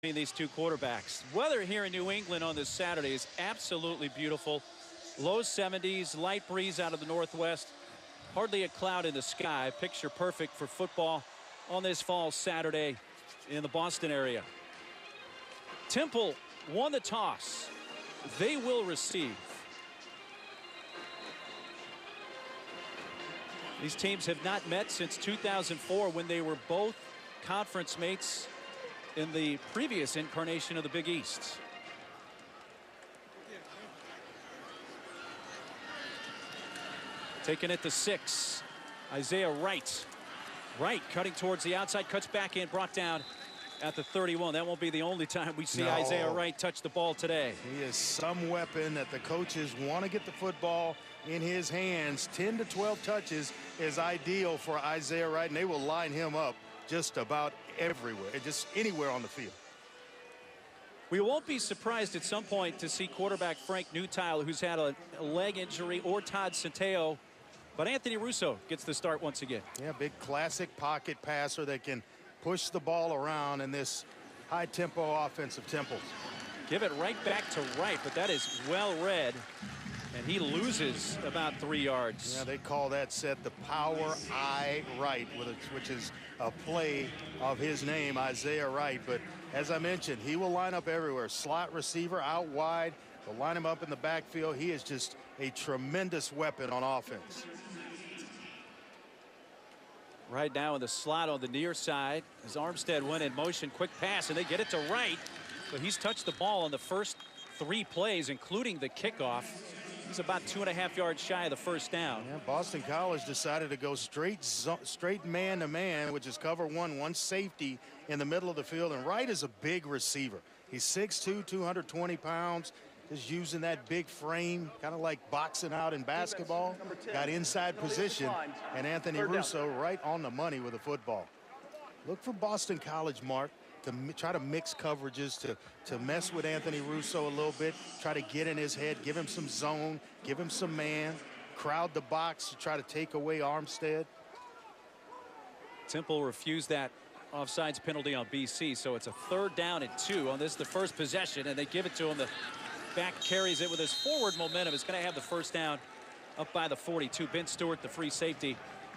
These two quarterbacks. Weather here in New England on this Saturday is absolutely beautiful. Low 70s, light breeze out of the northwest. Hardly a cloud in the sky. Picture perfect for football on this fall Saturday in the Boston area. Temple won the toss. They will receive. These teams have not met since 2004 when they were both conference mates in the previous incarnation of the Big East. Taking it to 6. Isaiah Wright. Wright cutting towards the outside, cuts back in, brought down at the 31. That won't be the only time we see Isaiah Wright touch the ball today. He is some weapon that the coaches want to get the football in his hands. 10 to 12 touches is ideal for Isaiah Wright, and they will line him up just about everywhere, just anywhere on the field. We won't be surprised at some point to see quarterback Frank Newtile, who's had a leg injury, or Todd Centeio. But Anthony Russo gets the start once again. Yeah, big classic pocket passer that can push the ball around in this high-tempo offensive tempo. Give it right back to Wright, but that is well read. And he loses about 3 yards. Yeah, they call that set the Power I Wright, which is a play of his name, Isaiah Wright. But as I mentioned, he will line up everywhere. Slot receiver out wide. They'll line him up in the backfield. He is just a tremendous weapon on offense. Right now in the slot on the near side as Armstead went in motion, quick pass, and they get it to Wright. But he's touched the ball on the first 3 plays, including the kickoff. He's about 2.5 yards shy of the first down. Yeah, Boston College decided to go straight man-to-man, which is cover one safety in the middle of the field. And Wright is a big receiver. He's 6'2", 220 pounds. Just using that big frame, kind of like boxing out in basketball. Got inside position, and Anthony Russo right on the money with the football. Look for Boston College, Mark, to try to mix coverages, to mess with Anthony Russo a little bit, try to get in his head, give him some zone, give him some man, crowd the box to try to take away Armstead. Temple refused that offsides penalty on BC, so it's a 3rd down and 2 on this, the first possession, and they give it to him. The back carries it with his forward momentum. Is going to have the first down up by the 42. Ben Stewart, the free safety,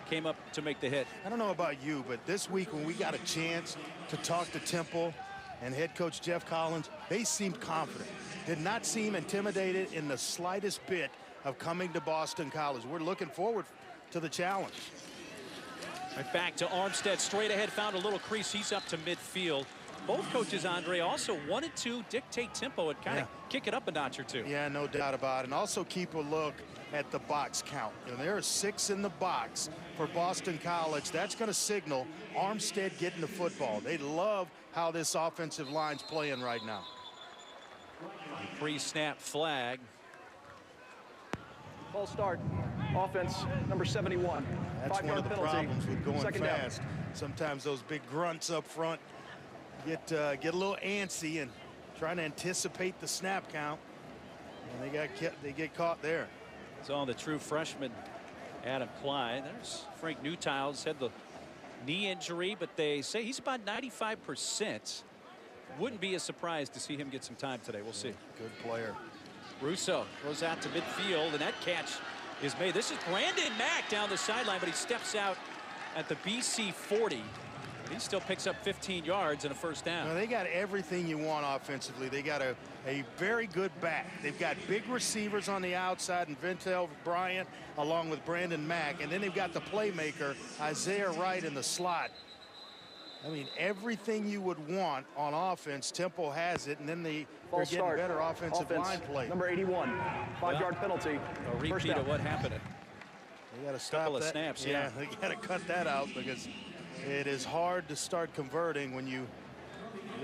came up to make the hit. I don't know about you, but this week when we got a chance to talk to Temple and head coach Jeff Collins, they seemed confident. Did not seem intimidated in the slightest bit of coming to Boston College. We're looking forward to the challenge. Right back to Armstead, straight ahead, found a little crease. He's up to midfield. Both coaches, Andre, also wanted to dictate tempo and kind of kick it up a notch or 2. Yeah, no doubt about it. And also keep a look at the box count. You know, there are 6 in the box for Boston College. That's going to signal Armstead getting the football. They love how this offensive line's playing right now. Pre-snap flag. Ball start. Offense number 71. That's one of the problems with going fast. Down. Sometimes those big grunts up front get a little antsy and trying to anticipate the snap count, and they get caught there. So on the true freshman Adam Klein. There's Frank Newtile's had the knee injury, but they say he's about 95%. Wouldn't be a surprise to see him get some time today. We'll see. Good player. Russo goes out to midfield, and that catch is made. This is Brandon Mack down the sideline, but he steps out at the BC 40. He still picks up 15 yards and a first down. Well, they got everything you want offensively. They got a very good back. They've got big receivers on the outside and Ventel Bryant along with Brandon Mack. And then they've got the playmaker, Isaiah Wright, in the slot. I mean, everything you would want on offense, Temple has it. And then they're getting better offensive line play. Number 81, 5-yard penalty. A repeat of what happened. They got to stop couple that. Of snaps, yeah, they got to cut that out because it is hard to start converting when you're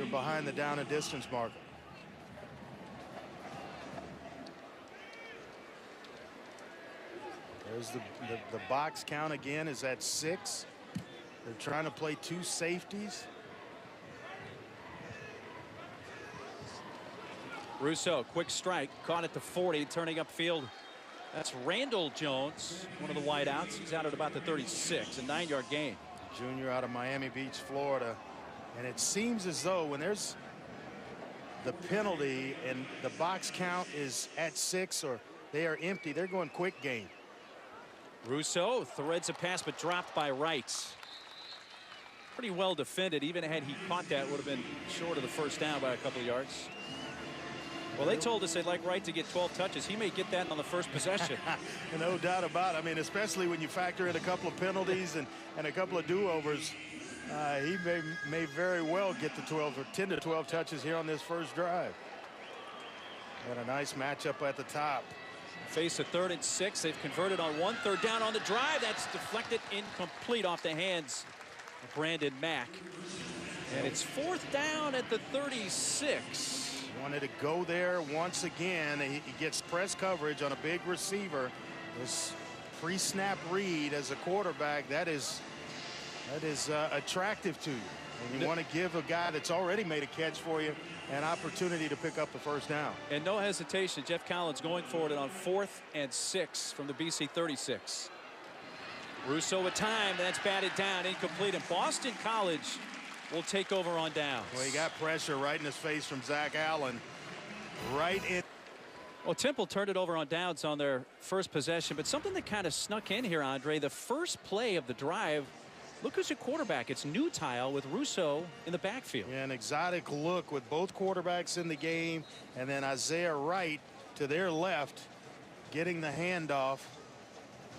behind the down and distance marker. There's the box count again is at 6. They're trying to play 2 safeties. Russo, quick strike, caught at the 40, turning upfield. That's Randall Jones, one of the wideouts. He's out at about the 36, a 9-yard gain. Junior out of Miami Beach, Florida. And it seems as though when there's the penalty and the box count is at 6 or they are empty, they're going quick game. Russo threads a pass but dropped by Wright. Pretty well defended. Even had he caught that, would have been short of the first down by a couple of yards. Well, they told us they'd like Wright to get 12 touches. He may get that on the first possession. No doubt about it. I mean, especially when you factor in a couple of penalties and a couple of do-overs, he may very well get the 12 or 10 to 12 touches here on this first drive. And a nice matchup at the top. Face a 3rd and 6. They've converted on 1 3rd down on the drive. That's deflected, incomplete off the hands of Brandon Mack. And it's 4th down at the 36. Wanted to go there once again. He gets press coverage on a big receiver. This pre-snap read as a quarterback, that is attractive to you. And you want to give a guy that's already made a catch for you an opportunity to pick up the first down. And no hesitation. Jeff Collins going for it on 4th and 6 from the BC 36. Russo with time. That's batted down, incomplete. And Boston College will take over on downs. Well, he got pressure right in his face from Zach Allen. Right in. Well, Temple turned it over on downs on their first possession, but something that kind of snuck in here, Andre, the first play of the drive, look who's your quarterback. It's Newtile with Russo in the backfield. Yeah, an exotic look with both quarterbacks in the game, and then Isaiah Wright to their left getting the handoff.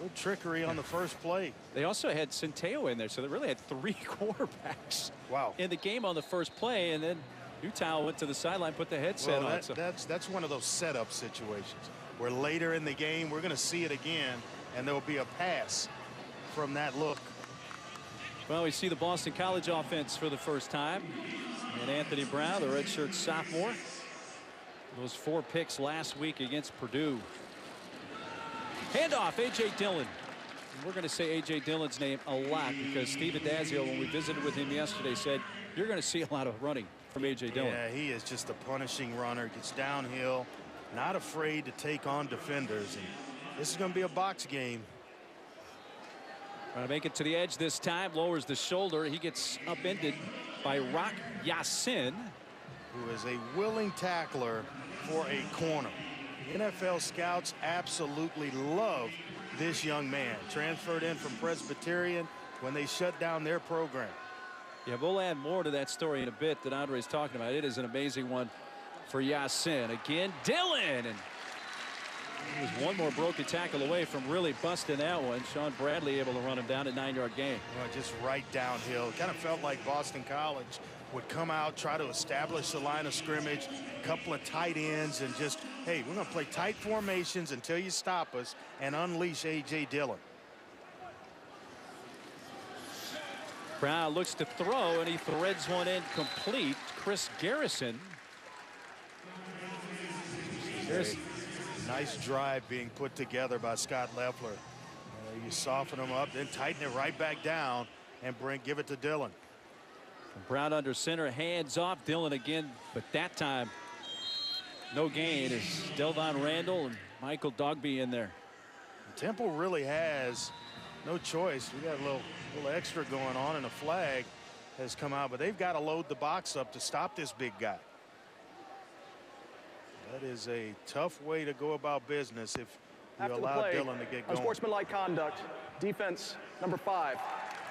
Good trickery on the first play. They also had Centeo in there, so they really had 3 quarterbacks in the game on the first play, and then Newtile went to the sideline, put the headset on. That's one of those setup situations where later in the game we're going to see it again, and there will be a pass from that look. Well, we see the Boston College offense for the first time, and Anthony Brown, the redshirt sophomore, those 4 picks last week against Purdue. Handoff, A.J. Dillon. And we're going to say A.J. Dillon's name a lot because Steve Adazio, when we visited with him yesterday, said you're going to see a lot of running from A.J. Dillon. Yeah, he is just a punishing runner. Gets downhill, not afraid to take on defenders. And this is going to be a box game. Trying to make it to the edge this time. Lowers the shoulder. He gets upended by Rock Yassin, who is a willing tackler for a corner. NFL scouts absolutely love this young man. Transferred in from Presbyterian when they shut down their program. Yeah, we'll add more to that story in a bit that Andre's talking about. It is an amazing one for Yassin. Again, Dillon. And he was one more broken tackle away from really busting that one. Sean Bradley able to run him down at 9-yard gain. Well, just right downhill. Kind of felt like Boston College would come out, try to establish the line of scrimmage, a couple of tight ends, and just, hey, we're going to play tight formations until you stop us and unleash A.J. Dillon. Brown looks to throw, and he threads one in complete. Chris Garrison. Nice drive being put together by Scott Leffler. You soften them up, then tighten it right back down and give it to Dillon. Brown under center, hands off. Dillon again, but that time no gain. Is Delvon Randall and Michael Dogby in there. Temple really has no choice. We got a little extra going on, and a flag has come out, but they've got to load the box up to stop this big guy. That is a tough way to go about business if you allow Dillon to get going. Unsportsmanlike conduct, defense number 5.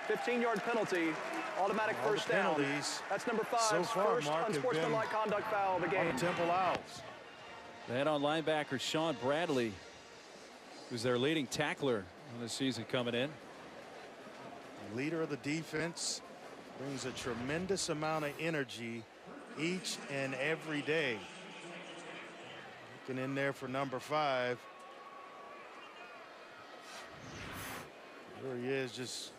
15-yard penalty, automatic first down. That's number 5. So far, first Mark, unsportsmanlike conduct foul of the game. On the Temple Owls. They had on linebacker Sean Bradley, who's their leading tackler on the season coming in. Leader of the defense, brings a tremendous amount of energy each and every day. Looking in there for number 5. There he is, just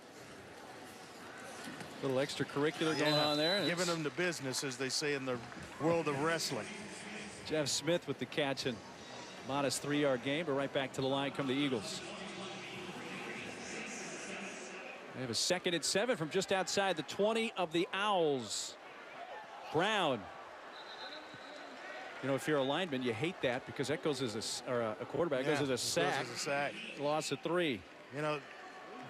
a little extracurricular going on there. Giving them the business, as they say in the world of wrestling. Jeff Smith with the catch and modest 3-yard gain, but right back to the line come the Eagles. They have a 2nd and 7 from just outside the 20 of the Owls. Brown. You know, if you're a lineman, you hate that because that goes as a quarterback goes as a sack. Loss of 3. You know,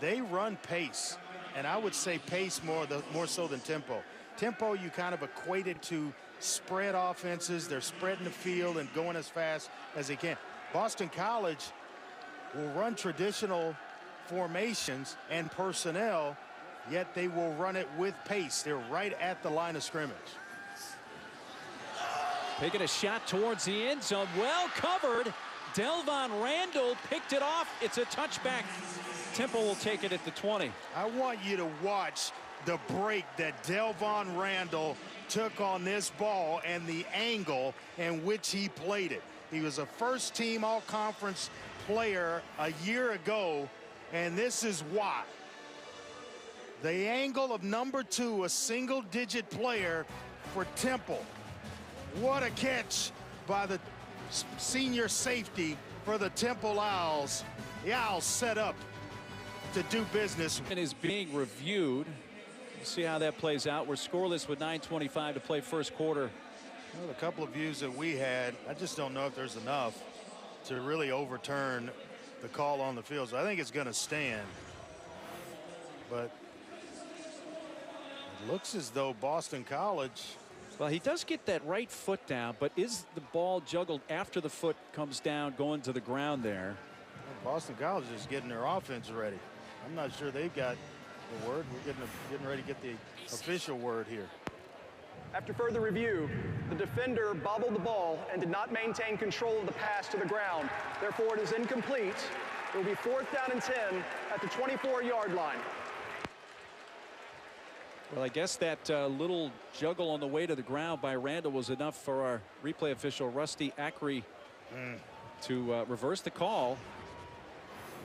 they run pace, and I would say pace more so than tempo. Tempo you kind of equate it to spread offenses. They're spreading the field and going as fast as they can. Boston College will run traditional formations and personnel, yet they will run it with pace. They're right at the line of scrimmage. Taking a shot towards the end zone. Well covered. Delvon Randall picked it off. It's a touchback. Temple will take it at the 20. I want you to watch the break that Delvon Randall took on this ball and the angle in which he played it. He was a first-team all-conference player a year ago, and this is why. The angle of number 2, a single-digit player for Temple. What a catch by the senior safety for the Temple Owls. The Owls set up to do business. And is being reviewed. We'll see how that plays out. We're scoreless with 9:25 to play first quarter. Well, the couple of views that we had, I just don't know if there's enough to really overturn the call on the field. So I think it's going to stand. But it looks as though Boston College. Well, he does get that right foot down, but is the ball juggled after the foot comes down going to the ground there? Boston College is getting their offense ready. I'm not sure they've got the word. We're getting ready to get the official word here. After further review, the defender bobbled the ball and did not maintain control of the pass to the ground. Therefore, it is incomplete. It will be 4th down and 10 at the 24-yard line. Well, I guess that little juggle on the way to the ground by Randall was enough for our replay official, Rusty Acri, to reverse the call.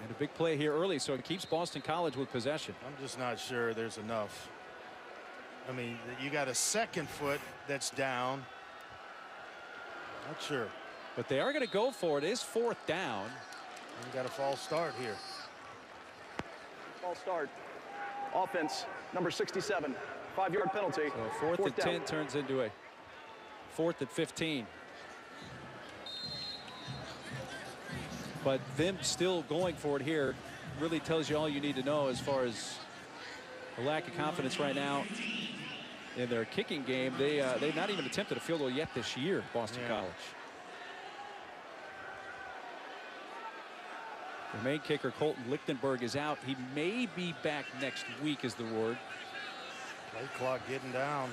And a big play here early, so it keeps Boston College with possession. I'm just not sure there's enough. I mean, you got a second foot that's down. Not sure. But they are going to go for it. It is 4th down. You got a false start here. False start. Offense, number 67. 5-yard penalty. So 4th and 10 turns into a 4th and 15. But them still going for it here really tells you all you need to know as far as the lack of confidence right now in their kicking game. They've not even attempted a field goal yet this year, Boston College. The main kicker, Colton Lichtenberg, is out. He may be back next week, is the word. Play clock getting down.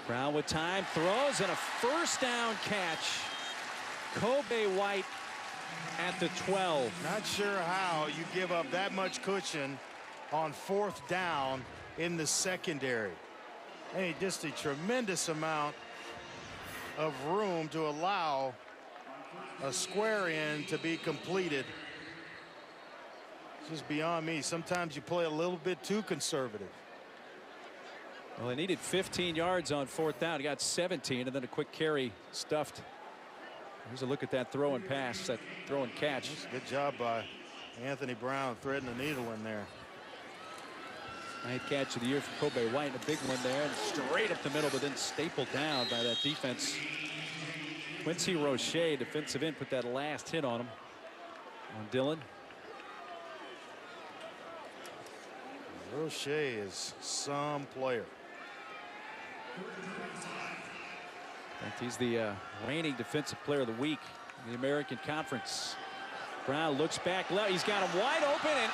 Brown with time, throws, and a first down catch. Kobe White at the 12. Not sure how you give up that much cushion on 4th down in the secondary. Hey, just a tremendous amount of room to allow a square in to be completed. It's just beyond me. Sometimes you play a little bit too conservative. Well, they needed 15 yards on 4th down. He got 17, and then a quick carry stuffed. Here's a look at that throw and pass, that throw and catch. Good job by Anthony Brown threading the needle in there. 9th catch of the year for Kobe White. A big one there, and straight up the middle, but then stapled down by that defense. Quincy Roche, defensive end, put that last hit on him. On Dillon. Roche is some player. He's the reigning defensive player of the week in the American Conference. Brown looks back left. He's got him wide open, and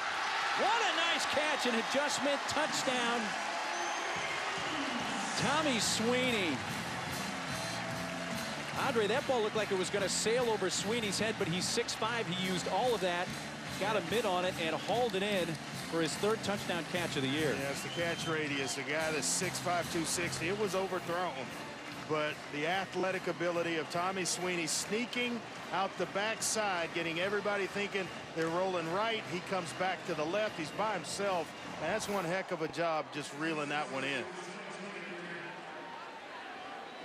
what a nice catch. An adjustment touchdown. Tommy Sweeney. Andre, that ball looked like it was going to sail over Sweeney's head, but he's 6'5". He used all of that, got a mid on it, and hauled it in for his 3rd touchdown catch of the year. Yeah, it's the catch radius. The guy that's 6'5", 260. It was overthrown. But the athletic ability of Tommy Sweeney sneaking out the backside, getting everybody thinking they're rolling right. He comes back to the left. He's by himself. And that's one heck of a job just reeling that one in.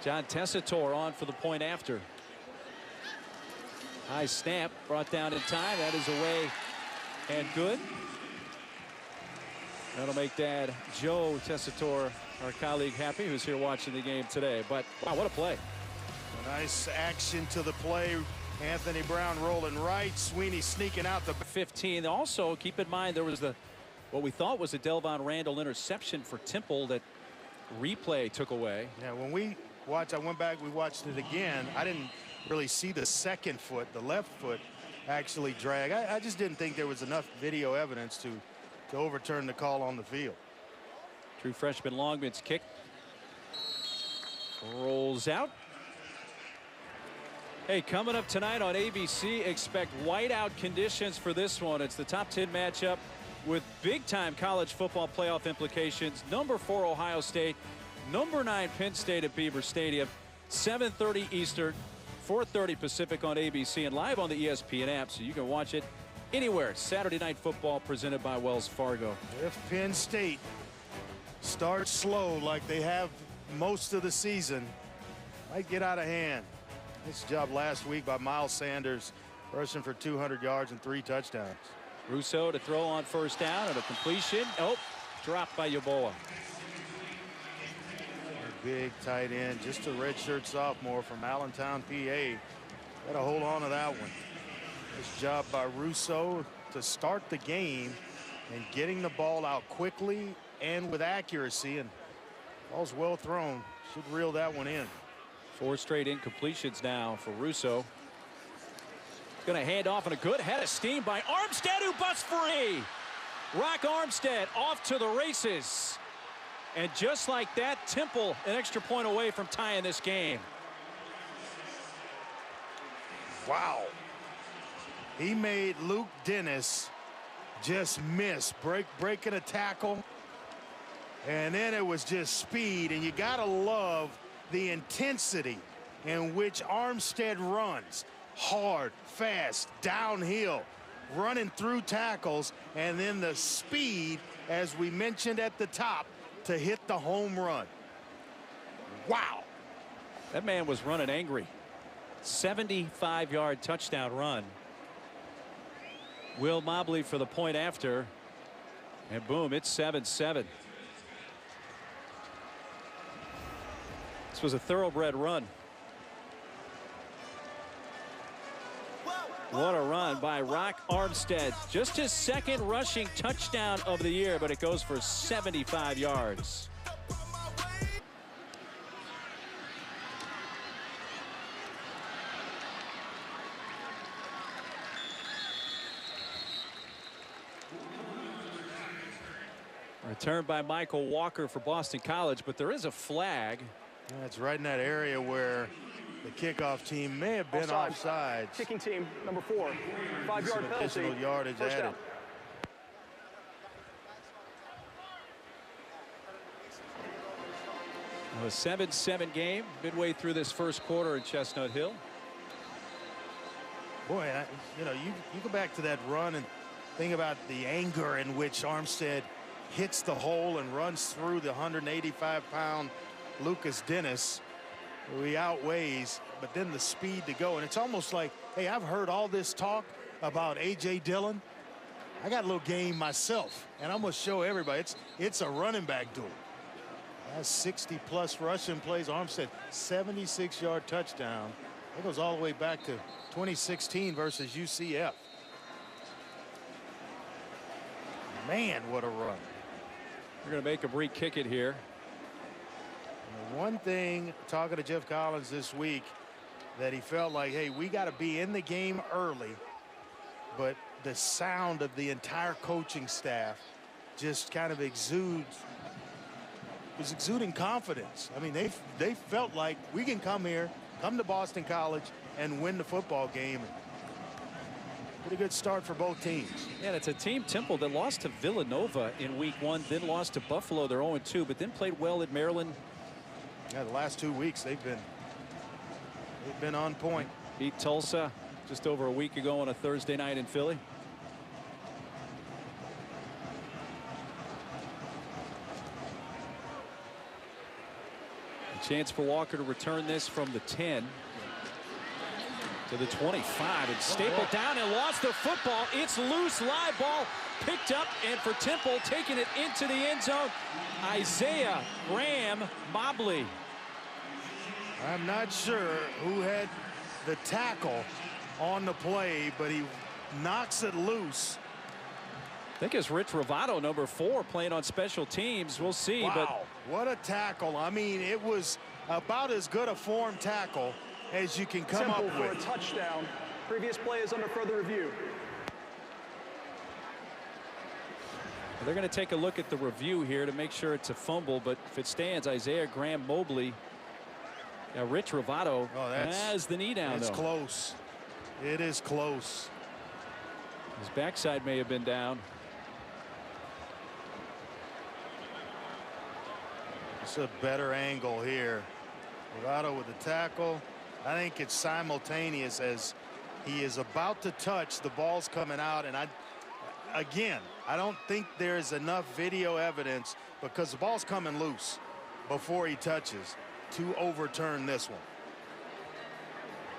John Tessitore on for the point after. High snap brought down in time. That is away and good. That'll make Dad Joe Tessitore, our colleague, happy, who's here watching the game today. But wow, what a play. A nice action to the play. Anthony Brown rolling right. Sweeney sneaking out the 15. Also, keep in mind there was the What we thought was a Delvon Randall interception for Temple that replay took away. Yeah, when we watched, I went back, we watched it again. I didn't really see the second foot, the left foot, actually drag. I just didn't think there was enough video evidence to overturn the call on the field. True freshman Longman's kick rolls out. Hey, coming up tonight on ABC, expect whiteout conditions for this one. It's the top 10 matchup with big-time college football playoff implications. Number 4 Ohio State, number 9 Penn State at Beaver Stadium. 7:30 Eastern, 4:30 Pacific on ABC and live on the ESPN app, so you can watch it anywhere. Saturday Night Football presented by Wells Fargo. If Penn State starts slow like they have most of the season, might get out of hand. Nice job last week by Miles Sanders, rushing for 200 yards and 3 touchdowns. Russo to throw on first down and a completion. Oh, dropped by Yeboah. Big tight end, just a redshirt sophomore from Allentown, PA. Got to hold on to that one. Nice job by Russo to start the game and getting the ball out quickly and with accuracy, and ball's well thrown. Should reel that one in. 4 straight incompletions now for Russo. Going to hand off and a good head of steam by Armstead, who busts free. Rock Armstead off to the races. And just like that, Temple an extra point away from tying this game. Wow. He made Luke Dennis just miss, breaking a tackle. And then it was just speed, and you got to love the intensity in which Armstead runs. Hard, fast, downhill, running through tackles, and then the speed, as we mentioned at the top, to hit the home run. Wow. That man was running angry. 75-yard touchdown run. Will Mobley for the point after. And boom, it's 7-7. This was a thoroughbred run. What a run by Rock Armstead. Just his second rushing touchdown of the year, but it goes for 75 yards. Returned by Michael Walker for Boston College, but there is a flag. That's right in that area where the kickoff team may have been offside. Kicking team number 4, 5-yard penalty. Additional yardage First added. down. A 7-7 game midway through this first quarter in Chestnut Hill. Boy, you know, you go back to that run and think about the anger in which Armstead hits the hole and runs through the 185-pound Lucas Dennis, who he outweighs, but then the speed to go. And it's almost like, hey, I've heard all this talk about A.J. Dillon. I got a little game myself, and I'm going to show everybody. It's a running back duel. That's 60-plus rushing plays. Armstead, 76-yard touchdown. That goes all the way back to 2016 versus UCF. Man, what a run. We're going to make him re-kick it here. One thing, talking to Jeff Collins this week, that he felt like, hey, we got to be in the game early, but the sound of the entire coaching staff just kind of exuding confidence. I mean, they felt like we can come here, come to Boston College, and win the football game. Pretty good start for both teams. Yeah, it's a team, Temple, that lost to Villanova in week 1, then lost to Buffalo. They're 0-2, but then played well at Maryland. Yeah, the last 2 weeks they've been on point. Beat Tulsa just over a week ago on a Thursday night in Philly. A chance for Walker to return this from the 10 to the 25 and stapled down and lost the football. It's loose, live ball picked up, and for Temple taking it into the end zone, Isaiah Graham Mobley. I'm not sure who had the tackle on the play, but he knocks it loose. I think it's Rich Ravato, number 4, playing on special teams. We'll see. Wow, But what a tackle. I mean, it was about as good a form tackle as you can come Temple up for with. a touchdown. Previous play is under further review. they're going to take a look at the review here to make sure it's a fumble. But if it stands, Isaiah Graham Mobley. Rich Ravato has the knee down. It's though. close. It is close. His backside may have been down. It's a better angle here. Ravato with the tackle. I think it's simultaneous as he is about to touch. The ball's coming out, and I don't think there's enough video evidence because the ball's coming loose before he touches to overturn this one.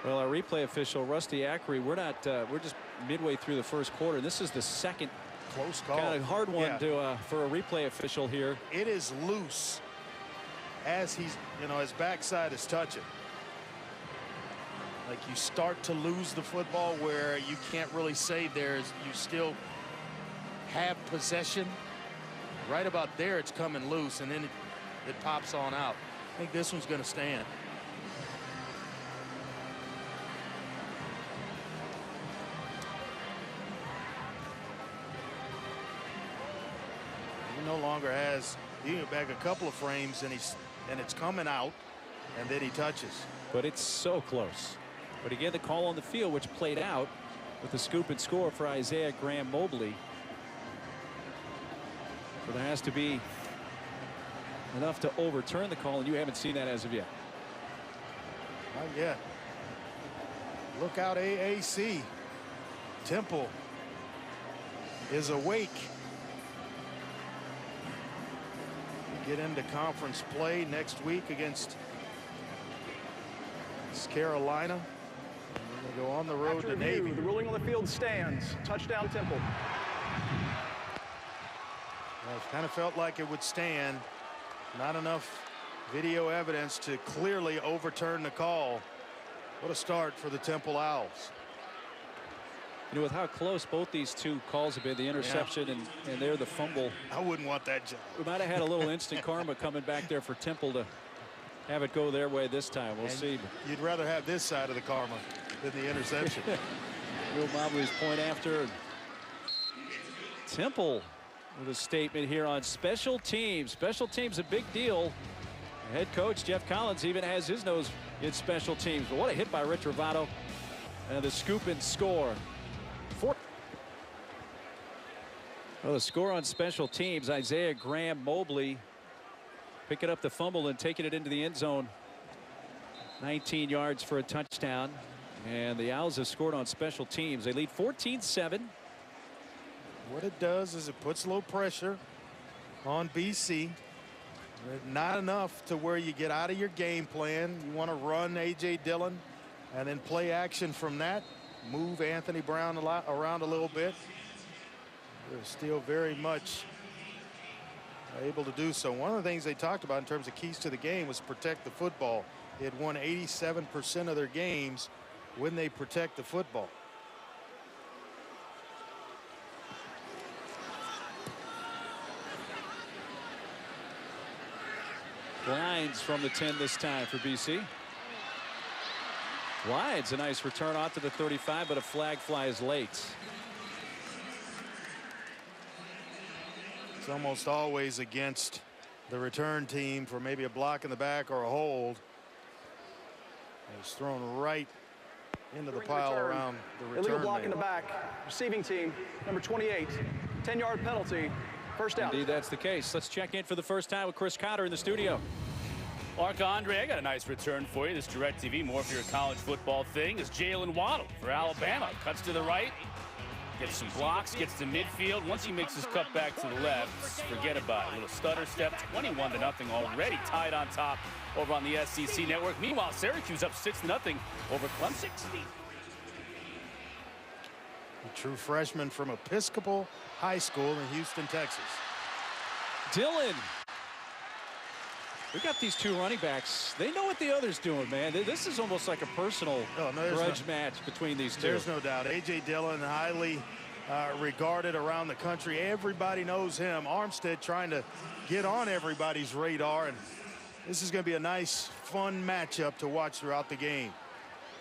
Well, our replay official Rusty Ackery, we're just midway through the first quarter. This is the second close call. Kind of hard one for a replay official here. It is loose as he's, his backside is touching. Like you start to lose the football where you can't really say you still have possession. Right about there, it's coming loose, and then it pops on out. I think this one's going to stand. He no longer has. You get back a couple of frames, and it's coming out, and then he touches. But it's so close. But again, the call on the field, which played out with the scoop and score for Isaiah Graham Mobley. So there has to be enough to overturn the call, and you haven't seen that as of yet. Not yet. Look out, AAC. Temple is awake. We get into conference play next week against Carolina. And they go on the road After to review, Navy. the ruling on the field stands. Touchdown, Temple. It kind of felt like it would stand. Not enough video evidence to clearly overturn the call. What a start for the Temple Owls. With how close both these two calls have been, the interception and there the fumble. I wouldn't want that job. We might have had a little instant karma coming back there for Temple to have it go their way this time. We'll see. You'd rather have this side of the karma than the interception. Will Mobley's point after. Temple with a statement here on special teams. Special teams a big deal. The head coach Jeff Collins even has his nose in special teams. But what a hit by Rich Ravato. And the scoop and score. Well, the score on special teams, Isaiah Graham Mobley picking up the fumble and taking it into the end zone. 19 yards for a touchdown. And the Owls have scored on special teams. They lead 14-7. What it does is it puts a little pressure on BC. Not enough to where you get out of your game plan. You want to run A.J. Dillon and then play action from that. Move Anthony Brown around a little bit. They're still very much able to do so. One of the things they talked about in terms of keys to the game was protect the football. They had won 87% of their games when they protect the football. Lines from the 10 this time for BC. Wide's a nice return out to the 35, but a flag flies late. It's almost always against the return team for maybe a block in the back or a hold. It's thrown right into the pile around the return. Illegal block man. in the back. Receiving team, number 28. 10-yard penalty. First out. Indeed, that's the case. Let's check in for the first time with Chris Cotter in the studio. Mark Andre, I got a nice return for you. This DirecTV, more for your college football thing, is Jalen Waddle for Alabama. Cuts to the right, gets some blocks, gets to midfield. Once he makes his cut back to the left, forget about it. A little stutter step, 21-0 already tied on top over on the SEC network. Meanwhile, Syracuse up 6-0 over Clemson. A true freshman from Episcopal High School in Houston, Texas. Dillon. We got these two running backs. They know what the other's doing, man. This is almost like a personal grudge match between these two. There's no doubt. A.J. Dillon, highly regarded around the country. Everybody knows him. Armstead trying to get on everybody's radar, and this is going to be a nice, fun matchup to watch throughout the game.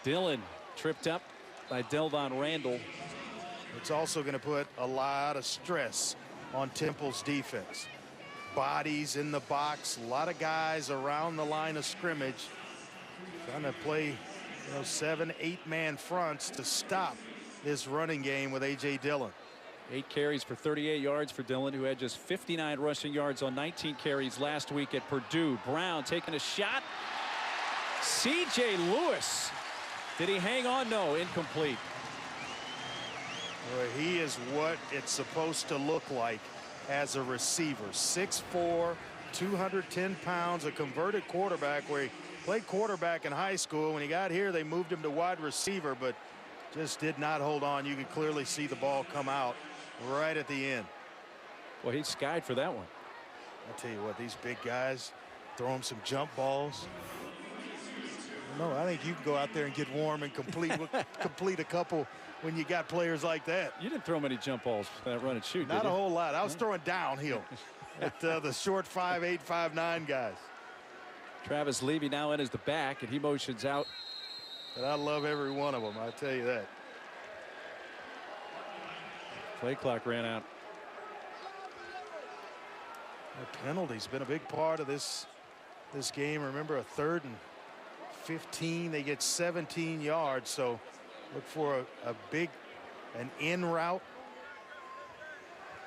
Dillon tripped up by Delvon Randall. It's also going to put a lot of stress on Temple's defense. Bodies in the box, a lot of guys around the line of scrimmage trying to play 7, 8-man fronts to stop this running game with A.J. Dillon. 8 carries for 38 yards for Dillon, who had just 59 rushing yards on 19 carries last week at Purdue. Brown taking a shot. C.J. Lewis. Did he hang on? No, incomplete. Well, he is what it's supposed to look like as a receiver. 6'4", 210 pounds, a converted quarterback, where he played quarterback in high school. When he got here, they moved him to wide receiver, but just did not hold on. You could clearly see the ball come out right at the end. Well, he skied for that one. I'll tell you what, these big guys throw him some jump balls. No, I think you can go out there and get warm and complete a couple when you got players like that. You didn't throw many jump balls for that run and shoot, Not did a you? whole lot. I was throwing downhill at the short 5'8", 5'9" guys. Travis Levy now in as the back, and he motions out. But I love every one of them, I tell you that. Play clock ran out. The penalty's been a big part of this game. Remember, a 3rd and 15, they get 17 yards, so look for an in route.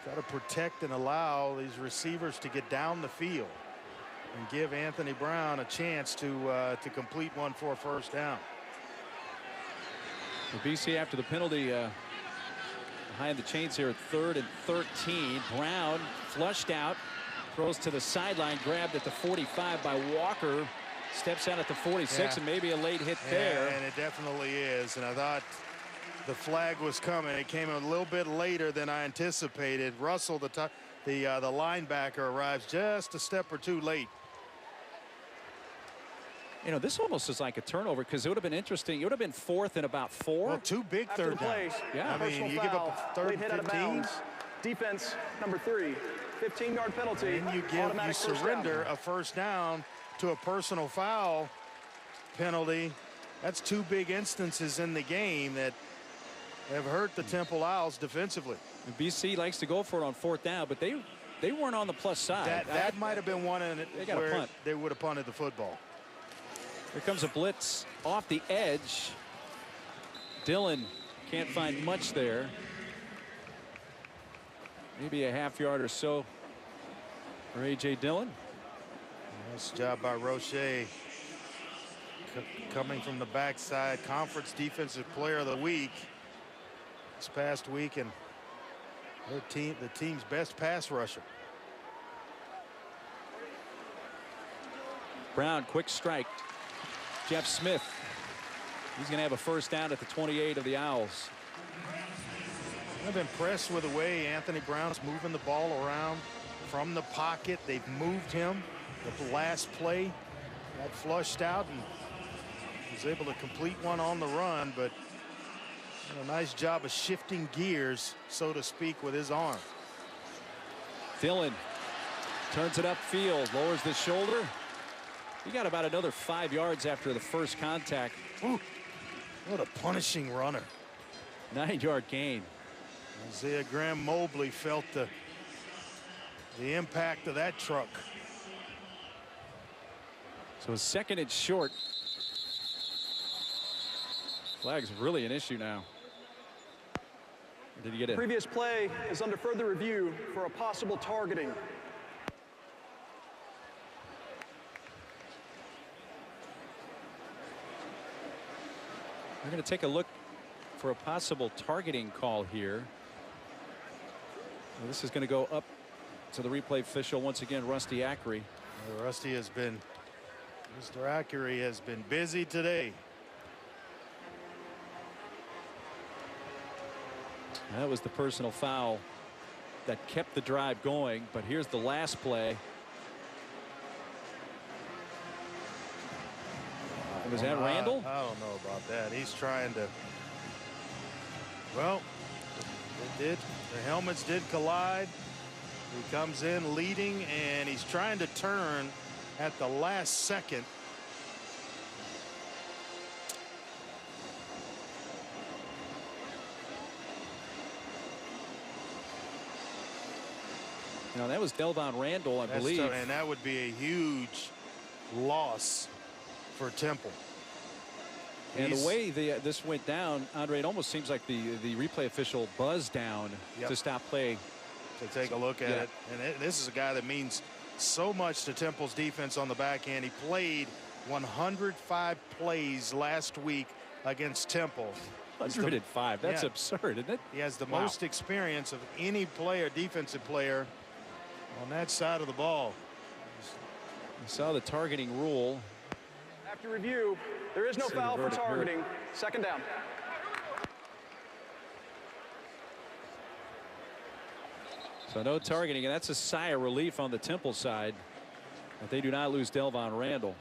Got to protect and allow these receivers to get down the field and give Anthony Brown a chance to complete one for a first down. The BC after the penalty behind the chains here at 3rd and 13. Brown flushed out, throws to the sideline, grabbed at the 45 by Walker, steps out at the 46, and maybe a late hit there. And it definitely is. And I thought the flag was coming. It came a little bit later than I anticipated. Russell, the linebacker, arrives just a step or two late. You know, this almost is like a turnover, because it would have been interesting. It would have been 4th and about 4. Well, 2 big After third the play, downs. Yeah. I mean, you give up a 3rd late and hit out of 15. bounds. Defense number 3, 15-yard penalty. And you automatic first surrender down. a first down to a personal foul penalty. That's 2 big instances in the game that have hurt the Temple Owls defensively. And BC likes to go for it on 4th down, but they weren't on the plus side. That might have been one in it got a where punt. they would have punted the football. Here comes a blitz off the edge. Dillon can't find much there. Maybe a half yard or so for A.J. Dillon. Nice job by Roche. Coming from the backside, conference defensive player of the week this past week, and the team's best pass rusher. Brown, quick strike. Jeff Smith. He's going to have a first down at the 28 of the Owls. I'm impressed with the way Anthony Brown's moving the ball around from the pocket. They've moved him. The last play got flushed out and was able to complete one on the run, but a nice job of shifting gears, so to speak, with his arm. Dillon turns it upfield, lowers the shoulder. He got about another 5 yards after the first contact. Ooh, what a punishing runner. 9-yard gain. Isaiah Graham Mobley felt the impact of that truck. So 2nd and short. Flag's really an issue now. Or did he get it? Previous play is under further review for a possible targeting. We're going to take a look for a possible targeting call here. Well, this is going to go up to the replay official once again, Rusty Ackery. Rusty has been, Mr. Ackery has been busy today. That was the personal foul that kept the drive going, but here's the last play. Was that Randall? I don't know about that. He's trying to, well, The helmets did collide. He comes in leading, and he's trying to turn at the last second. Now that was Delvon Randall, I believe. And that would be a huge loss for Temple. And the way this went down, Andre, it almost seems like the replay official buzzed down to stop play. To take a look at it. And this is a guy that means so much to Temple's defense on the back end. He played 105 plays last week against Temple. 105. That's absurd, isn't it? He has the most experience of any player, defensive player, on that side of the ball. You saw the targeting rule. After review, there is no foul for targeting. Second down. So no targeting, and that's a sigh of relief on the Temple side. But they do not lose Delvon Randall.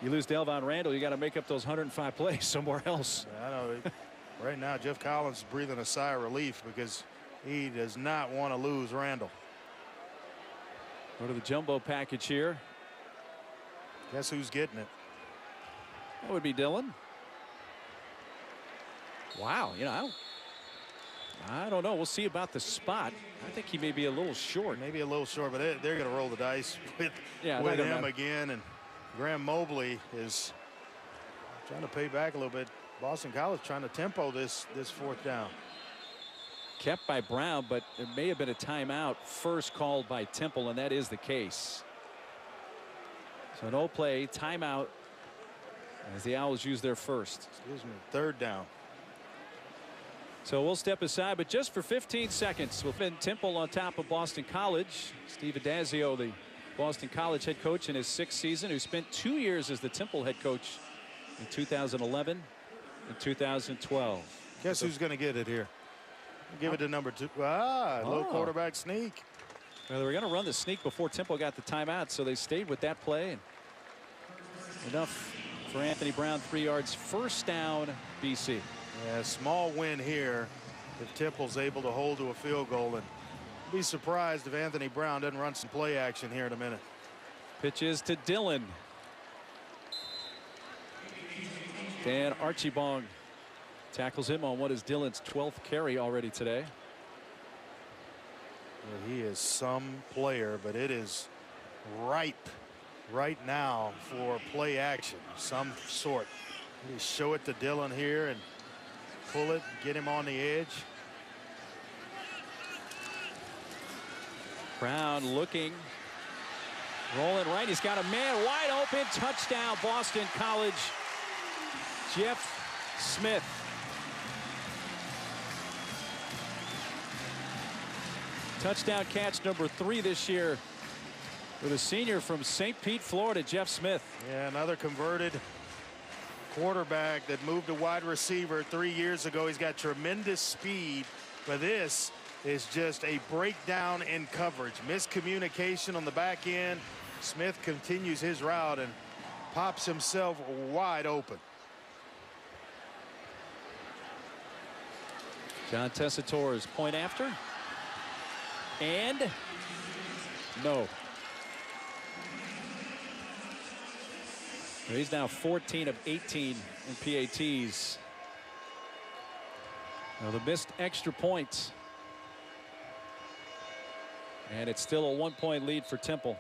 You lose Delvon Randall, you got to make up those 105 plays somewhere else. I know. Right now, Jeff Collins is breathing a sigh of relief because he does not want to lose Randall. Go to the jumbo package here. Guess who's getting it? That would be Dillon. Wow, you know, I don't know. We'll see about the spot. I think he may be a little short. Maybe a little short, but they're going to roll the dice with him again. And Graham Mobley is trying to pay back a little bit. Boston College trying to tempo this fourth down. Kept by Brown, but it may have been a timeout first called by Temple, and that is the case. So no play, timeout as the Owls use their first. Excuse me, third down. So we'll step aside, but just for 15 seconds. We'll pin Temple on top of Boston College. Steve Adazio, the Boston College head coach in his 6th season, who spent 2 years as the Temple head coach in 2011 and 2012. Guess who's going to get it here? Give it to number 2. Little quarterback sneak. Well, they were going to run the sneak before Temple got the timeout, so they stayed with that play. And enough for Anthony Brown, 3 yards, first down, BC. Yeah, small win here if Temple's able to hold to a field goal, and be surprised if Anthony Brown doesn't run some play action here in a minute. Pitch is to Dillon. Dan Archibong tackles him on what is Dillon's 12th carry already today. Well, he is some player, but it is ripe right now for play action some sort. You show it to Dillon here and pull it, get him on the edge. Brown looking, rolling right. He's got a man wide open. Touchdown, Boston College. Jeff Smith. Touchdown catch number 3 this year with a senior from St. Pete, Florida, Jeff Smith. Yeah, another converted quarterback that moved to wide receiver 3 years ago. He's got tremendous speed, but this is just a breakdown in coverage. Miscommunication on the back end. Smith continues his route and pops himself wide open. John Tessitore's point after. And no. He's now 14 of 18 in PATs. Now the missed extra points. And it's still a 1-point lead for Temple.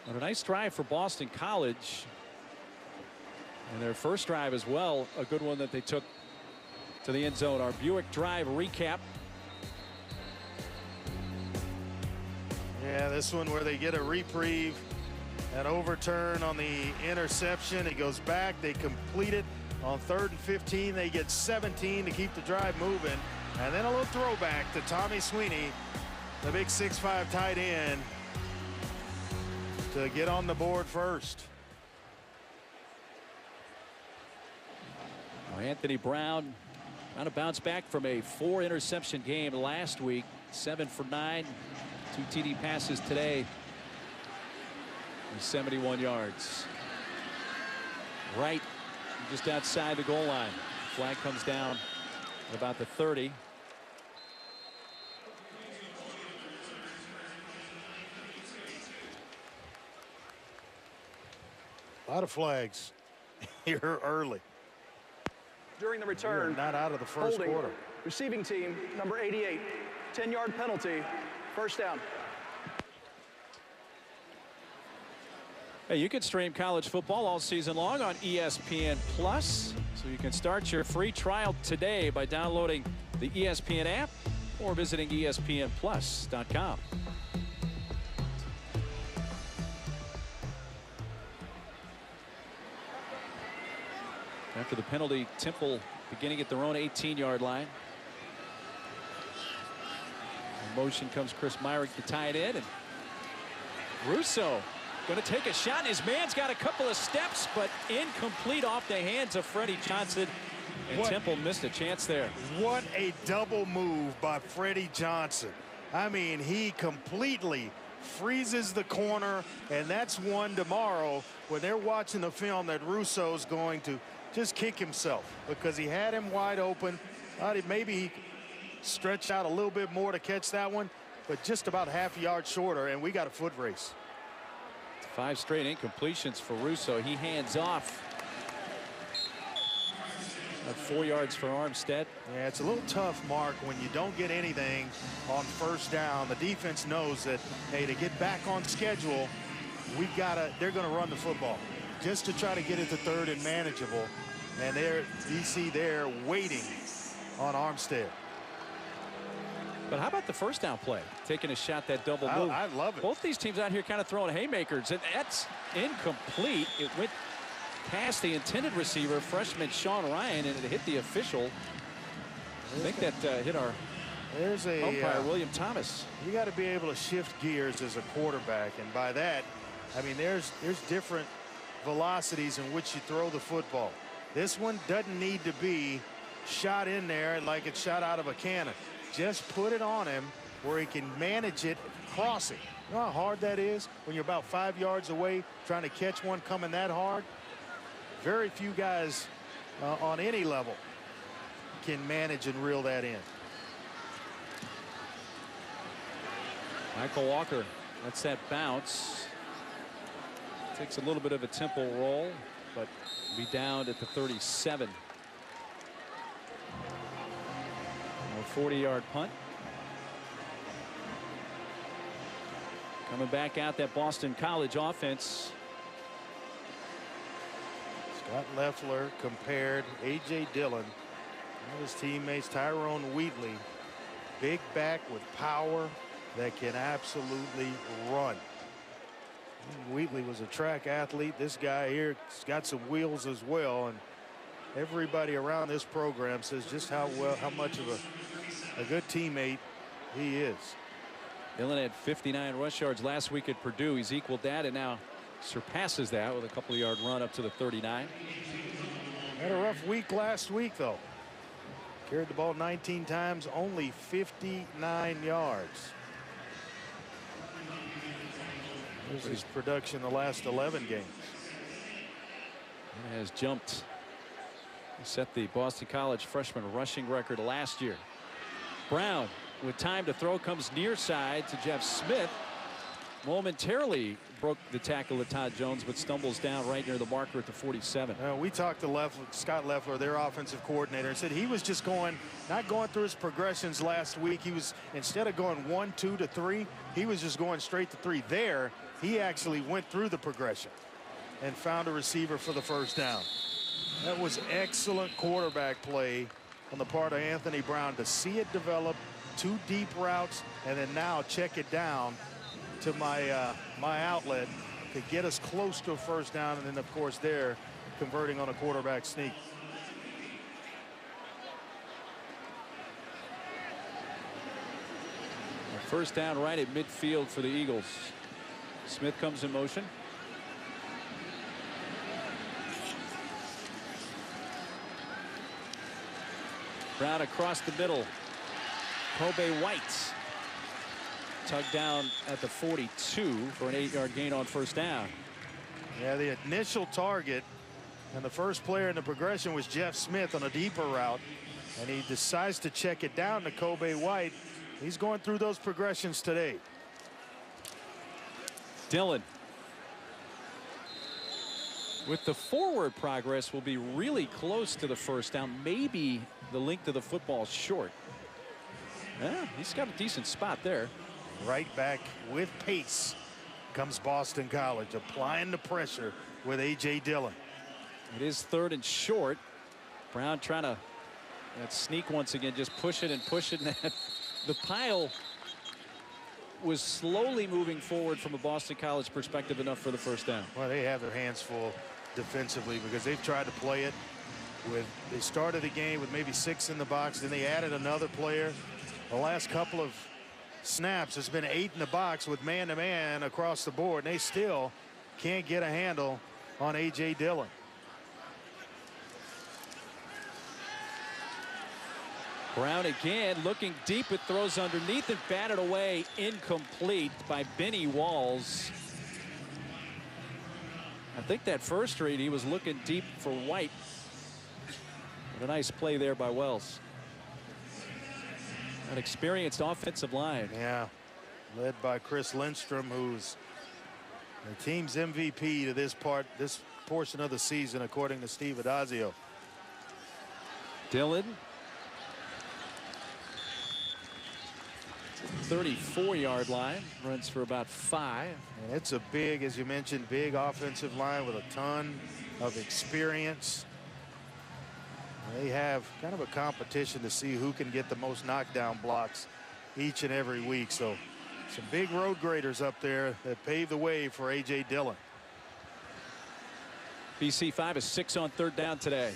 But a nice drive for Boston College. And their first drive as well, a good one that they took to the end zone. Our Buick Drive recap. Yeah, this one where they get a reprieve. That overturn on the interception. It goes back. They complete it on 3rd and 15. They get 17 to keep the drive moving. And then a little throwback to Tommy Sweeney, the big 6'5" tight end, to get on the board first. Anthony Brown trying to bounce back from a 4-interception game last week. 7 for 9. 2 TD passes today. 71 yards. Right just outside the goal line. Flag comes down at about the 30. A lot of flags here early. During the return, not out of the first holding, quarter. receiving team, number 88, 10-yard penalty, first down. Hey, you can stream college football all season long on ESPN Plus. So you can start your free trial today by downloading the ESPN app or visiting ESPNplus.com. After the penalty, Temple beginning at their own 18-yard line. In motion comes Chris Myrick to tie it in, and Russo going to take a shot, and his man's got a couple of steps, but incomplete off the hands of Freddie Johnson. And Temple missed a chance there. What a double move by Freddie Johnson. I mean, he completely freezes the corner, and that's one tomorrow when they're watching the film that Russo's going to just kick himself because he had him wide open. Maybe he stretched out a little bit more to catch that one, but just about half a yard shorter, and we got a foot race. 5 straight incompletions for Russo. He hands off. 4 yards for Armstead. Yeah, it's a little tough, Mark, when you don't get anything on first down. The defense knows that, hey, to get back on schedule, they're going to run the football just to try to get it to third and manageable. And DC there waiting on Armstead. But how about the first down play? Taking a shot, that double move. I love it. Both these teams out here kind of throwing haymakers, and that's incomplete. It went past the intended receiver, freshman Sean Ryan, and it hit the official. I think that hit our umpire, William Thomas. You got to be able to shift gears as a quarterback, and by that, I mean there's different velocities in which you throw the football. This one doesn't need to be shot in there like it's shot out of a cannon. Just put it on him where he can manage it crossing. You know how hard that is when you're about 5 yards away trying to catch one coming that hard? Very few guys on any level can manage and reel that in. Michael Walker lets that bounce. Takes a little bit of a Temple roll, but be down at the 37. A 40-yard punt. Coming back out, that Boston College offense. Scott Loeffler compared A.J. Dillon and his teammates, Tyrone Wheatley, big back with power that can absolutely run. Wheatley was a track athlete. This guy here's got some wheels as well, and everybody around this program says just how much of a good teammate he is. Dillon had 59 rush yards last week at Purdue. He's equaled that and now surpasses that with a couple-yard run up to the 39. Had a rough week last week, though. Carried the ball 19 times, only 59 yards. Here's his production the last 11 games. He has jumped. He set the Boston College freshman rushing record last year. Brown with time to throw comes near side to Jeff Smith. Momentarily broke the tackle of Todd Jones, but stumbles down right near the marker at the 47. We talked to Scott Loeffler, their offensive coordinator, and said he was just not going through his progressions last week. He was, instead of going 1, 2 to 3, he was just going straight to 3. There, he actually went through the progression and found a receiver for the first down. That was excellent quarterback play on the part of Anthony Brown to see it develop, 2 deep routes, and then now check it down to my outlet to get us close to a first down, and then of course they're converting on a quarterback sneak. A first down right at midfield for the Eagles. Smith comes in motion. Brown across the middle. Kobe White tugged down at the 42 for an 8-yard gain on first down. Yeah, the initial target And the first player in the progression was Jeff Smith on a deeper route. And he decides to check it down to Kobe White. He's going through those progressions today. Dillon. With the forward progress, will be really close to the first down. Maybe the length of the football is short. Yeah, he's got a decent spot there. Right back with pace comes Boston College, applying the pressure with A.J. Dillon. It is 3rd and short. Brown trying to sneak once again, just push it and push it. And the pile was slowly moving forward from a Boston College perspective enough for the first down. Well, they have their hands full defensively because they've tried to play it with, they started the game with maybe 6 in the box, then they added another player. The last couple of snaps has been 8 in the box with man-to-man across the board, and they still can't get a handle on A.J. Dillon. Brown again looking deep. It throws underneath and batted away, incomplete by Benny Walls. I think that first read he was looking deep for White. But a nice play there by Wells. An experienced offensive line. Yeah, led by Chris Lindstrom, who's the team's MVP to this portion of the season, according to Steve Adazio. Dillon. 34-yard line, runs for about 5. And it's a big, as you mentioned, big offensive line with a ton of experience. They have kind of a competition to see who can get the most knockdown blocks each and every week. So some big road graders up there that pave the way for A.J. Dillon. BC 5 is 6 on 3rd down today.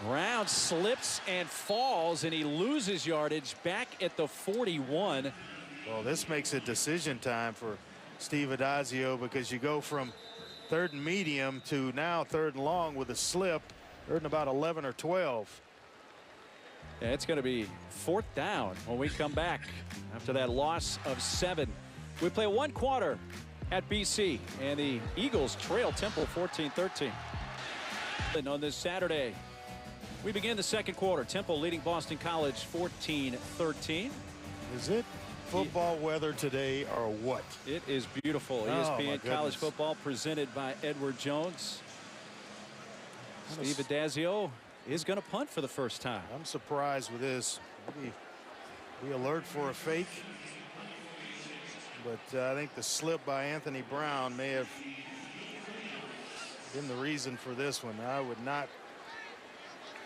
Brown slips and falls, and he loses yardage back at the 41. Well, this makes it decision time for Steve Adazio, because you go from 3rd and medium to now 3rd and long with a slip. 3rd and about 11 or 12. Yeah, it's going to be 4th down when we come back after that loss of 7. We play 1 quarter at BC, and the Eagles trail Temple 14-13. And on this Saturday, we begin the 2nd quarter. Temple leading Boston College 14-13. Is it football weather today or what? It is beautiful. ESPN College Football presented by Edward Jones. Steve Adazio is going to punt for the first time. I'm surprised with this. Maybe be alert for a fake. But I think the slip by Anthony Brown may have been the reason for this one. I would not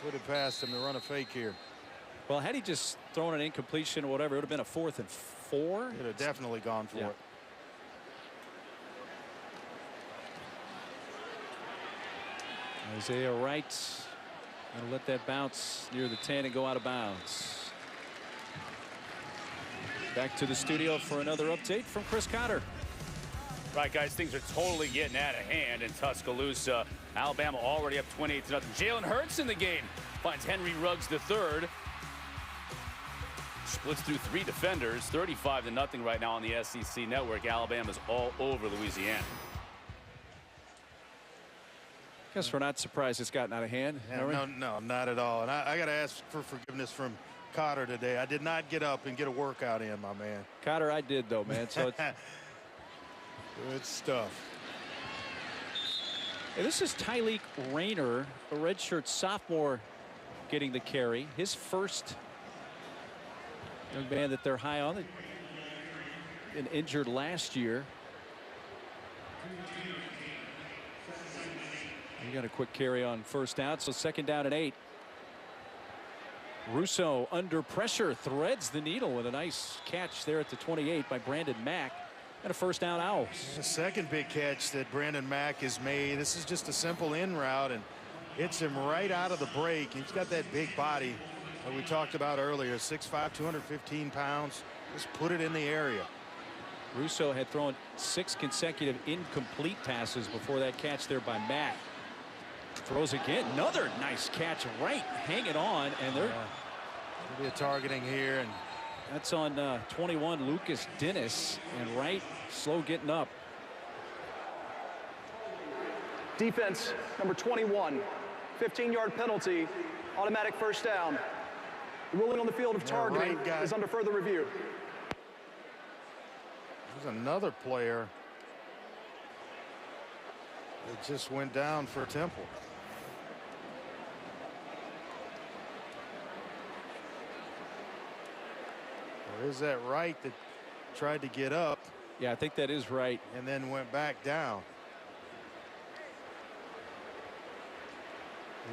put it past him to run a fake here. Well, had he just thrown an incompletion or whatever, it would have been a 4th and 4. It would have definitely gone for it. Isaiah Wright going to let that bounce near the 10 and go out of bounds. Back to the studio for another update from Chris Cotter. Right, guys, things are totally getting out of hand in Tuscaloosa. Alabama already up 28-0. Jalen Hurts in the game. Finds Henry Ruggs III. Splits through 3 defenders. 35-0 right now on the SEC network. Alabama's all over Louisiana. Guess we're not surprised it's gotten out of hand. Yeah, no, not at all. And I got to ask for forgiveness from Cotter today. I did not get up and get a workout in, my man. Cotter, I did, though, man. So it's good stuff. Hey, this is Tyleek Rayner, a redshirt sophomore, getting the carry. His first young man that they're high on. Been injured last year. He got a quick carry on 1st down, so 2nd down and 8. Russo under pressure threads the needle with a nice catch there at the 28 by Brandon Mack, and a 1st down Owls. The second big catch that Brandon Mack has made. This is just a simple in route and hits him right out of the break. He's got that big body that we talked about earlier, 6'5", 215 pounds. Just put it in the area. Russo had thrown 6 consecutive incomplete passes before that catch there by Mack. Throws again, another nice catch, right hanging on, and there be a targeting here, and that's on 21 Lucas Dennis, and Wright slow getting up. Defense, number 21, 15-yard penalty, automatic first down. The ruling on the field of targeting is under further review. There's another player that just went down for Temple. Or is that right that tried to get up? Yeah, I think that is right. And then went back down.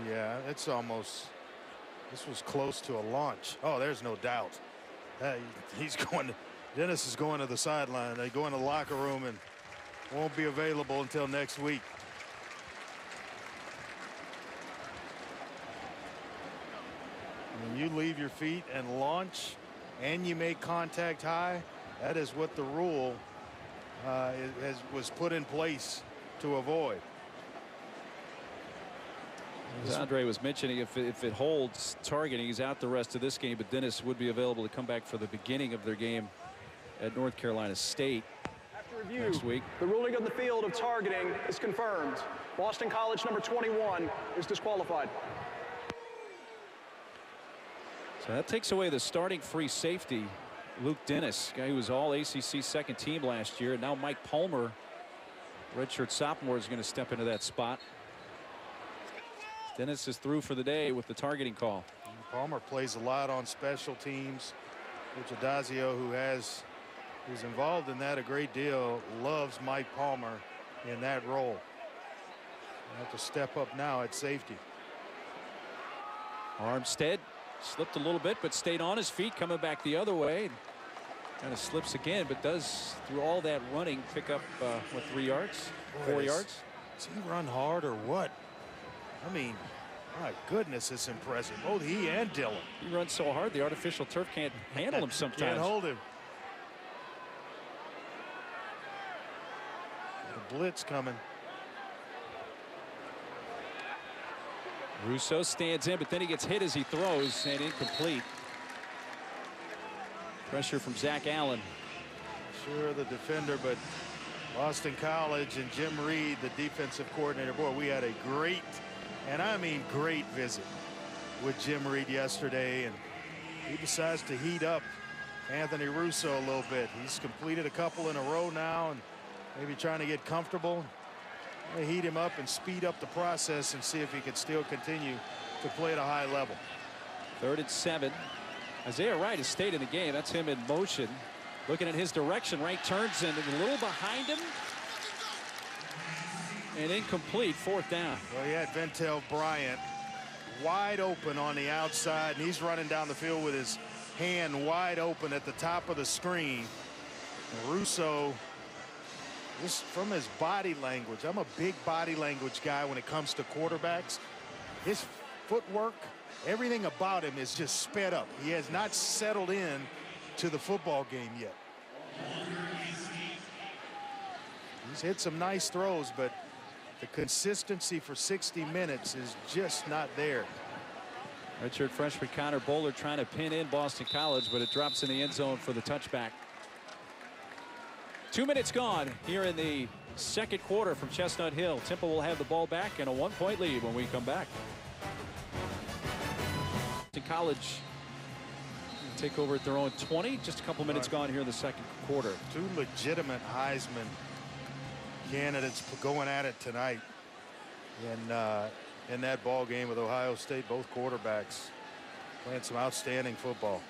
Yeah, it's almost, this was close to a launch. Oh, there's no doubt. He's going to, Dennis is going to the sideline. They go in the locker room and won't be available until next week. When you leave your feet and launch and you make contact high, that is what the rule was put in place to avoid. As Andre was mentioning, if it holds targeting, he's out the rest of this game, but Dennis would be available to come back for the beginning of their game at North Carolina State After review, next week. The ruling on the field of targeting is confirmed. Boston College number 21 is disqualified. So that takes away the starting free safety, Luke Dennis, guy who was all ACC second team last year. And now Mike Palmer, redshirt sophomore, is going to step into that spot. Dennis is through for the day with the targeting call. Palmer plays a lot on special teams. Coach Adazio, who's involved in that a great deal, loves Mike Palmer in that role. You have to step up now at safety. Armstead slipped a little bit, but stayed on his feet, coming back the other way. Kind of slips again, but does, through all that running, pick up, what, 3 yards? 4 yards? Does he run hard or what? I mean, my goodness, it's impressive. Both he and Dillon. He runs so hard, the artificial turf can't handle him sometimes. Can't hold him. The blitz coming. Russo stands in, but then he gets hit as he throws and incomplete. Pressure from Zach Allen. Sure, the defender, but Boston College and Jim Reed, the defensive coordinator, boy, we had a great, and I mean great, visit with Jim Reed yesterday, and he decides to heat up Anthony Russo a little bit. He's completed a couple in a row now and maybe trying to get comfortable. They heat him up and speed up the process and see if he can still continue to play at a high level. 3rd and 7. Isaiah Wright has stayed in the game. That's him in motion. Looking at his direction. Wright turns and a little behind him. And incomplete. 4th down. Well, he had Ventel Bryant wide open on the outside, and he's running down the field with his hand wide open at the top of the screen. And Russo, just from his body language, I'm a big body language guy when it comes to quarterbacks. His footwork, everything about him is just sped up. He has not settled in to the football game yet. He's hit some nice throws, but the consistency for 60 minutes is just not there. Redshirt freshman Connor Bowler trying to pin in Boston College, but it drops in the end zone for the touchback. 2 minutes gone here in the second quarter from Chestnut Hill. Temple will have the ball back and a 1-point lead when we come back. College take over at their own 20. Just a couple minutes gone here in the second quarter. 2 legitimate Heisman candidates going at it tonight in that ball game with Ohio State. Both quarterbacks playing some outstanding football.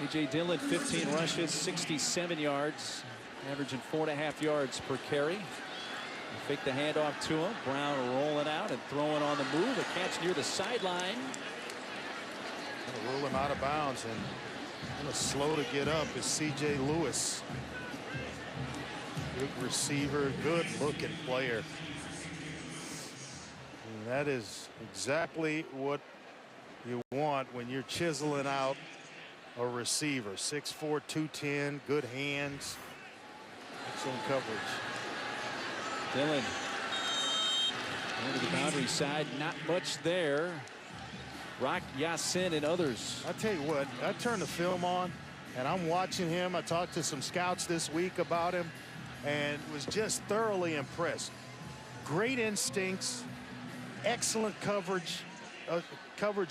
A.J. Dillon, 15 rushes, 67 yards, averaging 4.5 yards per carry. Fake the handoff to him. Brown rolling out and throwing on the move. A catch near the sideline. Rule him out of bounds, and kind of slow to get up is C.J. Lewis. Big receiver, good looking player. And that is exactly what you want when you're chiseling out a receiver. 6'4", 210, good hands, excellent coverage. Dillon into the boundary side, not much there. Rock Yassin and others. I tell you what, I turn the film on and I'm watching him. I talked to some scouts this week about him. and was just thoroughly impressed. Great instincts, excellent coverage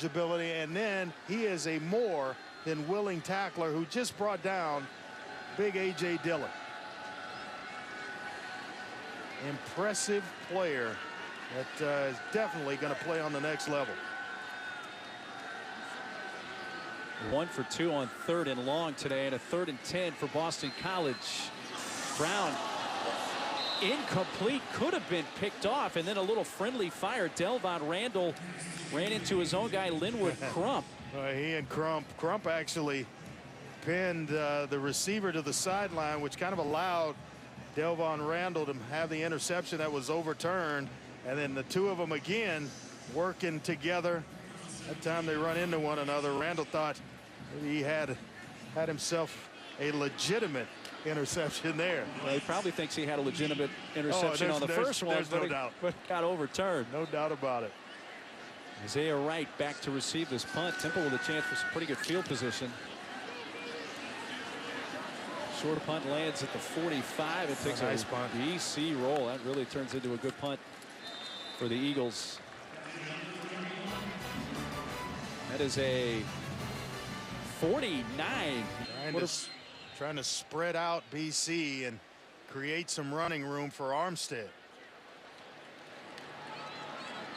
ability, and then he is a more than willing tackler who just brought down big A.J. Dillon. Impressive player that is definitely going to play on the next level. 1 for 2 on 3rd and long today, and a 3rd and 10 for Boston College. Brown incomplete, could have been picked off, and then a little friendly fire. Delvon Randall ran into his own guy Linwood Crump. He and Crump actually pinned the receiver to the sideline, which kind of allowed Delvon Randall to have the interception that was overturned, and then the two of them again working together. That time they run into one another. Randall thought maybe he had himself a legitimate interception there. Well, he probably thinks he had a legitimate interception on the first one, but it got overturned. No doubt about it. Isaiah Wright back to receive this punt. Temple with a chance for some pretty good field position. Short punt lands at the 45. It takes a nice punt. BC roll. That really turns into a good punt for the Eagles. That is a 49. Trying to spread out BC and create some running room for Armstead.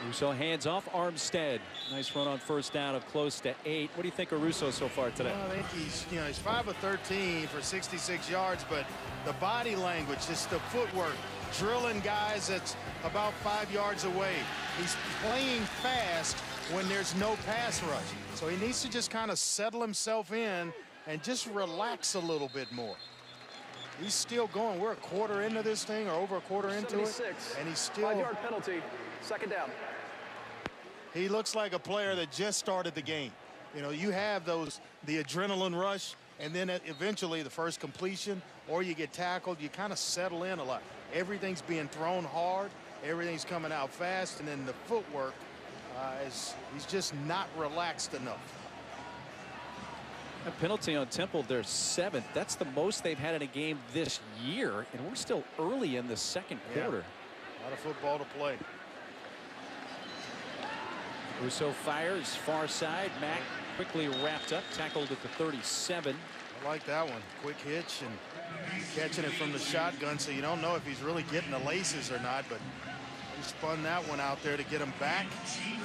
Russo hands off Armstead. Nice run on first down of close to 8. What do you think of Russo so far today? Well, I think he's 5 of 13 for 66 yards, but the body language, just the footwork, drilling guys that's about 5 yards away. He's playing fast when there's no pass rush. So he needs to just kind of settle himself in and just relax a little bit more. He's still going. We're a quarter into this thing, or over a quarter into it, and he's still 5-yard penalty, 2nd down. He looks like a player that just started the game. You know, you have the adrenaline rush, and then eventually the first completion, or you get tackled, you kind of settle in a lot. Everything's being thrown hard, everything's coming out fast, and then the footwork he's just not relaxed enough. A penalty on Temple, their 7th. That's the most they've had in a game this year, and we're still early in the second quarter. A lot of football to play. Russo fires far side. Mack quickly wrapped up, tackled at the 37. I like that one. Quick hitch and catching it from the shotgun, so you don't know if he's really getting the laces or not, but he spun that one out there to get him back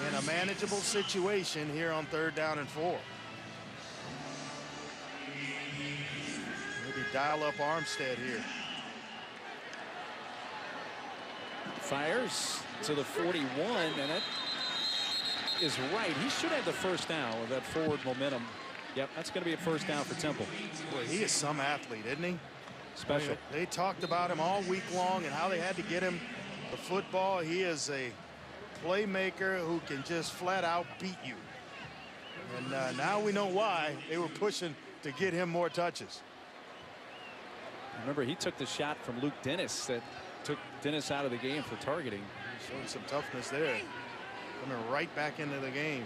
in a manageable situation here on 3rd down and 4. Maybe dial up Armstead here. Fires to the 41, and that is right. He should have the first down with that forward momentum. Yep, that's going to be a first down for Temple. Boy, he is some athlete, isn't he? Special. They talked about him all week long and how they had to get him the football. He is a playmaker who can just flat out beat you. And now we know why they were pushing to get him more touches. Remember, he took the shot from Luke Dennis that took Dennis out of the game for targeting. Showing some toughness there. Coming right back into the game.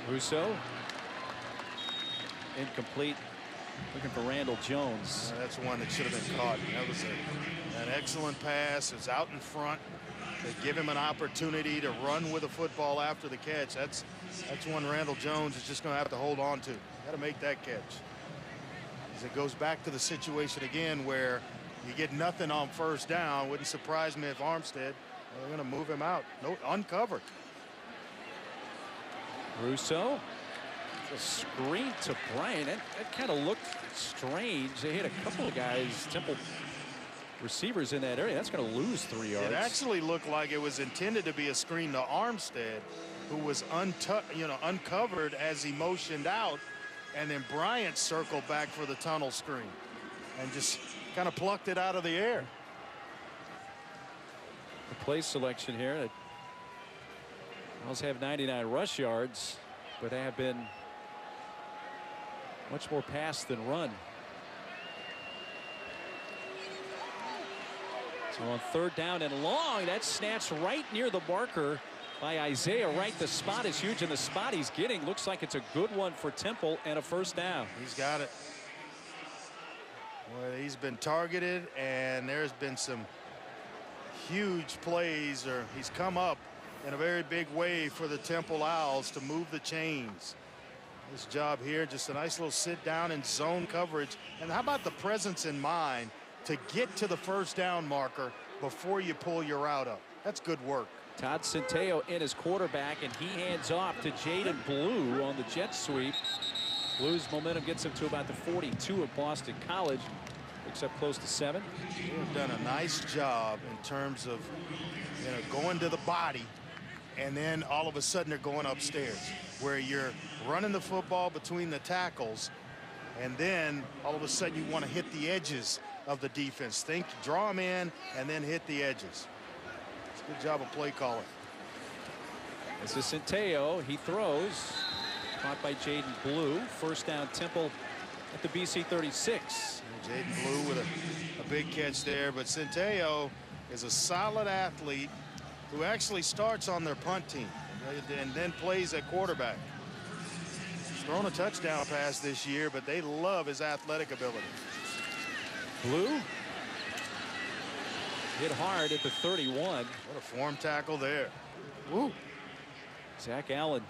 Russo. Incomplete. Looking for Randall Jones. That's one that should have been caught. That was an excellent pass. It's out in front. They give him an opportunity to run with the football after the catch. That's one Randall Jones is just going to have to hold on to. Got to make that catch. As it goes back to the situation again where you get nothing on first down. Wouldn't surprise me if Armstead, they're going to move him out. No, uncovered. Russo. A screen to Bryant. That kind of looked strange. They hit a couple of guys, Temple receivers in that area. That's going to lose 3 yards. It actually looked like it was intended to be a screen to Armstead, who was uncovered as he motioned out, and then Bryant circled back for the tunnel screen and just kind of plucked it out of the air. The play selection here. The Owls have 99 rush yards, but they have been much more pass than run. So on 3rd down and long, that snatched right near the marker by Isaiah Wright. The spot is huge, and the spot he's getting looks like it's a good one for Temple and a first down. He's got it. Well, he's been targeted, and there's been some huge plays, or he's come up in a very big way for the Temple Owls to move the chains. This job here, just a nice little sit down and zone coverage. And how about the presence in mind to get to the first down marker before you pull your route up? That's good work. Todd Centeio in his quarterback, and he hands off to Jaden Blue on the jet sweep. Blue's momentum gets him to about the 42 of Boston College. Picks up close to 7. They've done a nice job in terms of, going to the body, and then all of a sudden they're going upstairs, where you're running the football between the tackles, and then all of a sudden you want to hit the edges of the defense. Draw them in, and then hit the edges. It's a good job of play calling. This is Centeio. He throws. Caught by Jaden Blue. First down, Temple at the BC 36. Jaden Blue with a big catch there, but Centeio is a solid athlete who actually starts on their punt team and then plays at quarterback. He's thrown a touchdown pass this year, but they love his athletic ability. Blue hit hard at the 31. What a form tackle there. Woo. Zach Allen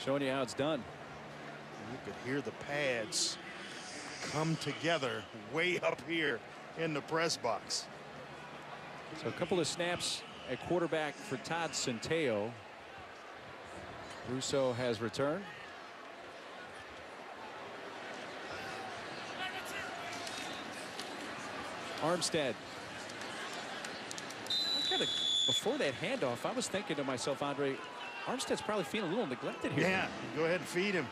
showing you how it's done. You could hear the pads come together way up here in the press box. So a couple of snaps at quarterback for Todd Centeio. Russo has returned. Armstead. Before that handoff, I was thinking to myself, Andre, Armstead's probably feeling a little neglected here. Yeah, go ahead and feed him.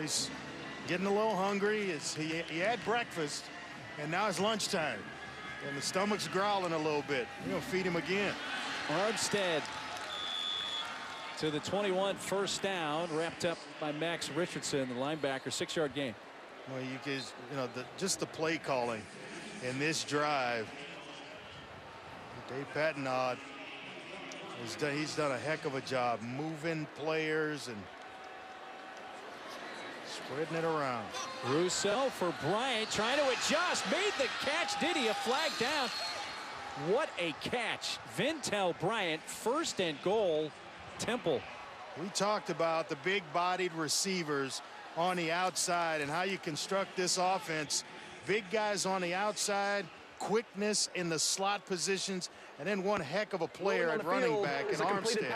He's getting a little hungry. He had breakfast, and now it's lunchtime, and the stomach's growling a little bit. You're going to feed him again. Armstead to the 21, first down, wrapped up by Max Richardson, the linebacker. 6-yard gain. Well, just the play calling in this drive. Dave Patenaude, he's done a heck of a job moving players and spreading it around. Russo for Bryant, trying to adjust, made the catch. Did he? A flag down. What a catch. Vintel Bryant, first and goal, Temple. We talked about the big-bodied receivers on the outside and how you construct this offense. Big guys on the outside, quickness in the slot positions, and then one heck of a player at running back in Armstead.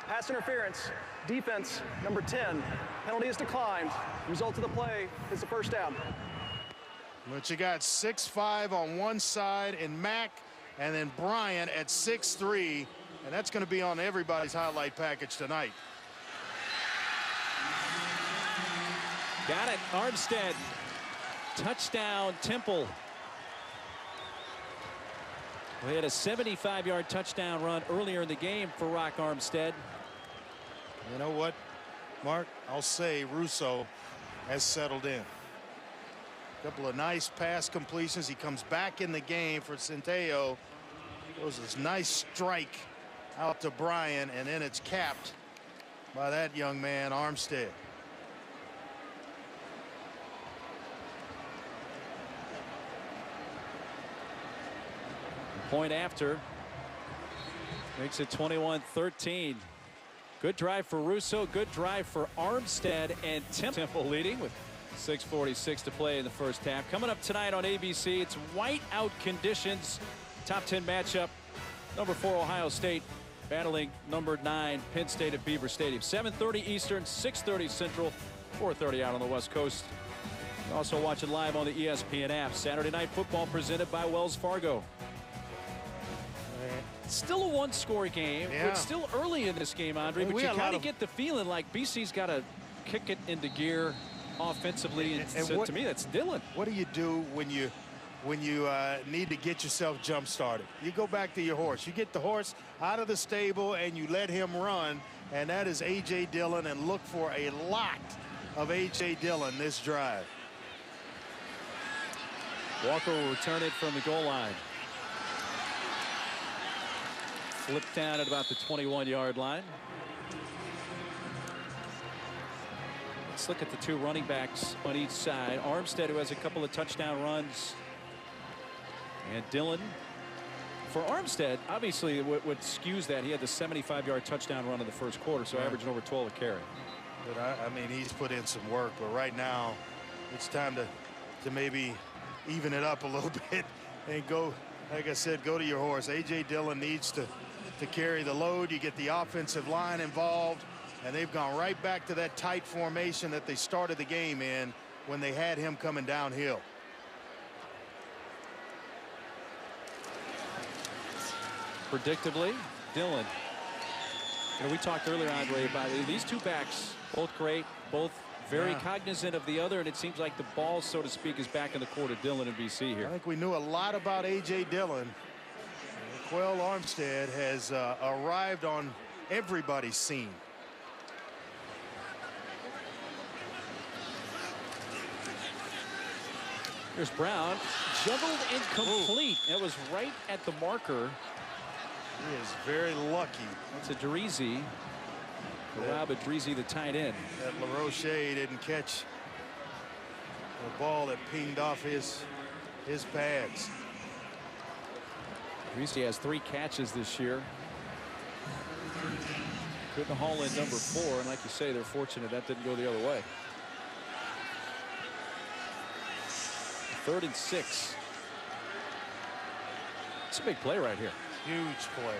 Pass interference. Defense number 10. Penalty is declined. Result of the play is a first down. But you got 6'5" on one side and Mack, and then Bryant at 6'3", and that's going to be on everybody's highlight package tonight. Got it. Armstead. Touchdown, Temple. We had a 75-yard touchdown run earlier in the game for Rock Armstead. You know what, Mark? I'll say Russo has settled in. A couple of nice pass completions. He comes back in the game for Centeio. Throws this nice strike out to Bryan, and then it's capped by that young man, Armstead. Point after makes it 21-13. Good drive for Russo, good drive for Armstead, and Temple leading with 6:46 to play in the first half. Coming up tonight on ABC, it's whiteout conditions. Top 10 matchup. Number 4 Ohio State battling number 9 Penn State at Beaver Stadium. 7:30 Eastern, 6:30 Central, 4:30 out on the West Coast. Also watching live on the ESPN app. Saturday Night Football presented by Wells Fargo. Still a one-score game. Yeah. It's still early in this game, Andre, but you kind of get the feeling like BC's got to kick it into gear offensively. And so to me, that's Dillon. What do you do when you need to get yourself jump started? You go back to your horse. You get the horse out of the stable and you let him run, and that is A.J. Dillon, and look for a lot of A.J. Dillon this drive. Walker will return it from the goal line. Flipped down at about the 21-yard line. Let's look at the two running backs on each side. Armstead, who has a couple of touchdown runs, and Dillon. For Armstead, obviously what skews that, he had the 75-yard touchdown run in the first quarter, so averaging over 12 a carry. But I mean, he's put in some work, but right now it's time to maybe even it up a little bit and go, like I said, go to your horse. A.J. Dillon needs to carry the load. You get the offensive line involved, and they've gone right back to that tight formation that they started the game in when they had him coming downhill. Predictably, Dillon. You know, we talked earlier, Andre, about these two backs, both great, both very cognizant of the other, and it seems like the ball, so to speak, is back in the court of Dillon and BC here. I think we knew a lot about A.J. Dillon. Quell Armstead has arrived on everybody's scene. Here's Brown, juggled incomplete. That was right at the marker. He is very lucky. That's a Dreezy. Rob Dreezy, the tight end. That LaRoche didn't catch the ball that pinged off his pads. Dreezy has 3 catches this year. Couldn't haul in number 4, and like you say, they're fortunate that didn't go the other way. 3rd and 6. It's a big play right here. Huge play.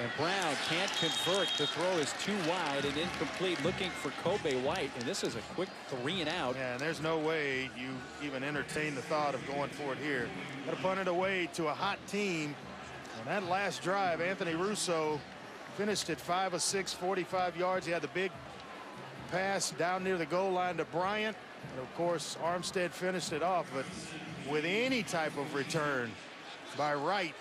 And Brown can't convert. The throw is too wide and incomplete, looking for Kobe White, and this is a quick 3 and out. Yeah, and there's no way you even entertain the thought of going for it here. Got to punt it away to a hot team. On that last drive, Anthony Russo finished at 5 of 6, 45 yards. He had the big pass down near the goal line to Bryant. And of course, Armstead finished it off, but with any type of return by Wright,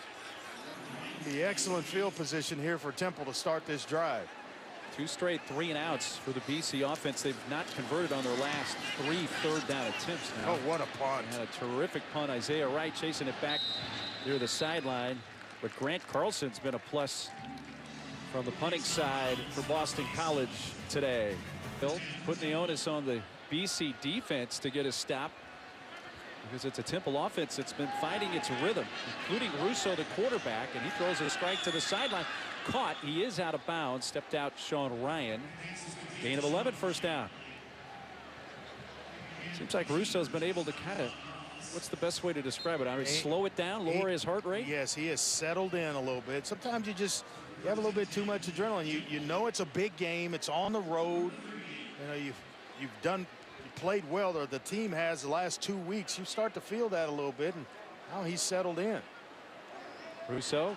the excellent field position here for Temple to start this drive. 2 straight 3 and outs for the BC offense. They've not converted on their last 3 third down attempts now. Oh, what a punt. And a terrific punt. Isaiah Wright chasing it back near the sideline. But Grant Carlson's been a plus from the punting side for Boston College today. Phil putting the onus on the BC defense to get a stop, because it's a Temple offense that's been finding its rhythm, including Russo, the quarterback, and he throws a strike to the sideline. Caught. He is out of bounds. Stepped out Sean Ryan. Gain of 11, first down. Seems like Russo's been able to kind of, what's the best way to describe it? I mean, slow it down, lower his heart rate? Yes, he has settled in a little bit. Sometimes you have a little bit too much adrenaline. You know it's a big game. It's on the road. You know, you played well, or the team has the last 2 weeks. You start to feel that a little bit, and now he's settled in. Russo.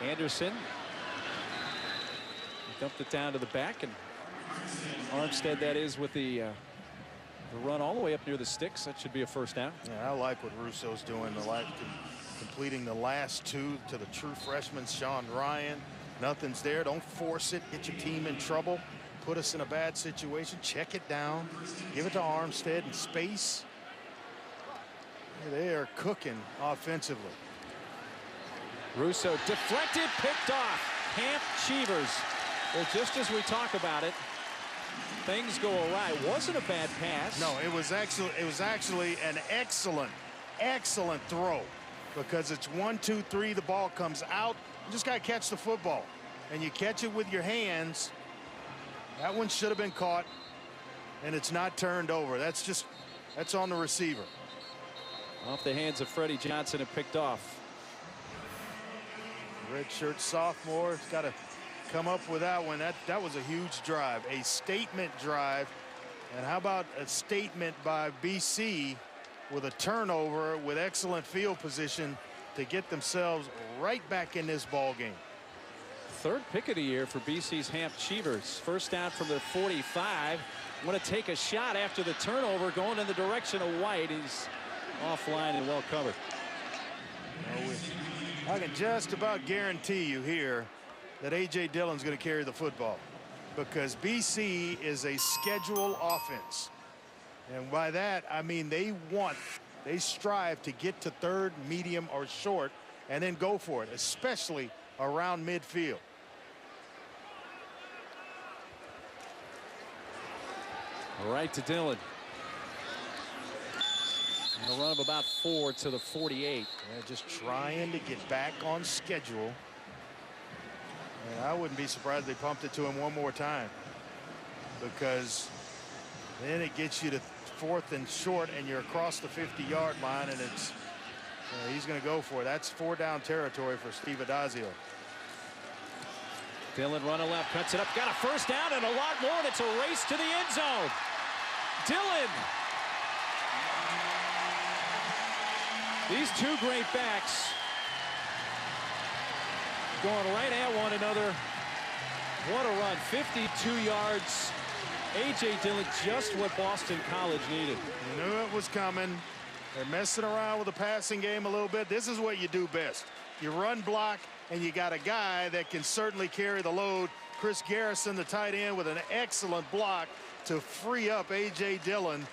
Anderson. He dumped it down to the back, and Armstead, that is, with the run all the way up near the sticks. That should be a first down. Yeah, I like what Russo's doing. Completing the last 2 to the true freshman, Sean Ryan. Nothing's there. Don't force it. Get your team in trouble. Put us in a bad situation. Check it down. Give it to Armstead in space. They are cooking offensively. Russo deflected, picked off. Hamp Cheevers. Well, just as we talk about it, things go awry. It wasn't a bad pass. No, it was actually an excellent throw, because it's 1, 2, 3. The ball comes out. You just got to catch the football, and you catch it with your hands. That one should have been caught, and it's not turned over. That's on the receiver. Off the hands of Freddie Johnson and picked off. Redshirt sophomore has got to come up with that one. That was a huge drive, a statement drive. And how about a statement by BC with a turnover with excellent field position to get themselves right back in this ball game. 3rd pick of the year for BC's Hamp Cheevers. First down from the 45. Want to take a shot after the turnover, going in the direction of White. He's offline and well covered. I can just about guarantee you here that A.J. Dillon's going to carry the football, because BC is a schedule offense. And by that, I mean they strive to get to 3rd, medium, or short, and then go for it, especially around midfield. Right to Dillon. And a run of about 4 to the 48. Yeah, just trying to get back on schedule. And I wouldn't be surprised if they pumped it to him one more time, because then it gets you to 4th and short and you're across the 50-yard line, and it's he's going to go for it. That's 4-down territory for Steve Adazio. Dillon running left, cuts it up, got a first down and a lot more, and it's a race to the end zone. Dillon. These two great backs going right at one another. What a run. 52 yards. A.J. Dillon, just what Boston College needed. You knew it was coming. They're messing around with the passing game a little bit. This is what you do best. You run block, and you got a guy that can certainly carry the load. Chris Garrison, the tight end, with an excellent block to free up A.J. Dillon.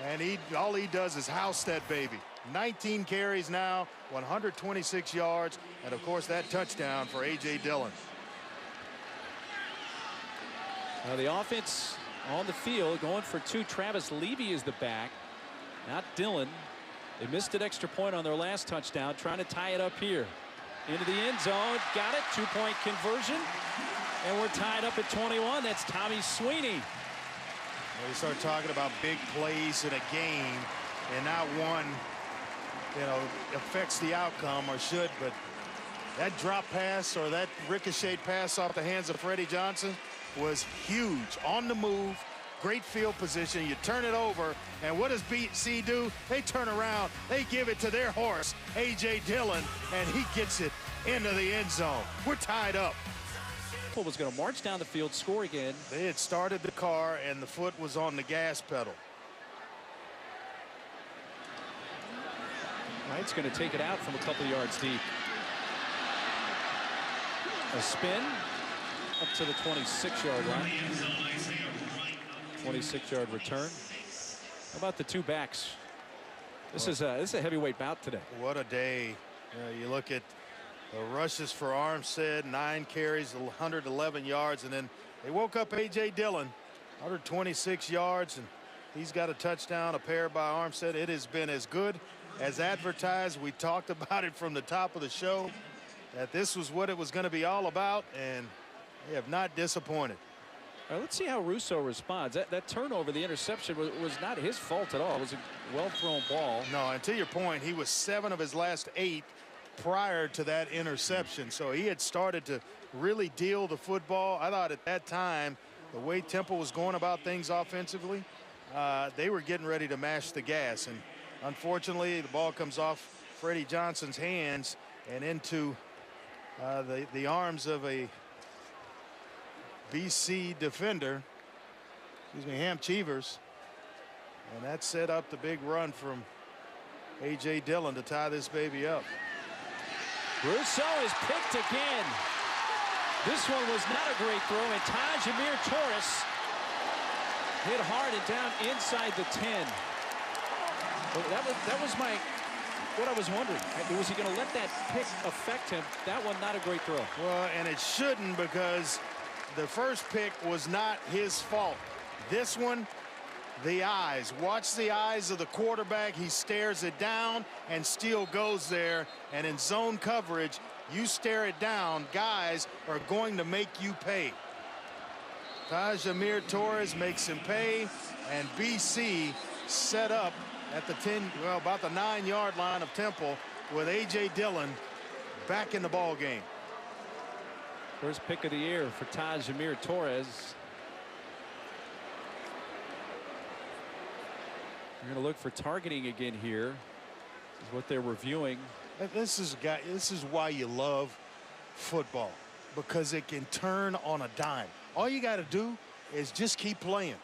And all he does is house that baby. 19 carries now, 126 yards, and of course that touchdown for A.J. Dillon. Now the offense on the field going for 2. Travis Levy is the back, not Dillon. They missed an extra point on their last touchdown, trying to tie it up here. Into the end zone, got it, 2-point conversion, and we're tied up at 21. That's Tommy Sweeney. Well, you start talking about big plays in a game, and not one, affects the outcome, or should, but that drop pass or that ricochet pass off the hands of Freddie Johnson was huge. On the move, great field position. You turn it over, and what does BC do? They turn around, they give it to their horse, A.J. Dillon, and he gets it into the end zone. We're tied up. Was going to march down the field, score again. They had started the car, and the foot was on the gas pedal. Knight's going to take it out from a couple yards deep. A spin up to the 26-yard line. 26-yard return. How about the two backs? This is a heavyweight bout today. What a day. You look at the rushes for Armstead, 9 carries, 111 yards, and then they woke up A.J. Dillon, 126 yards, and he's got a touchdown, a pair by Armstead. It has been as good as advertised. We talked about it from the top of the show, that this was what it was going to be all about, and they have not disappointed. All right, let's see how Russo responds. That turnover, the interception, was not his fault at all. It was a well-thrown ball. No, and to your point, he was 7 of his last 8 prior to that interception, so he had started to really deal the football. I thought at that time, the way Temple was going about things offensively, they were getting ready to mash the gas, and unfortunately the ball comes off Freddie Johnson's hands and into the arms of a BC defender, Ham Cheevers, and that set up the big run from A.J. Dillon to tie this baby up. Russo is picked again. This one was not a great throw, and Tajamir Torres hit hard and down inside the 10. But that was what I was wondering. Was he going to let that pick affect him? That one, not a great throw. Well, and it shouldn't, because the first pick was not his fault. This one, the eyes. Watch the eyes of the quarterback. He stares it down and still goes there. And in zone coverage, you stare it down, guys are going to make you pay. Tajamir Torres makes him pay, and BC set up at the about the 9-yard line of Temple with A.J. Dillon back in the ball game. First pick of the year for Tajamir Torres. You're going to look for targeting again here. This is what they're reviewing. This is why you love football, because it can turn on a dime. All you got to do is just keep playing.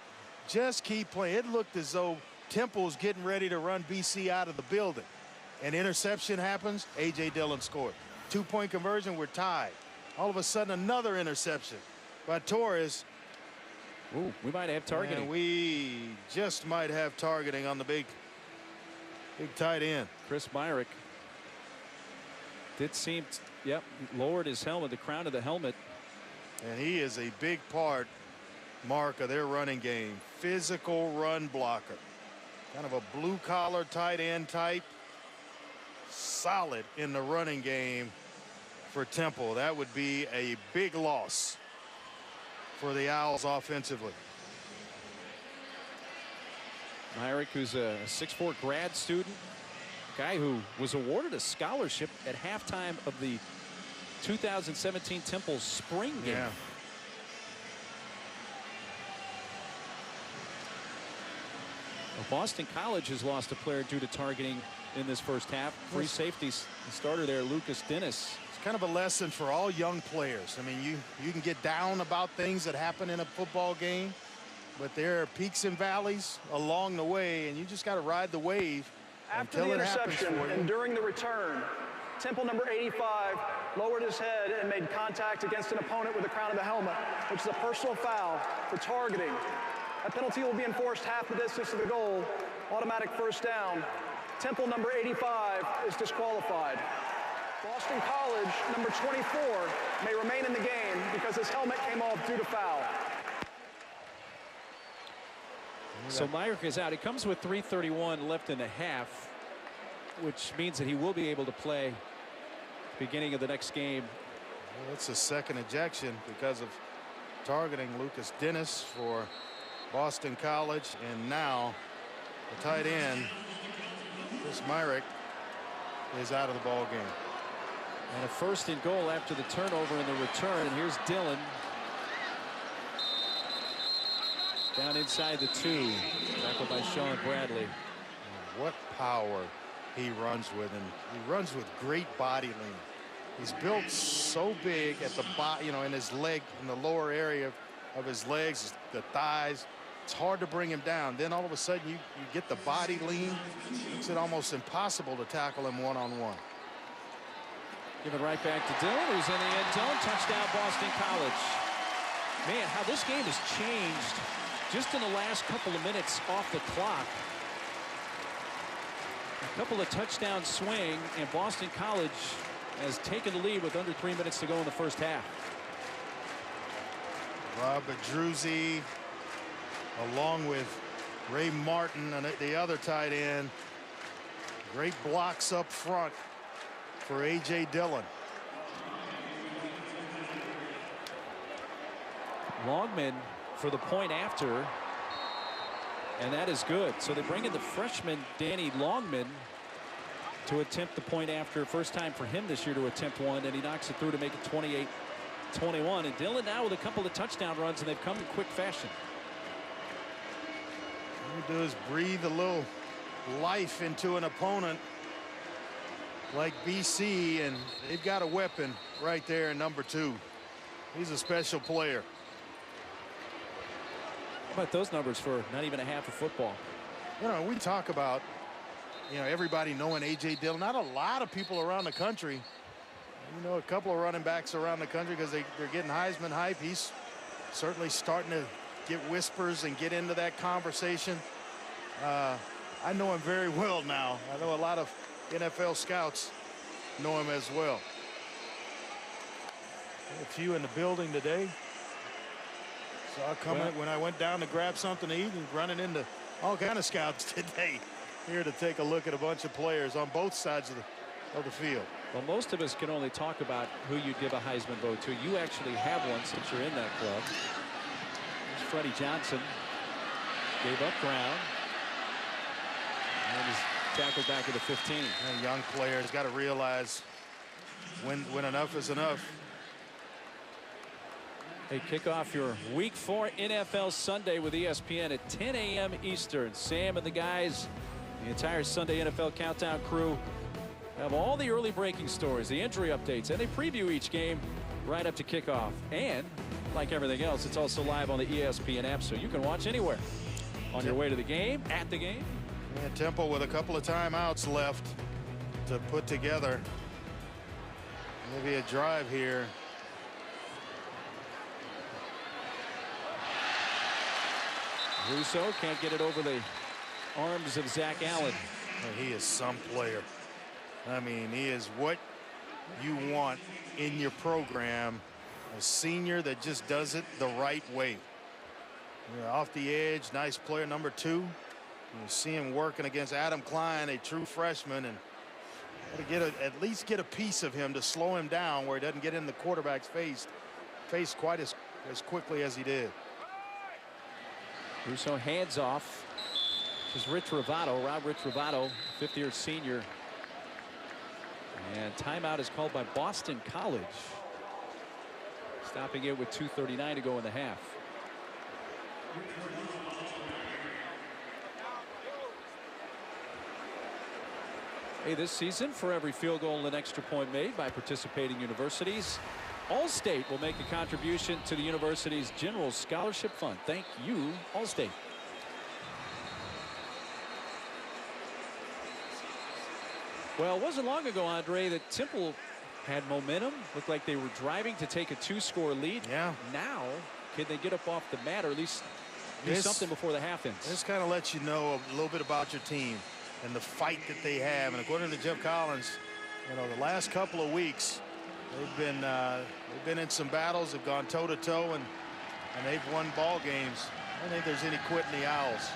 Just keep playing. It looked as though Temple's getting ready to run BC out of the building. An interception happens, A.J. Dillon scored. 2-point conversion, we're tied. All of a sudden, another interception by Torres. Ooh, we might have targeting. And we just might have targeting on the big tight end. Chris Myrick did seem, lowered his helmet, the crown of the helmet. And he is a big part, Mark, of their running game. physical run blocker. Kind of a blue-collar tight end type. Solid in the running game for Temple. That would be a big loss for the Owls offensively. Myrick, who's a 6'4" grad student, guy who was awarded a scholarship at halftime of the 2017 Temple spring game. Yeah. Well, Boston College has lost a player due to targeting in this first half. Free safety starter there, Lucas Dennis. It's kind of a lesson for all young players. I mean, you can get down about things that happen in a football game, but there are peaks and valleys along the way, and you just got to ride the wave After until the it happens interception for you. and during the return, Temple number 85 lowered his head and made contact against an opponent with the crown of the helmet, which is a personal foul for targeting. That penalty will be enforced half the distance to the goal. Automatic first down. Temple number 85 is disqualified. Boston College number 24 may remain in the game because his helmet came off due to foul. So Myrick is out. He comes with 3:31 left in the half, which means that he will be able to play at the beginning of the next game. Well, it's a second ejection because of targeting Lucas Dennis for Boston College, and now the tight end, Chris Myrick, is out of the ball game. And a first and goal after the turnover in the return. And here's Dillon. Down inside the 2. Tackled by Sean Bradley. What power he runs with, and he runs with great body lean. He's built so big at the bottom, you know, in his leg, in the lower area of his legs, the thighs. It's hard to bring him down. Then all of a sudden you get the body lean. Makes it almost impossible to tackle him one-on-one. Give it right back to Dillon, who's in the end zone. Touchdown, Boston College. Man, how this game has changed just in the last couple of minutes off the clock. A couple of touchdown swing, and Boston College has taken the lead with under 3 minutes to go in the first half. Rob Druzzi, along with Ray Martin and the other tight end. Great blocks up front for A.J. Dillon. Longman for the point after, and that is good. So they bring in the freshman Danny Longman to attempt the point after. First time for him this year to attempt one, and he knocks it through to make it 28-21. And Dillon now with a couple of touchdown runs, and they've come in quick fashion. All you do is breathe a little life into an opponent like BC, and they've got a weapon right there in number 2. He's a special player. How about those numbers for not even a half of football? You know, we talk about, you know, everybody knowing A.J. Dillon. Not a lot of people around the country. You know, a couple of running backs around the country because they're getting Heisman hype. He's certainly starting to get whispers and get into that conversation. I know him very well now. I know a lot of NFL scouts know him as well. A few in the building today. Saw coming when I went down to grab something to eat, and running into all kind of scouts today here to take a look at a bunch of players on both sides of the field. Well, most of us can only talk about who you'd give a Heisman vote to. You actually have one since you're in that club. There's Freddie Johnson. Gave up ground. And he's tackled back at the 15. And young players got to realize when enough is enough. Hey, kick off your Week 4 NFL Sunday with ESPN at 10 a.m. Eastern. Sam and the guys, the entire Sunday NFL Countdown crew, have all the early breaking stories, the injury updates, and they preview each game right up to kickoff. And like everything else, it's also live on the ESPN app, so you can watch anywhere. On your way to the game, at the game. And Temple with a couple of timeouts left to put together maybe a drive here. Russo can't get it over the arms of Zach Allen. He is some player. I mean, he is what you want in your program. A senior that just does it the right way. Yeah, off the edge, nice player, number 2. You see him working against Adam Klein, a true freshman, and got to at least get a piece of him to slow him down where he doesn't get in the quarterback's face quite as quickly as he did. Russo hands off. This is Rich Ravato, Rob Rich Ravato, fifth-year senior. And timeout is called by Boston College. Stopping it with 2:39 to go in the half. Hey, this season, for every field goal and extra point made by participating universities, Allstate will make a contribution to the university's general scholarship fund. Thank you, Allstate. Well, it wasn't long ago, Andre, that Temple had momentum. Looked like they were driving to take a 2-score lead. Yeah. Now, can they get up off the mat or at least do something before the half ends? This kind of lets you know a little bit about your team and the fight that they have. And according to Jeff Collins, you know, the last couple of weeks, they've been in some battles, have gone toe-to-toe, and they've won ball games. I don't think there's any quit in the Owls.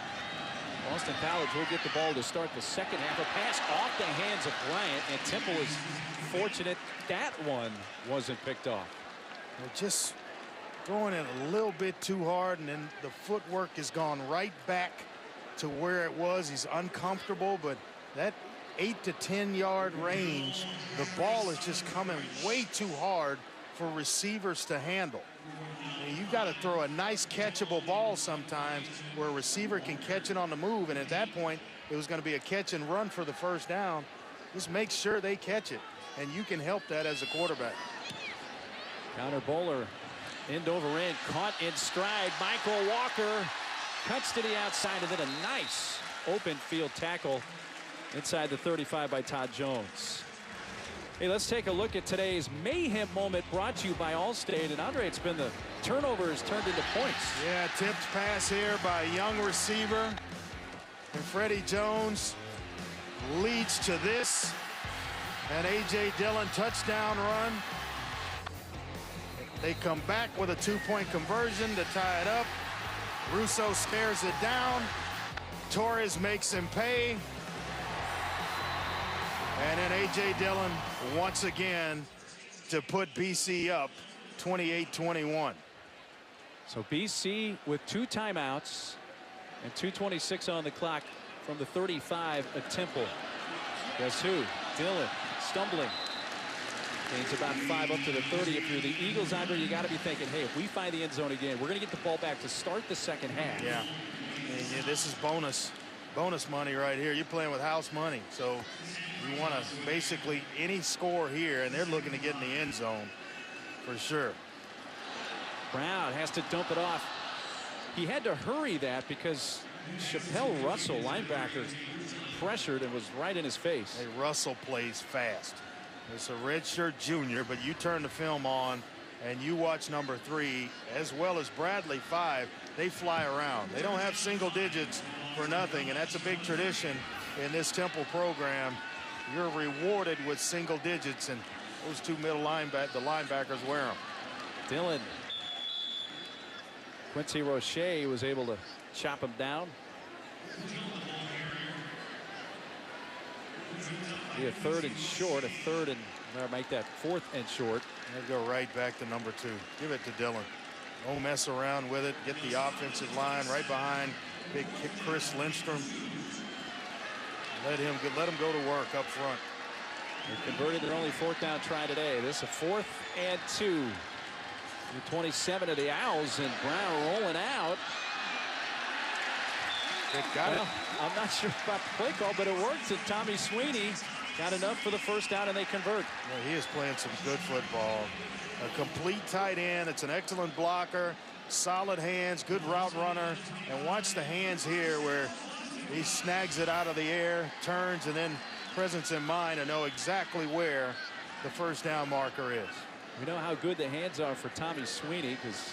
Boston College will get the ball to start the second half. A pass off the hands of Bryant, and Temple is fortunate that one wasn't picked off. They're just throwing it a little bit too hard, and then the footwork has gone right back to where it was. He's uncomfortable, but that 8 to 10 yard range, the ball is just coming way too hard for receivers to handle. You've got to throw a nice catchable ball sometimes where a receiver can catch it on the move, and at that point it was going to be a catch and run for the first down. Just make sure they catch it, and you can help that as a quarterback. Counter bowler, end over end, caught in stride. Michael Walker cuts to the outside, and then a nice open field tackle inside the 35 by Todd Jones. Hey, let's take a look at today's mayhem moment brought to you by Allstate. And Andre, it's been the turnovers turned into points. Yeah, tipped pass here by a young receiver. And Freddie Jones leads to this. And A.J. Dillon touchdown run. They come back with a 2-point conversion to tie it up. Russo stares it down. Torres makes him pay. And then A.J. Dillon once again to put BC up 28-21. So BC with 2 timeouts and 2:26 on the clock from the 35 at Temple. Guess who? Dillon stumbling. Gains about 5 up to the 30. If you're the Eagles, Andre, you got to be thinking, hey, if we find the end zone again, we're going to get the ball back to start the second half. Yeah. And this is bonus money right here. You're playing with house money. So you want to basically any score here, and they're looking to get in the end zone for sure. Brown has to dump it off. He had to hurry that because Chappelle Russell, linebacker, pressured and was right in his face. Hey, Russell plays fast. It's a redshirt junior, but you turn the film on and you watch number 3 as well as Bradley 5. They fly around. They don't have single digits for nothing, and that's a big tradition in this Temple program. You're rewarded with single digits, and those 2 middle linebackers wear them. Dillon. Quincy Roche was able to chop him down. Be a 3rd and short, a 3rd and make that 4th and short. They'll go right back to number 2. Give it to Dillon. Don't mess around with it. Get the offensive line right behind big Chris Lindstrom. Let him go to work up front. They converted their only 4th down try today. This is a 4th and 2. The 27 of the Owls, and Brown rolling out. They got it. I'm not sure about the play call, but it works. And Tommy Sweeney got enough for the first down, and they convert. Well, he is playing some good football. A complete tight end. It's an excellent blocker. Solid hands, good route runner. And watch the hands here where he snags it out of the air, turns, and then presence in mind to know exactly where the first down marker is. We know how good the hands are for Tommy Sweeney because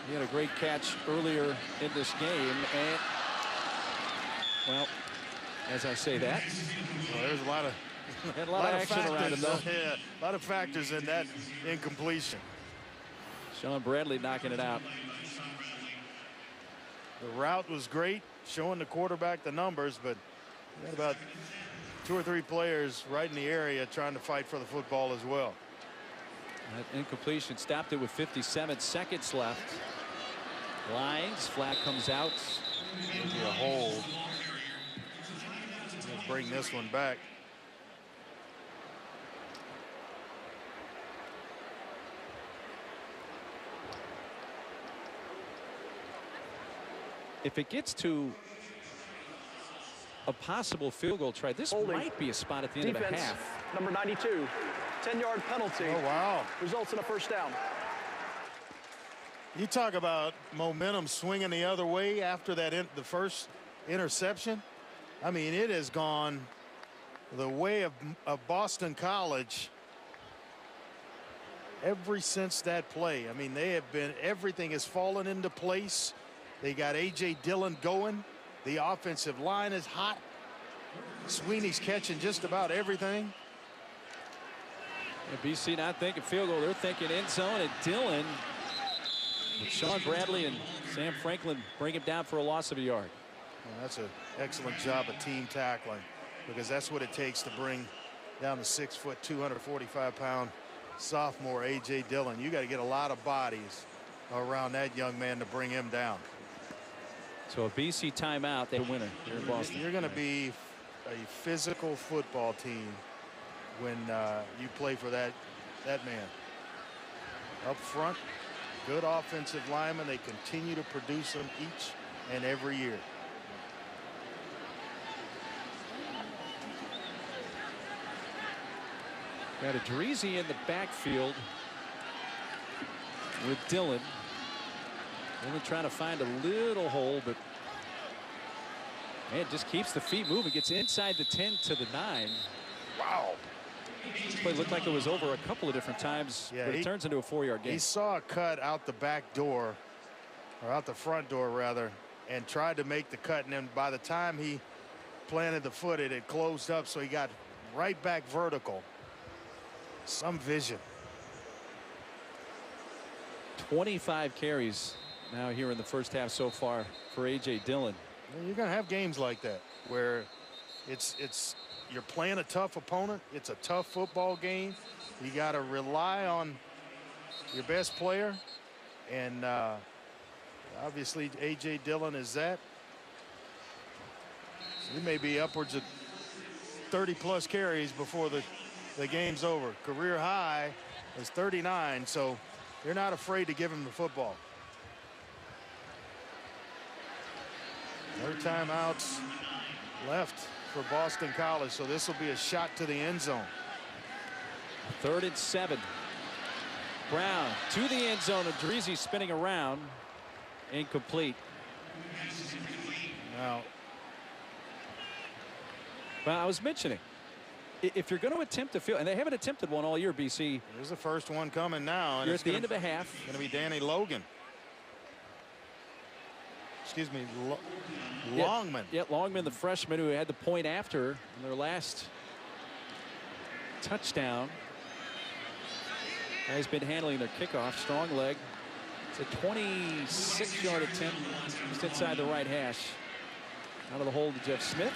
he had a great catch earlier in this game. And, well, as I say that, well, there's a lot of action around him, though. Yeah, a lot of factors in that incompletion. Sean Bradley knocking it out. The route was great, showing the quarterback the numbers, but he had about 2 or 3 players right in the area trying to fight for the football as well. That incompletion stopped it with 57 seconds left. Lines, flag comes out. Maybe a hold. Let's bring this one back. If it gets to a possible field goal try, this Holding. might be a spot at the end Defense, of a half. number 92, 10-yard penalty. Oh, wow. Results in a first down. You talk about momentum swinging the other way after that the first interception. I mean, it has gone the way of Boston College ever since that play. I mean, they have been, everything has fallen into place. They got A.J. Dillon going. The offensive line is hot. Sweeney's catching just about everything. And BC not thinking field goal. They're thinking end zone, and Dillon with Sean Bradley and Sam Franklin bring him down for a loss of a yard. Well, that's an excellent job of team tackling, because that's what it takes to bring down the 6 foot, 245-pound sophomore A.J. Dillon. You got to get a lot of bodies around that young man to bring him down. So a BC timeout, they win it here in Boston. You're going to be a physical football team when you play for that man. Up front, good offensive linemen. They continue to produce them each and every year. Got Adrizi in the backfield with Dillon. Dillon trying to find a little hole, but man, just keeps the feet moving. Gets inside the 10 to the 9. Wow. This play looked like it was over a couple of different times, Yeah, but it turns into a 4-yard gain. He saw a cut out the back door, or out the front door rather, and tried to make the cut, and then by the time he planted the foot, it had closed up, so he got right back vertical. Some vision. 25 carries now here in the first half so far for A.J. Dillon. You're going to have games like that where it's you're playing a tough opponent. It's a tough football game. You got to rely on your best player, and obviously A.J. Dillon is that. He may be upwards of 30+ carries before the game's over. Career high is 39, so they're not afraid to give him the football. No timeouts left for Boston College, so this will be a shot to the end zone. 3rd and 7. Brown to the end zone. Adrizi spinning around. Incomplete. Now, well, I was mentioning, if you're going to attempt a field, and they haven't attempted one all year, BC. there's the first one coming now, and You're it's at the end of a half. going to be Danny Logan. Excuse me, Longman. Yeah, Longman, the freshman who had the point after in their last touchdown. Has been handling their kickoff. Strong leg. It's a 26-yard attempt just inside the right hash. Out of the hole to Jeff Smith.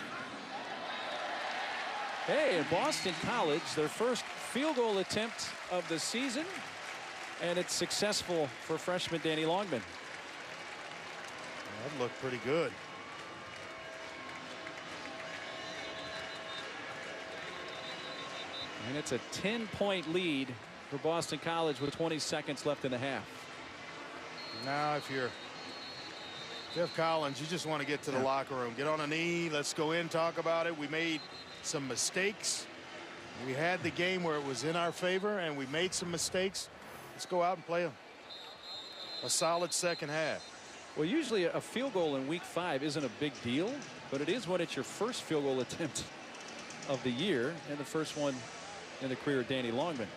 Hey, in Boston College, their first field goal attempt of the season, and it's successful for freshman Danny Longman. That looked pretty good. And it's a 10-point lead for Boston College with 20 seconds left in the half. Now, if you're Jeff Collins, you just want to get to the locker room. Get on a knee. Let's go in, talk about it. We made some mistakes. We had the game where it was in our favor, and we made some mistakes. Let's go out and play a solid second half. Well, usually a field goal in week 5 isn't a big deal, but it is when it's your first field goal attempt of the year and the first one in the career of Danny Longman.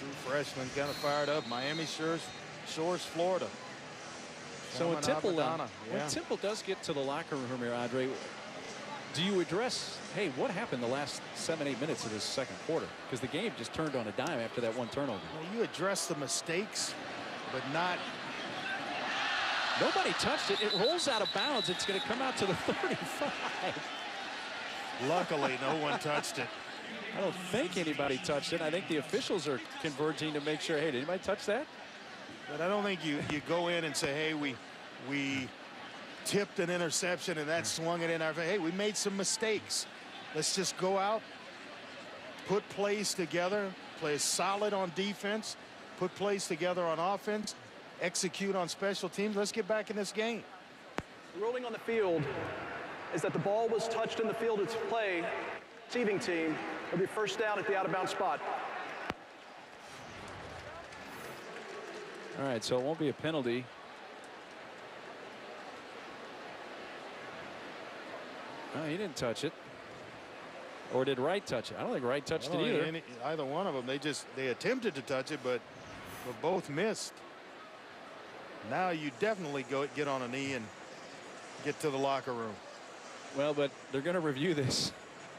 True freshman, kind of fired up. Miami Shores, Florida. So when Temple, yeah. when Temple does get to the locker room here, Andre, do you address, hey, what happened the last 7-8 minutes of this second quarter? Because the game just turned on a dime after that one turnover. Well, you address the mistakes, but not Nobody touched it. It rolls out of bounds. It's going to come out to the 35. Luckily, no one touched it. I don't think anybody touched it. I think the officials are converging to make sure, hey, did anybody touch that? But I don't think you go in and say, hey, we tipped an interception and that swung it in our face. Hey, we made some mistakes. Let's just go out, put plays together, play solid on defense, put plays together on offense, execute on special teams. Let's get back in this game. The ruling on the field is that the ball was touched in the field of play. Receiving team will be first down at the out-of-bounds spot. All right, so it won't be a penalty. No, he didn't touch it. Or did Wright touch it? I don't think Wright touched it either. Either one of them. They attempted to touch it, but both missed. Now you definitely get on a knee and get to the locker room. Well, but they're going to review this,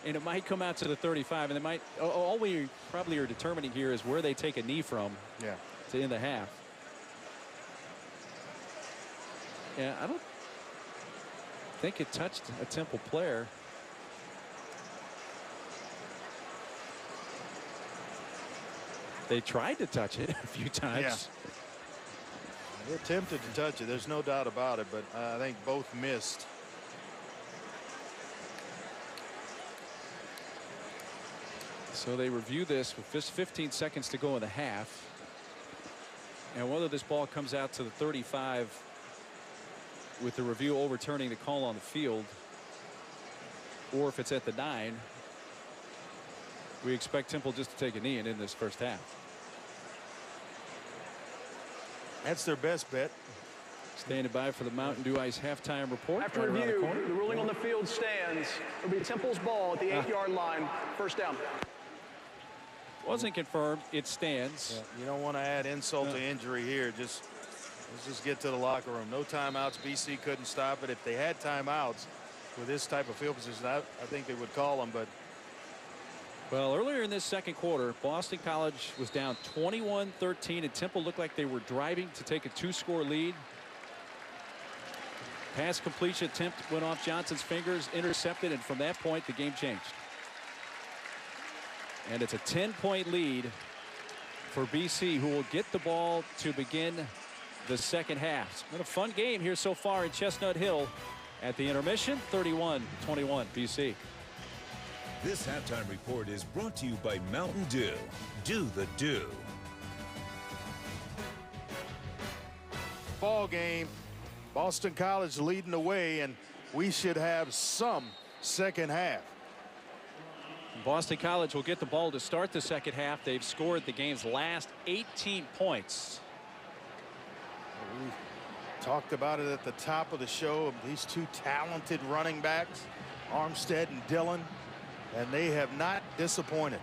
and it might come out to the 35, and they might. All we probably are determining here is where they take a knee from. Yeah. To end the half. Yeah, I don't think it touched a Temple player. They tried to touch it a few times. Yeah. They attempted to touch it. There's no doubt about it, but I think both missed. So they review this with just 15 seconds to go in the half. And whether this ball comes out to the 35 with the review overturning the call on the field, or if it's at the 9, we expect Temple just to take a knee and end this first half. That's their best bet. Standing by for the Mountain Dew Ice halftime report. After review, the ruling on the field stands. It'll be Temple's ball at the 8-yard line. First down. Wasn't confirmed. It stands. Yeah, you don't want to add insult to injury here. Let's just get to the locker room. No timeouts. BC couldn't stop it. If they had timeouts with this type of field position, I think they would call them. But well, earlier in this second quarter, Boston College was down 21-13, and Temple looked like they were driving to take a 2-score lead. Pass completion attempt went off Johnson's fingers, intercepted, and from that point, the game changed. And it's a 10-point lead for BC, who will get the ball to begin the second half. It's been a fun game here so far in Chestnut Hill at the intermission. 31-21 BC. This halftime report is brought to you by Mountain Dew. Do the do. ball game, Boston College leading the way, and we should have some second half. Boston College will get the ball to start the second half. They've scored the game's last 18 points. We talked about it at the top of the show. These two talented running backs, Armstead and Dillon, and they have not disappointed.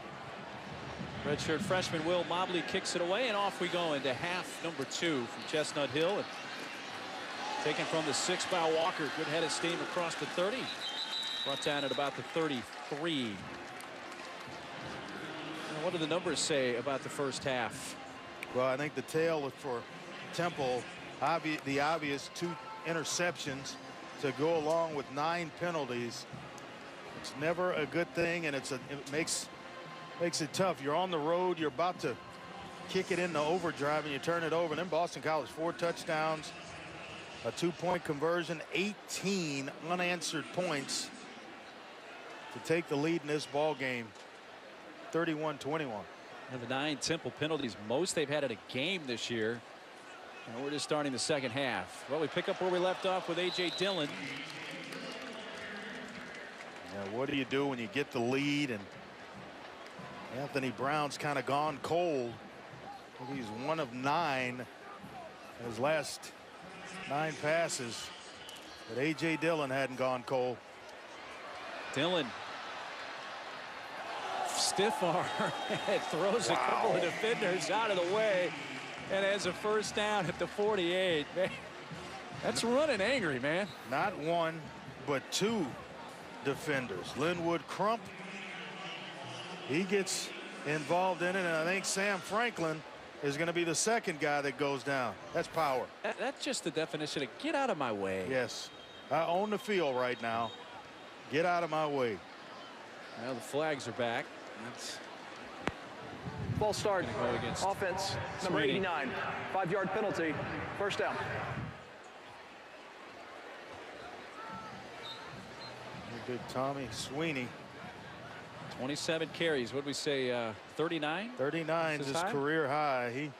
Redshirt freshman Will Mobley kicks it away, and off we go into half number 2 from Chestnut Hill. And taken from the 6 by Walker. Good head of steam across the 30. Brought down at about the 33. Now, what do the numbers say about the first half? Well, I think the tale for Temple, the obvious 2 interceptions to go along with 9 penalties. It's never a good thing, and it makes it tough. You're on the road, you're about to kick it into overdrive, and you turn it over. And then Boston College, 4 touchdowns, a 2-point conversion, 18 unanswered points to take the lead in this ball game, 31-21. And the 9 Temple penalties, most they've had in a game this year. And we're just starting the second half. Well, we pick up where we left off with A.J. Dillon. Yeah, what do you do when you get the lead and Anthony Brown's kind of gone cold? He's 1 of 9 in his last 9 passes, but A.J. Dillon hadn't gone cold. Dillon, stiff arm, throws a couple of defenders out of the way and has a first down at the 48. Man, that's running angry, man. Not 1, but 2 defenders. Linwood Crump, he gets involved in it, and I think Sam Franklin is going to be the second guy that goes down. That's power. That's just the definition of get out of my way. Yes. I own the field right now. Get out of my way. Well, the flags are back. That's False start. Go against Offense number Sweeney. 89. 5-yard penalty. First down. Big Tommy Sweeney. 27 carries. What do we say? 39. 39 is his high? career high.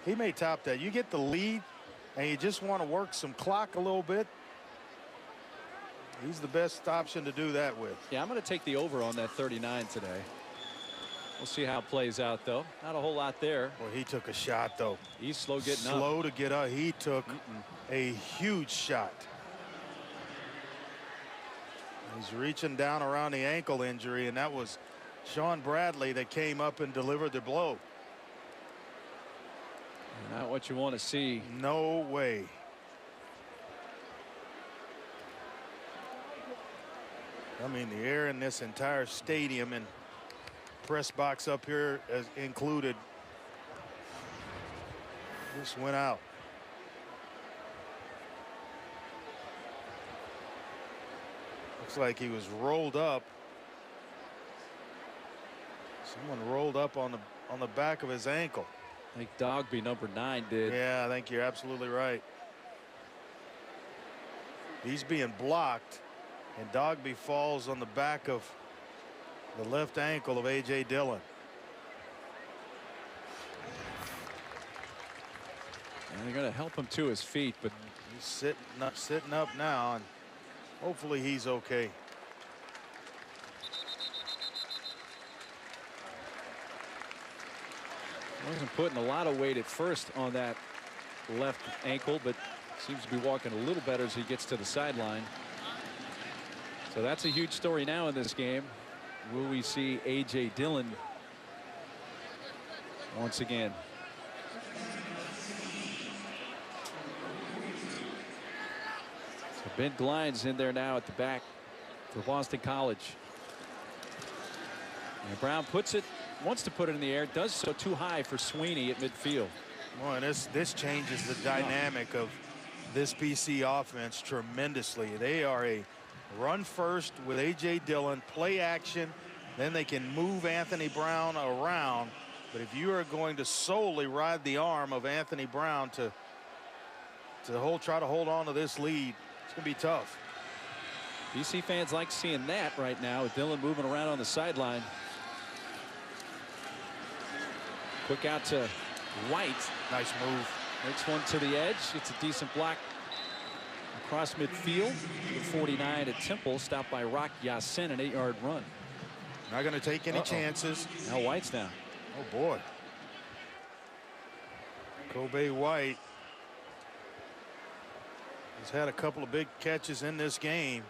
He may top that. You get the lead, and you just want to work some clock a little bit. He's the best option to do that with. Yeah, I'm going to take the over on that 39 today. We'll see how it plays out, though. Not a whole lot there. Well, he took a shot, though. He's slow getting up. Slow to get up. He took a huge shot. He's reaching down around the ankle injury, and that was Sean Bradley that came up and delivered the blow. Not what you want to see. No way. I mean, the air in this entire stadium and press box up here as included just went out. Looks like he was rolled up. Someone rolled up on the back of his ankle. I think Dogby, number 9, did. Yeah, I think you're absolutely right. He's being blocked, and Dogby falls on the back of the left ankle of A.J. Dillon. And they're going to help him to his feet, but He's sitting up now, and hopefully he's okay. wasn't putting a lot of weight at first on that left ankle, but seems to be walking a little better as he gets to the sideline. So that's a huge story now in this game. Will we see A.J. Dillon once again? So Ben Glines in there now at the back for Boston College. And Brown wants to put it in the air, does so too high for Sweeney at midfield. Well, and this changes the dynamic of this BC offense tremendously. They are a run first with A.J. Dillon, play action, then they can move Anthony Brown around. But if you are going to solely ride the arm of Anthony Brown to try to hold on to this lead, it's going to be tough. BC fans like seeing that right now with Dillon moving around on the sideline. Quick out to White. Nice move. Makes one to the edge. It's a decent block across midfield. The 49 at Temple, stopped by Rock Yasin, an 8-yard run. Not going to take any chances. Now White's down. Oh boy. Kobe White has had a couple of big catches in this game.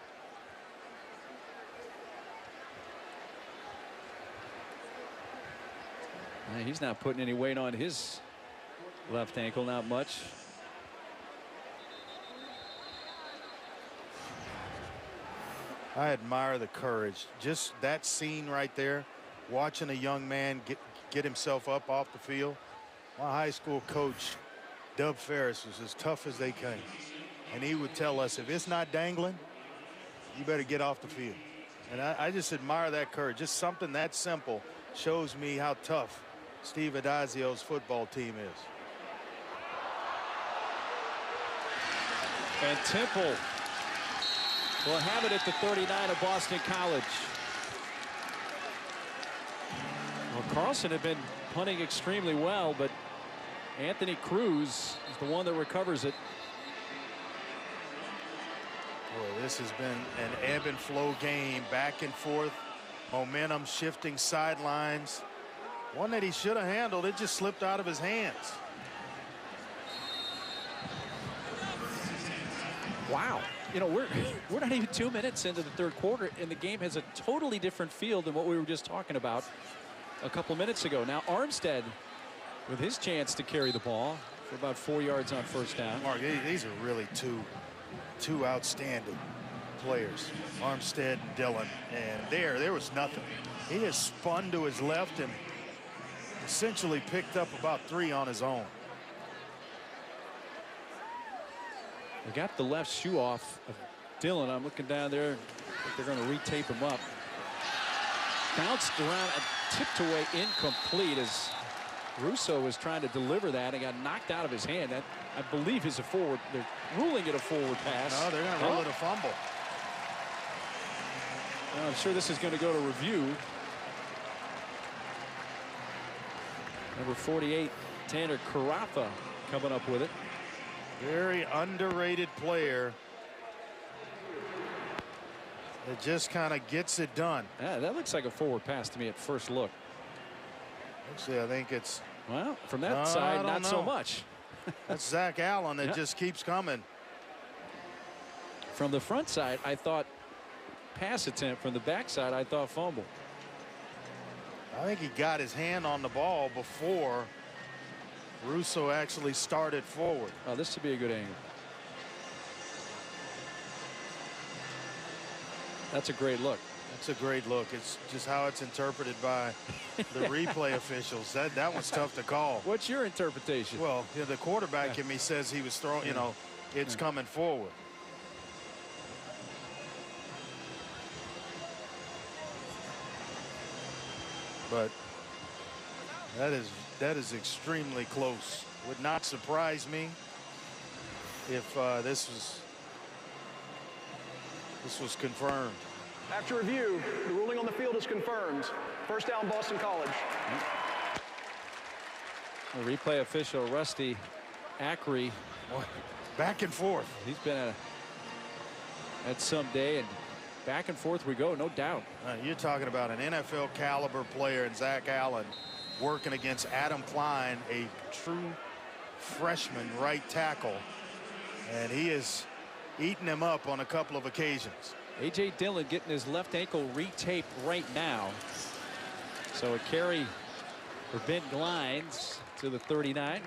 He's not putting any weight on his left ankle, not much. I admire the courage. Just that scene right there, watching a young man get himself up off the field. My high school coach, Dub Ferris, was as tough as they came. And he would tell us, if it's not dangling, you better get off the field. And I just admire that courage. Just something that simple shows me how tough Steve Adazio's football team is. And Temple will have it at the 39 of Boston College. Well, Carlson had been punting extremely well, but Anthony Cruz is the one that recovers it. Boy, this has been an ebb and flow game, back and forth, momentum shifting sidelines. One that he should have handled, it just slipped out of his hands. Wow. You know, we're not even 2 minutes into the third quarter, and the game has a totally different feel than what we were just talking about a couple minutes ago. Now Armstead with his chance to carry the ball for about 4 yards on first down. Mark, these are really two outstanding players, Armstead and Dillon, and there was nothing. He has spun to his left and essentially picked up about 3 on his own. They got the left shoe off of Dillon. I'm looking down there. I think they're going to retape him up. Bounced around and tipped away incomplete as Russo was trying to deliver that and got knocked out of his hand. That, I believe, is a forward. They're ruling it a forward pass. No, they're going to rule it a fumble. Well, I'm sure this is going to go to review. Number 48, Tanner Carafa, coming up with it. Very underrated player that just kind of gets it done. Yeah, that looks like a forward pass to me at first look. Actually, I think it's, well, from that side, not so much. That's Zach Allen that just keeps coming. From the front side, I thought pass attempt. From the back side, I thought fumble. I think he got his hand on the ball before Russo actually started forward. Oh, this should be a good angle. That's a great look. That's a great look. It's just how it's interpreted by the replay officials. That one's tough to call. What's your interpretation? Well, you know, the quarterback in me says he was throwing, you know, it's coming forward. But that is extremely close. Would not surprise me if this was confirmed. After review, the ruling on the field is confirmed. First down, Boston College. The replay official, Rusty Ackery. Back and forth. He's been at some day, and back and forth we go, no doubt. You're talking about an NFL caliber player in Zach Allen working against Adam Klein, a true freshman right tackle, and he is eating him up on a couple of occasions. A.J. Dillon getting his left ankle retaped right now. So a carry for Ben Glines to the 39.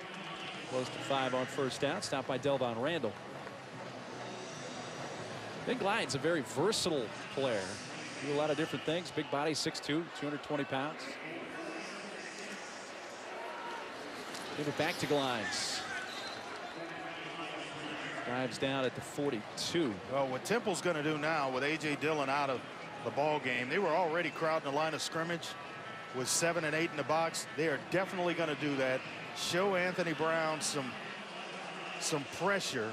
Close to 5 on first down. Stopped by Delvon Randall. Ben Glines, a very versatile player. Do a lot of different things. Big body, 6'2", 220 pounds. Give it back to Glines. Drives down at the 42. Well, what Temple's going to do now with A.J. Dillon out of the ball game, they were already crowding the line of scrimmage with 7 and 8 in the box. They are definitely going to do that. Show Anthony Brown some pressure,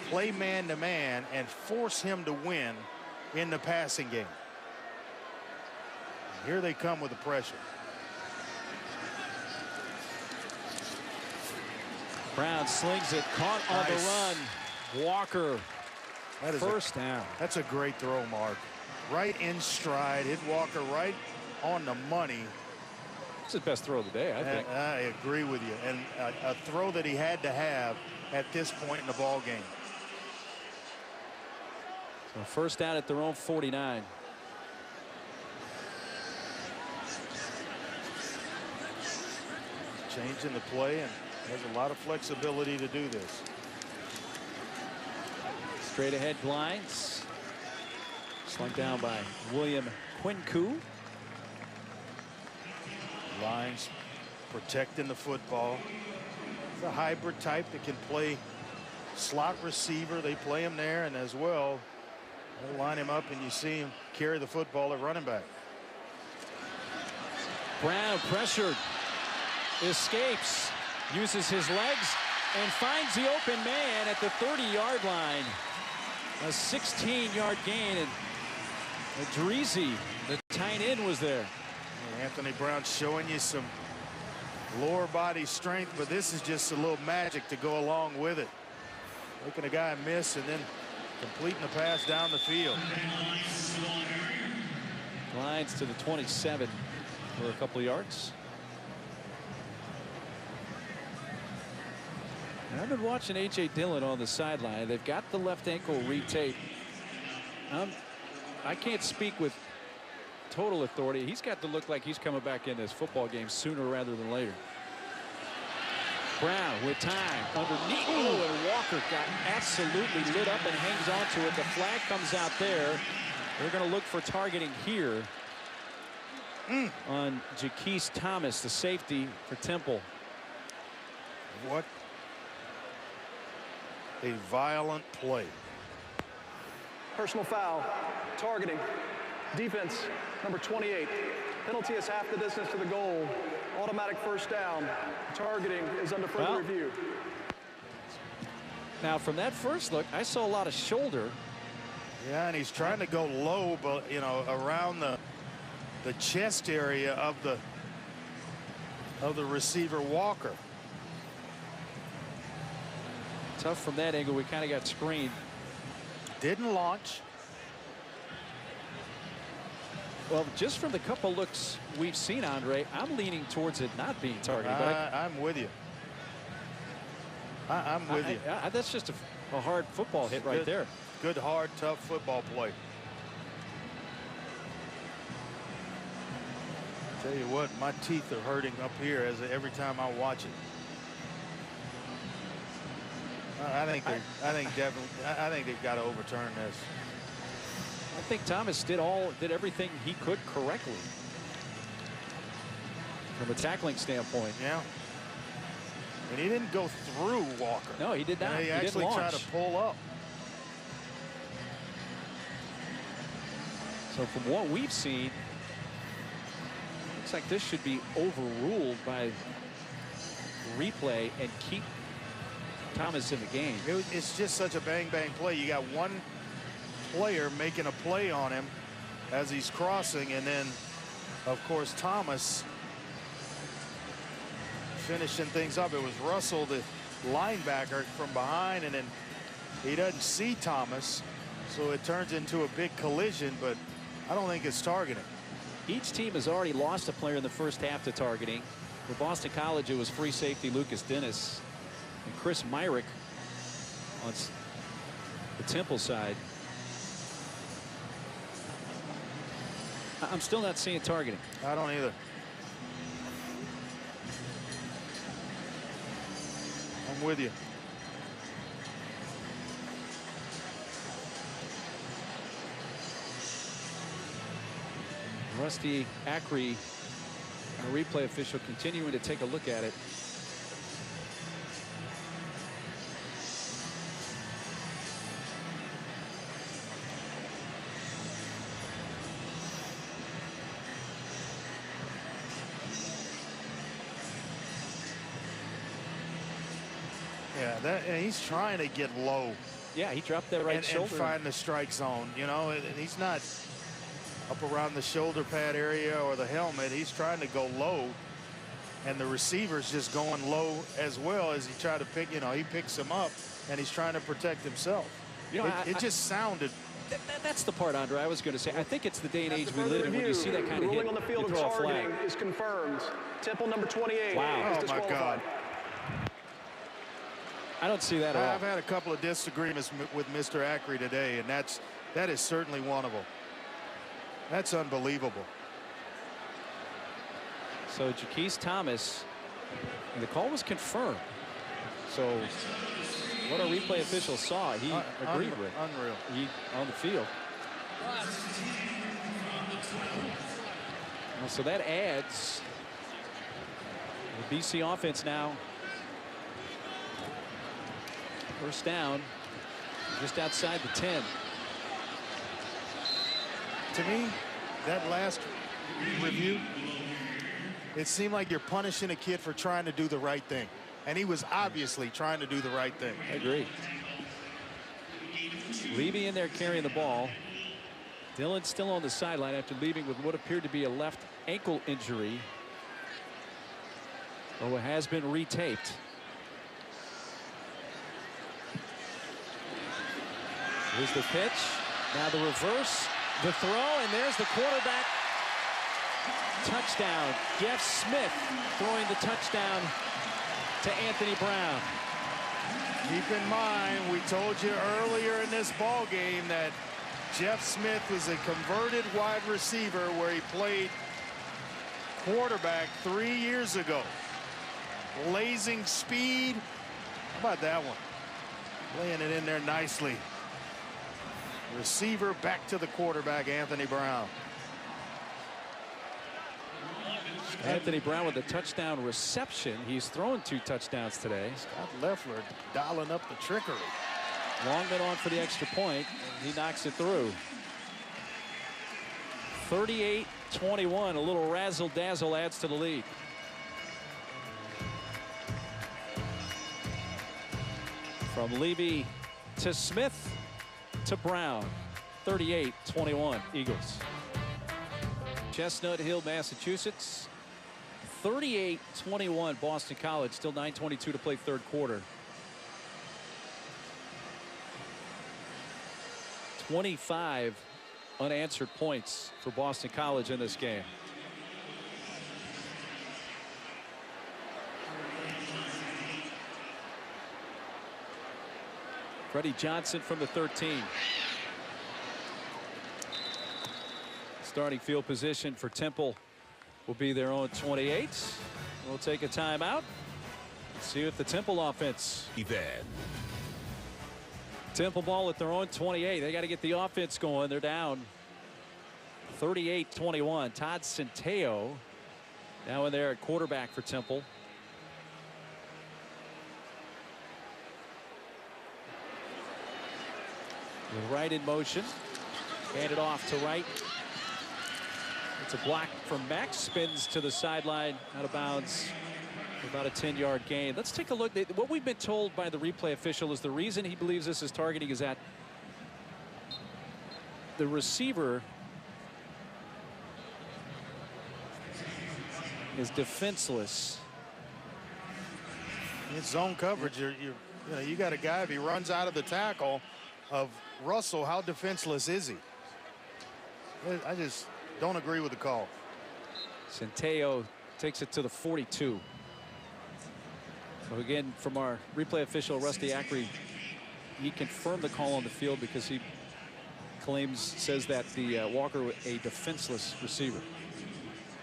play man-to-man, and force him to win in the passing game. Here they come with the pressure. Brown slings it, caught on the run. Walker, that is first down. That's a great throw, Mark. Right in stride, hit Walker right on the money. It's his best throw of the day, I think. I agree with you. And a throw that he had to have at this point in the ball game. So first down at their own 49. Changing the play and has a lot of flexibility to do this. Straight ahead Glines. Slung down by William Quinku. Lines protecting the football. It's a hybrid type that can play slot receiver. They play him there, and as well, they'll line him up and you see him carry the football at running back. Brown pressured. Escapes. Uses his legs and finds the open man at the 30-yard line. A 16-yard gain, and Adreesi, the tight end, was there. Anthony Brown showing you some lower body strength, but this is just a little magic to go along with it. Making a guy miss and then completing the pass down the field. Glines to the 27 for a couple of yards. I've been watching A.J. Dillon on the sideline. They've got the left ankle retaped. I can't speak with total authority. He's got to look like he's coming back in this football game sooner rather than later. Brown with time underneath. Oh, and Walker got absolutely lit up and hangs on to it. The flag comes out there. They're going to look for targeting here. on Jaquise Thomas, the safety for Temple. What a violent play. Personal foul, targeting, defense, number 28. Penalty is half the distance to the goal. Automatic first down. Targeting is under further review. Now, from that first look, I saw a lot of shoulder. Yeah, and he's trying to go low, but you know, around the chest area of the receiver Walker. Tough from that angle. We kind of got screened. Didn't launch. Well, just from the couple looks we've seen, Andre, I'm leaning towards it not being targeted. But I'm with you. I'm with you. That's just a hard football hit right there. Good, hard, tough football play. Tell you what, my teeth are hurting up here every time I watch it. I think they've got to overturn this. I think Thomas did everything he could correctly from a tackling standpoint. Yeah. And he didn't go through Walker. No, he did not. He actually tried to pull up. So from what we've seen, looks like this should be overruled by replay and keep Thomas in the game. It's just such a bang-bang play. You got one player making a play on him as he's crossing, and then, of course, Thomas finishing things up. It was Russell, the linebacker, from behind, and then he doesn't see Thomas, so it turns into a big collision, but I don't think it's targeting. Each team has already lost a player in the first half to targeting. For Boston College, it was free safety Lucas Dennis and Chris Myrick on the Temple side. I'm still not seeing targeting. I don't either. I'm with you. Rusty Ackrey, a replay official, continuing to take a look at it. Yeah, and he's trying to get low. Yeah, he dropped that right shoulder. And find the strike zone. You know, and he's not up around the shoulder pad area or the helmet. He's trying to go low, and the receiver's just going low as well as he tried to pick. You know, he picks him up, and he's trying to protect himself. You know, it just sounded. That's the part, Andre, I was going to say. I think it's the day and age we live in when you see that kind of hit. Ruling on the field of targeting is confirmed. Temple number 28. Wow. Is Oh my God. I don't see that at all. I've had a couple of disagreements with Mr. Ackrey today, and that is certainly one of them. That's unbelievable. So Jaquise Thomas, and the call was confirmed. So what our replay official saw, he agreed with. Unreal. He on the field. Well, so that adds the BC offense now. First down, just outside the 10. To me, that last review, it seemed like you're punishing a kid for trying to do the right thing. And he was obviously trying to do the right thing. I agree. Levy in there carrying the ball. Dillon still on the sideline after leaving with what appeared to be a left ankle injury. Oh, it has been retaped. Here's the pitch. Now the reverse, the throw, and there's the quarterback. Touchdown. Jeff Smith throwing the touchdown to Anthony Brown. Keep in mind, we told you earlier in this ball game that Jeff Smith is a converted wide receiver where he played quarterback 3 years ago. Blazing speed. How about that one? Laying it in there nicely. Receiver back to the quarterback, Anthony Brown. Anthony Brown with a touchdown reception. He's thrown 2 touchdowns today. Scott Leffler dialing up the trickery. Longman on for the extra point, and he knocks it through. 38-21, a little razzle-dazzle adds to the lead. From Levy to Smith to Brown, 38-21 Eagles. Chestnut Hill, Massachusetts, 38-21 Boston College. Still 9:22 to play third quarter. 25 unanswered points for Boston College in this game. Freddie Johnson from the 13. Starting field position for Temple will be their own 28. We'll take a timeout. See if the Temple offense. Temple ball at their own 28. They got to get the offense going. They're down 38-21. Todd Centeo now in there at quarterback for Temple. With Wright in motion. Handed off to Wright. It's a block from Max. Spins to the sideline, out of bounds. About a 10-yard gain. Let's take a look. What we've been told by the replay official is the reason he believes this is targeting is that the receiver is defenseless. In zone coverage, you got a guy, if he runs out of the tackle of Russell, how defenseless is he? I just don't agree with the call. Centeo takes it to the 42. So again, from our replay official, Rusty Ackery, he confirmed the call on the field because he says that the Walker was a defenseless receiver.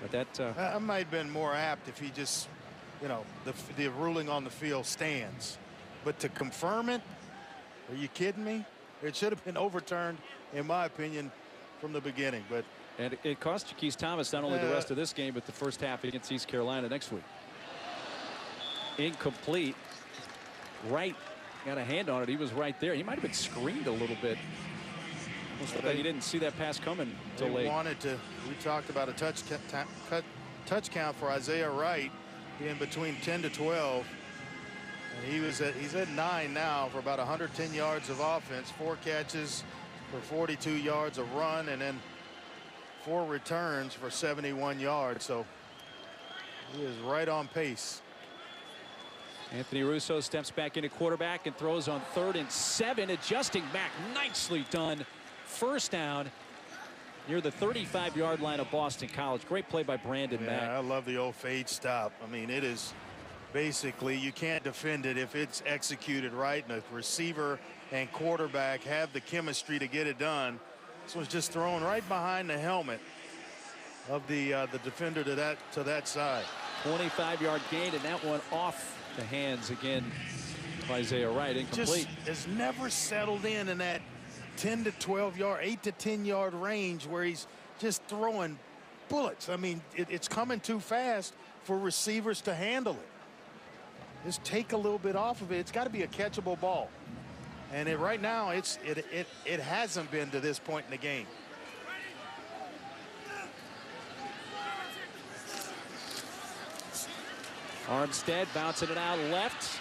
But that might have been more apt if he just, the ruling on the field stands. But to confirm it, are you kidding me? It should have been overturned, in my opinion, from the beginning. And it cost Jaquise Thomas not only the rest of this game, but the first half against East Carolina next week. Incomplete. Wright got a hand on it. He was right there. He might have been screened a little bit. Almost like he didn't see that pass coming until late. We talked about a touch count for Isaiah Wright being between 10 to 12. And he's at 9 now for about 110 yards of offense, 4 catches for 42 yards of run, and then 4 returns for 71 yards. So he is right on pace. Anthony Russo steps back into quarterback and throws on 3rd and 7, adjusting back. Nicely done. First down near the 35-yard line of Boston College. Great play by Brandon Mack. I love the old fade stop. I mean, it is basically, you can't defend it if it's executed right, and the receiver and quarterback have the chemistry to get it done. This was just thrown right behind the helmet of the defender to that side. 25-yard gain, and that one off the hands again of Isaiah Wright. Incomplete. Just has never settled in that 10 to 12 yard, 8 to 10 yard range where he's just throwing bullets. I mean, it's coming too fast for receivers to handle it. Just take a little bit off of it. It's got to be a catchable ball, and right now it hasn't been to this point in the game. Armstead bouncing it out left.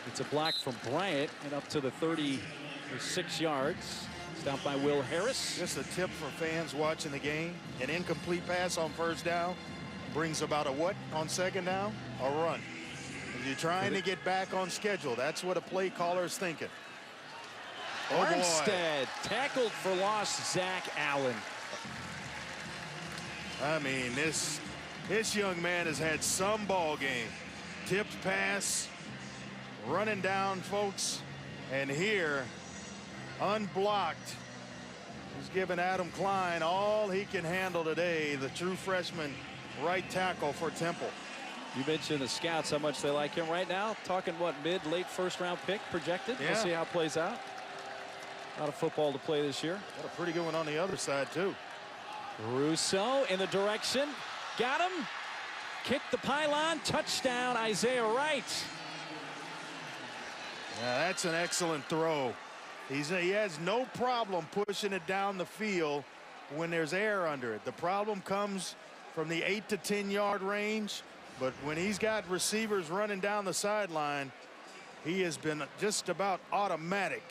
It's a block from Bryant and up to the 36 yards. Stopped by Will Harris. Just a tip for fans watching the game. An incomplete pass on first down brings about a what on second down? A run. If you're trying to get back on schedule, that's what a play caller is thinking. Oh, Armstead tackled for loss. Zach Allen. I mean, this young man has had some ball game. Tipped pass, running down folks, and here, unblocked, he's giving Adam Klein all he can handle today, the true freshman right tackle for Temple. You mentioned the scouts, how much they like him right now. Talking what, late first-round pick projected? Yeah. We'll see how it plays out. A lot of football to play this year. Got a pretty good one on the other side, too. Russo in the direction. Got him. kick the pylon, touchdown, Isaiah Wright. Yeah, that's an excellent throw. He has no problem pushing it down the field when there's air under it. The problem comes from the 8 to 10 yard range, but when he's got receivers running down the sideline, he has been just about automatic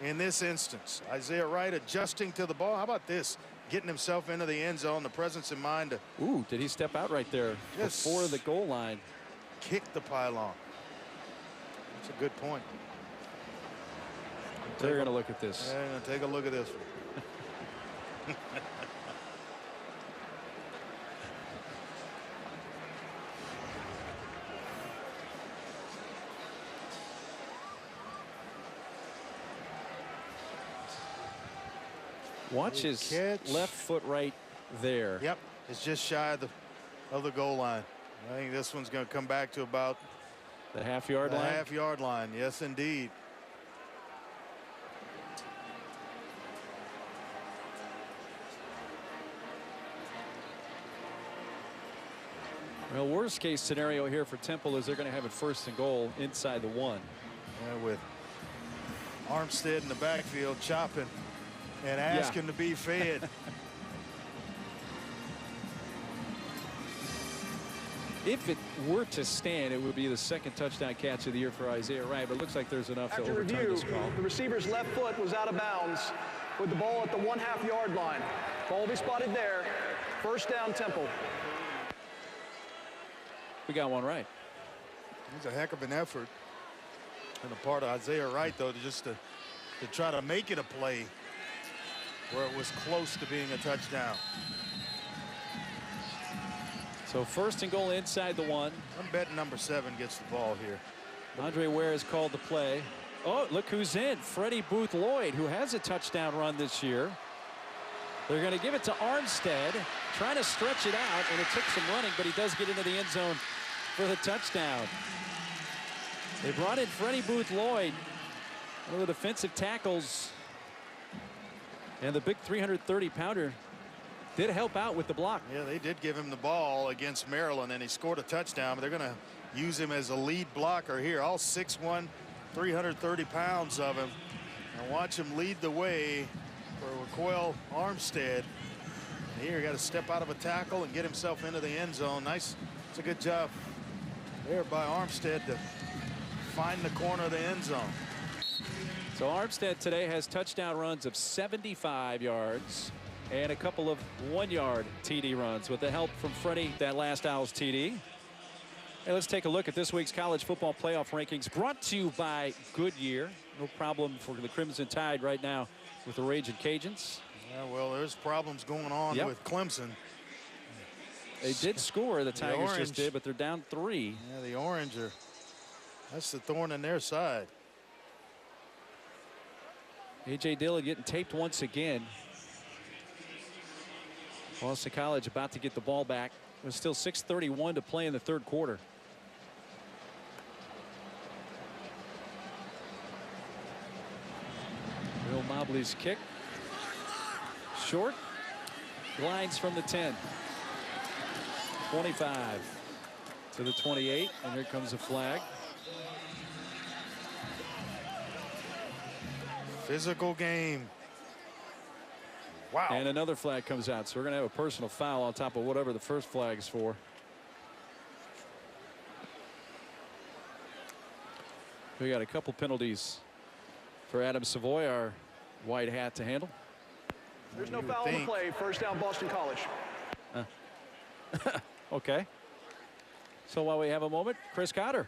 in this instance. Isaiah Wright adjusting to the ball. How about this? Getting himself into the end zone, the presence in mind to Ooh, did he step out right there before the goal line? Kick the pylon. That's a good point. They're going to look at this. They're going to take a look at this one. Watch his left foot right there. Yep, it's just shy of the goal line. I think this one's going to come back to about the half-yard line. Half-yard line, yes, indeed. Well, worst case scenario here for Temple is they're going to have it 1st and goal inside the 1. Yeah, with Armstead in the backfield chopping and asking to be fed. If it were to stand, it would be the 2nd touchdown catch of the year for Isaiah Wright, but it looks like there's enough to overturn this call. The receiver's left foot was out of bounds with the ball at the 1/2 yard line. Ball will be spotted there. 1st down, Temple. We got one right. It's a heck of an effort on the part of Isaiah Wright, though, to try to make it a play where it was close to being a touchdown. So 1st and goal inside the 1. I'm betting number 7 gets the ball here. Andre Ware has called the play. Oh, look who's in. Freddie Booth Lloyd, who has a touchdown run this year. They're going to give it to Armstead, trying to stretch it out, and it took some running, but he does get into the end zone for the touchdown. They brought in Freddie Booth Lloyd, one of the defensive tackles, and the big 330-pounder did help out with the block. Yeah, they did give him the ball against Maryland, and he scored a touchdown, but they're going to use him as a lead blocker here. All 6'1", 330 pounds of him. And watch him lead the way for Raquel Armstead. And here, he got to step out of a tackle and get himself into the end zone. Nice. It's a good job there by Armstead to find the corner of the end zone. So Armstead today has touchdown runs of 75 yards and a couple of 1-yard TD runs with the help from Freddie, that last Owls TD. Hey, let's take a look at this week's college football playoff rankings, brought to you by Goodyear. No problem for the Crimson Tide right now with the Raging Cajuns. Yeah, well, there's problems going on with Clemson. They did score, the Tigers just did, but they're down 3. Yeah, the Orange that's the thorn in their side. A.J. Dillon getting taped once again. Boston College about to get the ball back. There's still 6:31 to play in the 3rd quarter. Will Mobley's kick. Short. Glides from the 10. 25 to the 28. And here comes a flag. Physical game. Wow. And another flag comes out. So we're going to have a personal foul on top of whatever the first flag is for. We got a couple penalties for Adam Savoy, our white hat, to handle. There's no foul on the play. 1st down, Boston College. Okay. So while we have a moment, Chris Cotter.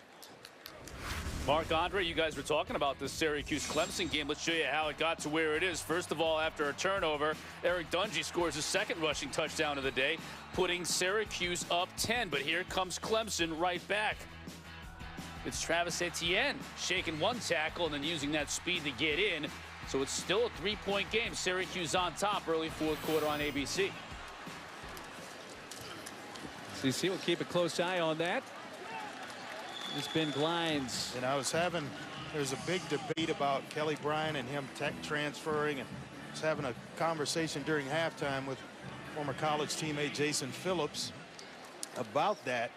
Mark, Andre, you guys were talking about this Syracuse-Clemson game. Let's show you how it got to where it is. First of all, after a turnover, Eric Dungy scores his 2nd rushing touchdown of the day, putting Syracuse up 10. But here comes Clemson right back. It's Travis Etienne shaking one tackle and then using that speed to get in. So it's still a 3-point game. Syracuse on top early 4th quarter on ABC. CC will keep a close eye on that. It's been Glines. And there's a big debate about Kelly Bryant and him tech transferring, and I was having a conversation during halftime with former college teammate Jason Phillips. about that,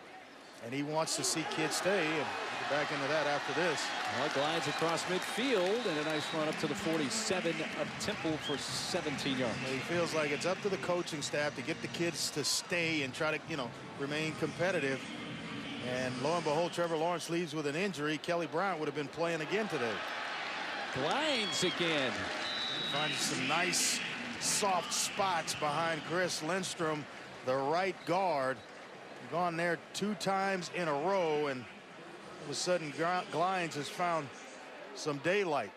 and he wants to see kids stay. And we'll get back into that after this. Well, glides across midfield and a nice run up to the 47 of Temple for 17 yards. He feels like it's up to the coaching staff to get the kids to stay and try to, remain competitive. And lo and behold, Trevor Lawrence leaves with an injury. Kelly Bryant would have been playing again today. Glides again. Finds some nice soft spots behind Chris Lindstrom, the right guard. Gone there 2 times in a row, and all of a sudden Glines has found some daylight.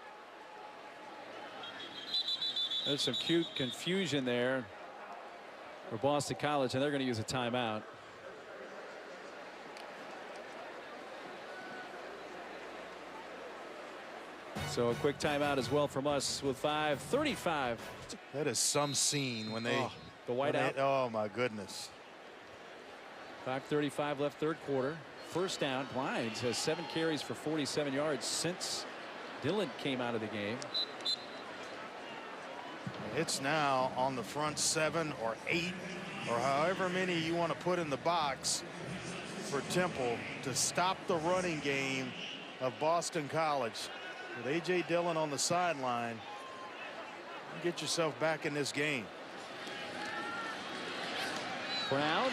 There's some cute confusion there for Boston College, and they're going to use a timeout. So a quick timeout as well from us with 5:35. That is some scene when they the whiteout. Oh my goodness. 5:35 left, third quarter. First down. Glines has 7 carries for 47 yards since Dillon came out of the game. It's now on the front 7 or 8 or however many you want to put in the box for Temple to stop the running game of Boston College. With A.J. Dillon on the sideline, get yourself back in this game. Brown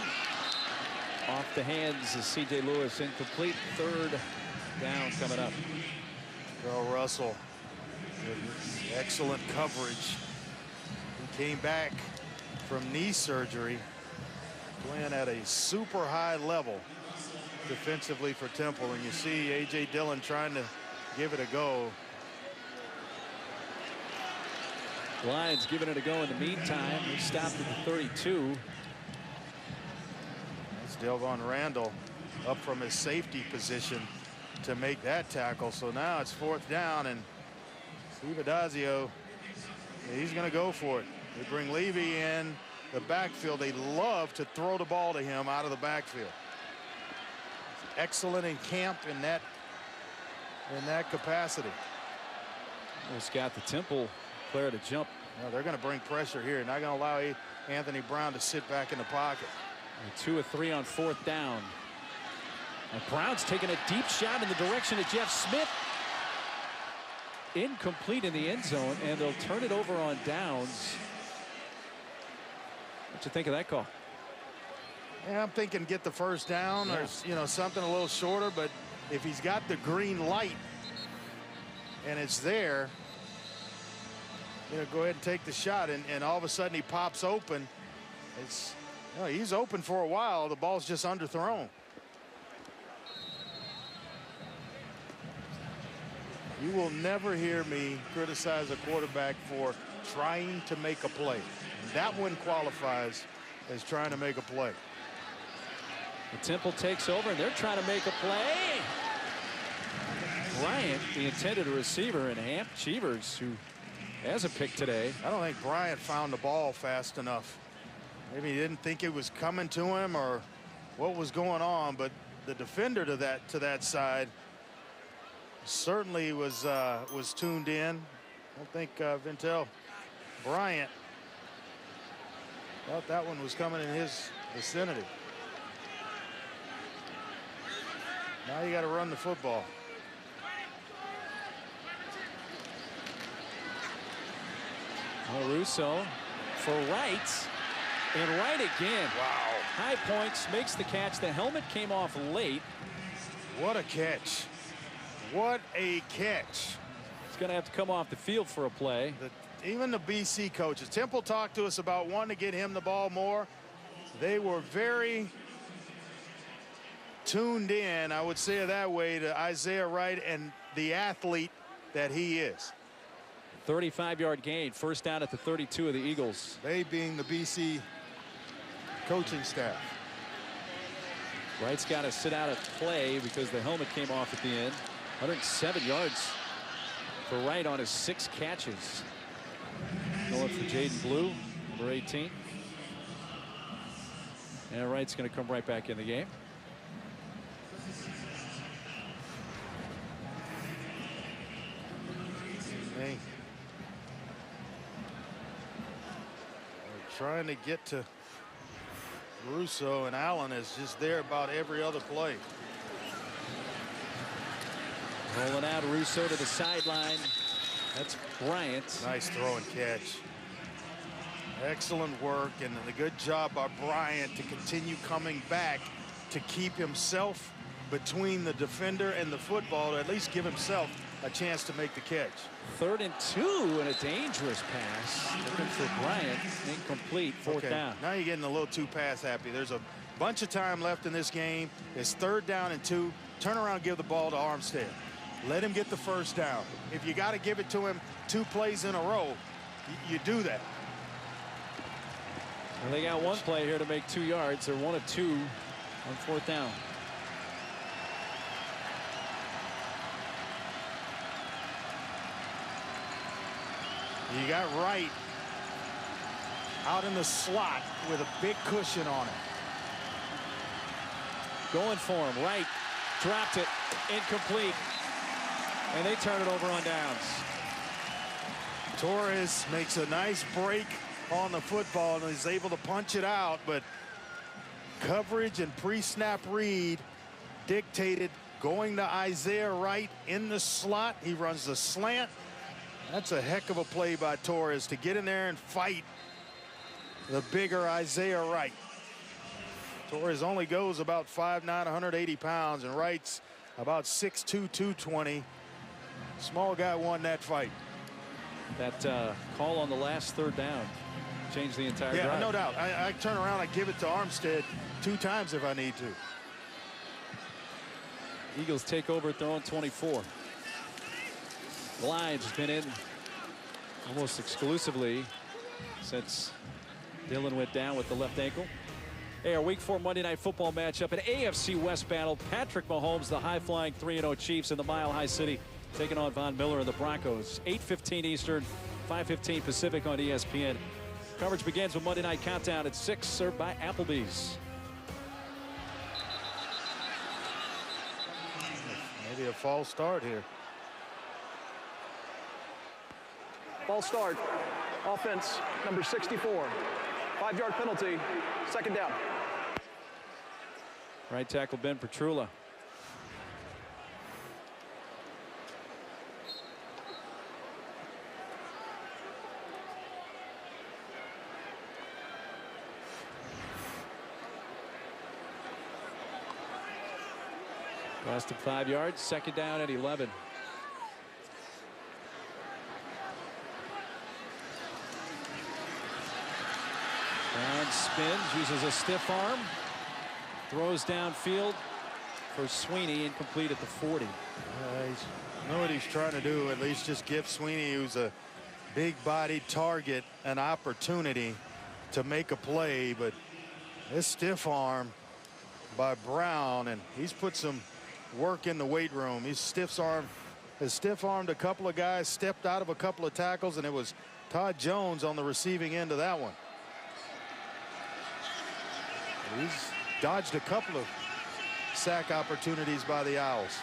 off the hands of C.J. Lewis, incomplete. Third down coming up. Earl Russell, excellent coverage. He came back from knee surgery, playing at a super high level defensively for Temple, and you see A.J. Dillon trying to give it a go. Lions giving it a go in the meantime. He stopped at the 32. That's Delvon Randall up from his safety position to make that tackle. So now it's 4th down, and Steve Adazio, he's going to go for it. They bring Levy in the backfield. They love to throw the ball to him out of the backfield. Excellent in camp in that capacity. It's got the Temple player to jump. No, they're going to bring pressure here. Not going to allow Anthony Brown to sit back in the pocket. 2 of 3 on 4th down. And Brown's taking a deep shot in the direction of Jeff Smith. Incomplete in the end zone, and they'll turn it over on downs. What you think of that call? Yeah, I'm thinking get the first down or something a little shorter, but if he's got the green light and it's there, go ahead and take the shot, and all of a sudden he pops open. He's open for a while. The ball's just underthrown. You will never hear me criticize a quarterback for trying to make a play. And that one qualifies as trying to make a play. The Temple takes over, and they're trying to make a play. Bryant, the intended receiver, and Hamp Cheevers, who has a pick today. I don't think Bryant found the ball fast enough. Maybe he didn't think it was coming to him or what was going on, but the defender to that side certainly was tuned in. I don't think Vintel Bryant thought that one was coming in his vicinity. Now you got to run the football. Russo for Wright, and Wright again. Wow. High Points makes the catch. The helmet came off late. What a catch. What a catch. He's going to have to come off the field for a play. Even the BC coaches. Temple talked to us about wanting to get him the ball more. They were very tuned in, I would say it that way, to Isaiah Wright and the athlete that he is. 35-yard gain, first down at the 32 of the Eagles. They being the BC coaching staff. Wright's got to sit out of play because the helmet came off at the end. 107 yards for Wright on his 6 catches. Going for Jaden Blue, number 18. And Wright's going to come right back in the game. They're trying to get to Russo, and Allen is just there about every other play. Rolling out Russo to the sideline. That's Bryant. Nice throw and catch. Excellent work, and a good job by Bryant to continue coming back to keep himself between the defender and the football, to at least give himself a chance to make the catch. 3rd and 2, and a dangerous pass. Looking for Bryant. Incomplete. 4th down. Now you're getting a little too pass happy. There's a bunch of time left in this game. It's 3rd down and 2. Turn around and give the ball to Armstead. Let him get the 1st down. If you got to give it to him 2 plays in a row, you do that. And they got 1 play here to make 2 yards. They're 1 of 2 on 4th down. You got Wright out in the slot with a big cushion on it. Going for him. Wright dropped it. Incomplete. And they turn it over on downs. Torres makes a nice break on the football and is able to punch it out, but coverage and pre-snap read dictated going to Isaiah Wright in the slot. He runs the slant. That's a heck of a play by Torres to get in there and fight the bigger Isaiah Wright. Torres only goes about 5'9", 180 pounds, and Wright's about 6'2", 220. Small guy won that fight. That call on the last 3rd down changed the entire drive. Yeah, no doubt. I turn around, I give it to Armstead 2 times if I need to. Eagles take over at their own 24. Glide's been in almost exclusively since Dillon went down with the left ankle. Hey, our Week 4 Monday Night Football matchup, an AFC West battle. Patrick Mahomes, the high-flying 3-0 Chiefs in the Mile High City, taking on Von Miller and the Broncos. 8:15 Eastern, 5:15 Pacific on ESPN. Coverage begins with Monday Night Countdown at 6, served by Applebee's. Maybe a false start here. False start. Offense number 64. 5-yard penalty. 2nd down. Right tackle Ben Petrula. Lost 5 yards. 2nd down at 11. Brown spins, uses a stiff arm, throws downfield for Sweeney, incomplete at the 40. I know what he's trying to do. At least just give Sweeney, who's a big-bodied target, an opportunity to make a play. But this stiff arm by Brown, and he's put some work in the weight room. He's stiff-armed a couple of guys, stepped out of a couple of tackles, and it was Todd Jones on the receiving end of that one. He's dodged a couple of sack opportunities by the Owls.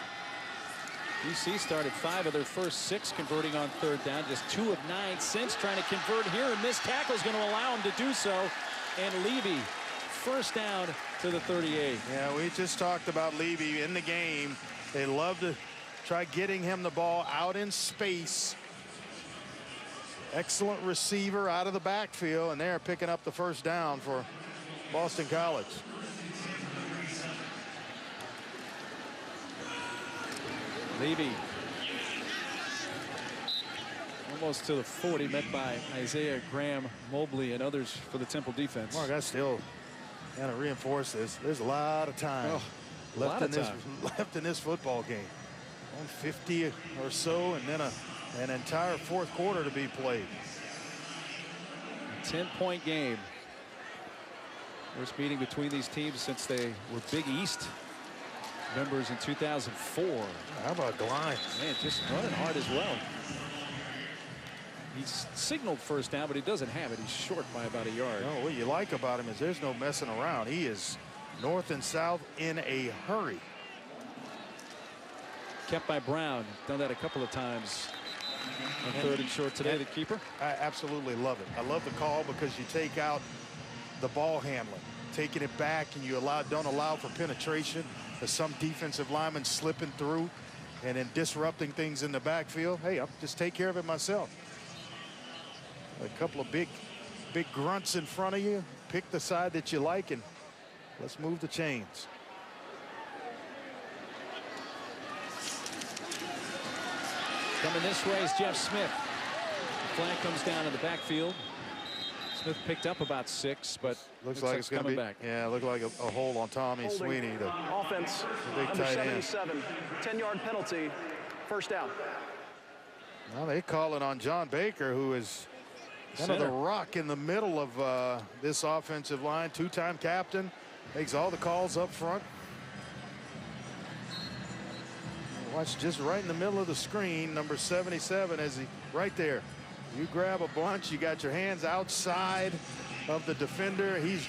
UC started 5 of their first 6 converting on 3rd down. Just 2 of 9 since, trying to convert here, and missed tackle is going to allow him to do so. And Levy, 1st down to the 38. Yeah, we just talked about Levy in the game. They love to try getting him the ball out in space. Excellent receiver out of the backfield, and they're picking up the 1st down for Boston College. Levy almost to the 40, met by Isaiah, Graham, Mobley, and others for the Temple defense. Mark, I still kind of reinforce this. There's a lot of time left in this football game. 50 or so, and then an entire 4th quarter to be played. A 10-point game. First meeting between these teams since they were Big East members in 2004. How about Glide? Man, just running hard as well. He's signaled 1st down, but he doesn't have it. He's short by about a yard. No, what you like about him is there's no messing around. He is north and south in a hurry. Kept by Brown. Done that a couple of times on 3rd and short today, the keeper. I absolutely love it. I love the call because you take out the ball handling. taking it back and you don't allow for penetration, as some defensive linemen slipping through and then disrupting things in the backfield. Hey, I'll just take care of it myself. A couple of big grunts in front of you. Pick the side that you like and let's move the chains. Coming this way is Jeff Smith. The flag comes down in the backfield. Smith picked up about 6, but looks like it's coming back. Yeah, looked like a hold on Tommy Holding. Sweeney. The Offense, big number tight end. 77, 10-yard penalty, first down. Well, they call it on John Baker, who is kind of the rock in the middle of this offensive line. 2-time captain, makes all the calls up front. Watch just right in the middle of the screen, number 77, as he right there. You grab a bunch, you got your hands outside of the defender. He's,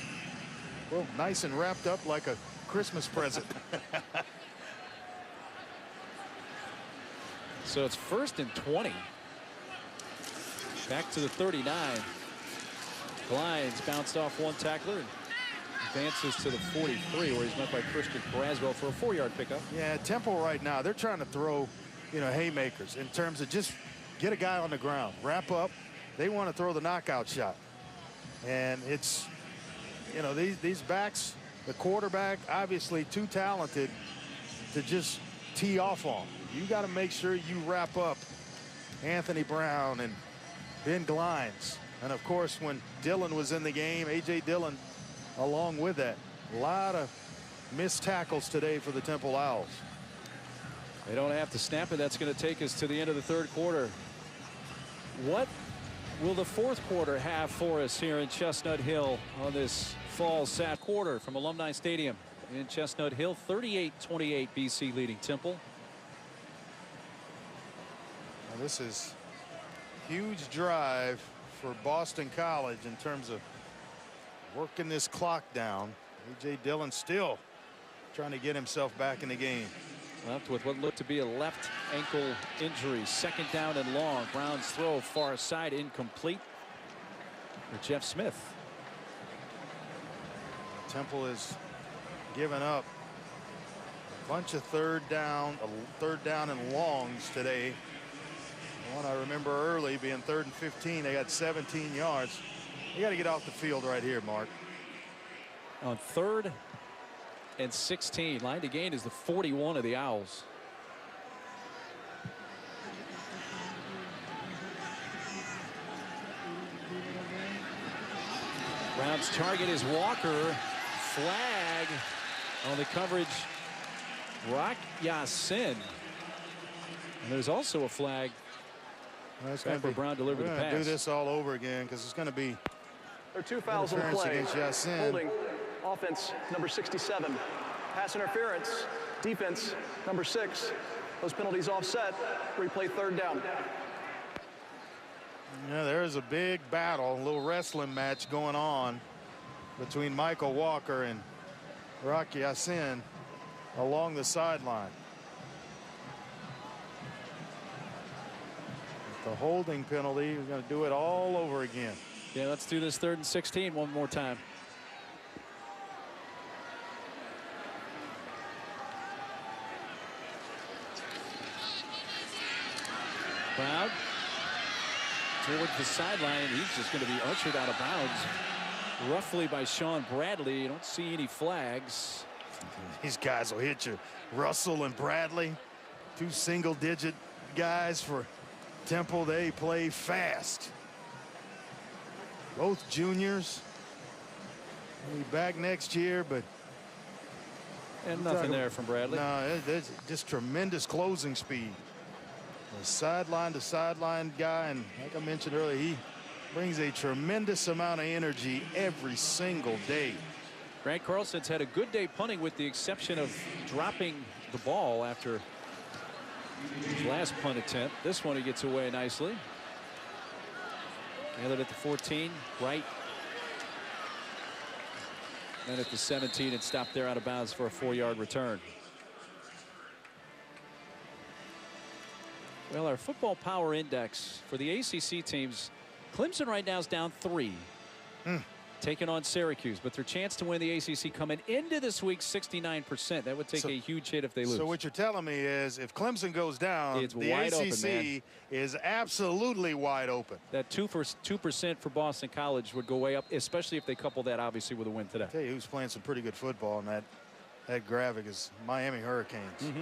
well, nice and wrapped up like a Christmas present. So it's 1st and 20. Back to the 39. Glines bounced off one tackler and advances to the 43, where he's met by Christian Braswell for a 4-yard pickup. Yeah, Temple right now, they're trying to throw, haymakers in terms of just get a guy on the ground, wrap up. They want to throw the knockout shot. And it's, these backs, the quarterback, obviously too talented to just tee off on. You got to make sure you wrap up Anthony Brown and Ben Glines. And of course, when Dillon was in the game, A.J. Dillon along with that. A lot of missed tackles today for the Temple Owls. They don't have to snap it. That's going to take us to the end of the 3rd quarter. What will the 4th quarter have for us here in Chestnut Hill on this fall Saturday quarter from Alumni Stadium in Chestnut Hill? 38-28 BC leading Temple. Now this is huge drive for Boston College in terms of working this clock down. A.J. Dillon still trying to get himself back in the game. Left with what looked to be a left ankle injury. 2nd down and long. Brown's throw far side, incomplete for Jeff Smith. Temple has given up a bunch of third down and longs today. One I remember early being 3rd and 15. They got 17 yards. You got to get off the field right here, Mark. On 3rd and 16. Line to gain is the 41 of the Owls. Brown's target is Walker. Flag on the coverage. Rock Ya-Sin. And there's also a flag. That's going to Brown delivered the pass. Do this all over again because it's going to be. There are 2 fouls on the play. Against Ya-Sin. Holding, offense, number 67. Pass interference, defense, number 6. Those penalties offset. Replay 3rd down. Yeah, there's a big battle, a little wrestling match going on between Michael Walker and Rock Ya-Sin along the sideline. The holding penalty, we're going to do it all over again. Yeah, let's do this 3rd and 16 one more time. Brown towards the sideline, and he's just going to be ushered out of bounds roughly by Sean Bradley. You don't see any flags. These guys will hit you. Russell and Bradley, 2 single-digit guys for Temple. They play fast. Both juniors. He'll be back next year, but. And nothing there from Bradley. No, it's just tremendous closing speed. A sideline to sideline guy, and like I mentioned earlier, he brings a tremendous amount of energy every single day. Grant Carlson's had a good day punting, with the exception of dropping the ball after his last punt attempt. This one he gets away nicely. Gathered at the 14, right. And at the 17, and stopped there out of bounds for a 4-yard return. Well, our football power index for the ACC teams, Clemson right now is down 3. taking on Syracuse, but their chance to win the ACC coming into this week 69%. That would take a huge hit if they lose. So what you're telling me is if Clemson goes down, it's the wide ACC open, is absolutely wide open. That 2% for Boston College would go way up, especially if they couple that obviously with a win today. I'll tell you who's playing some pretty good football in that graphic is Miami Hurricanes. They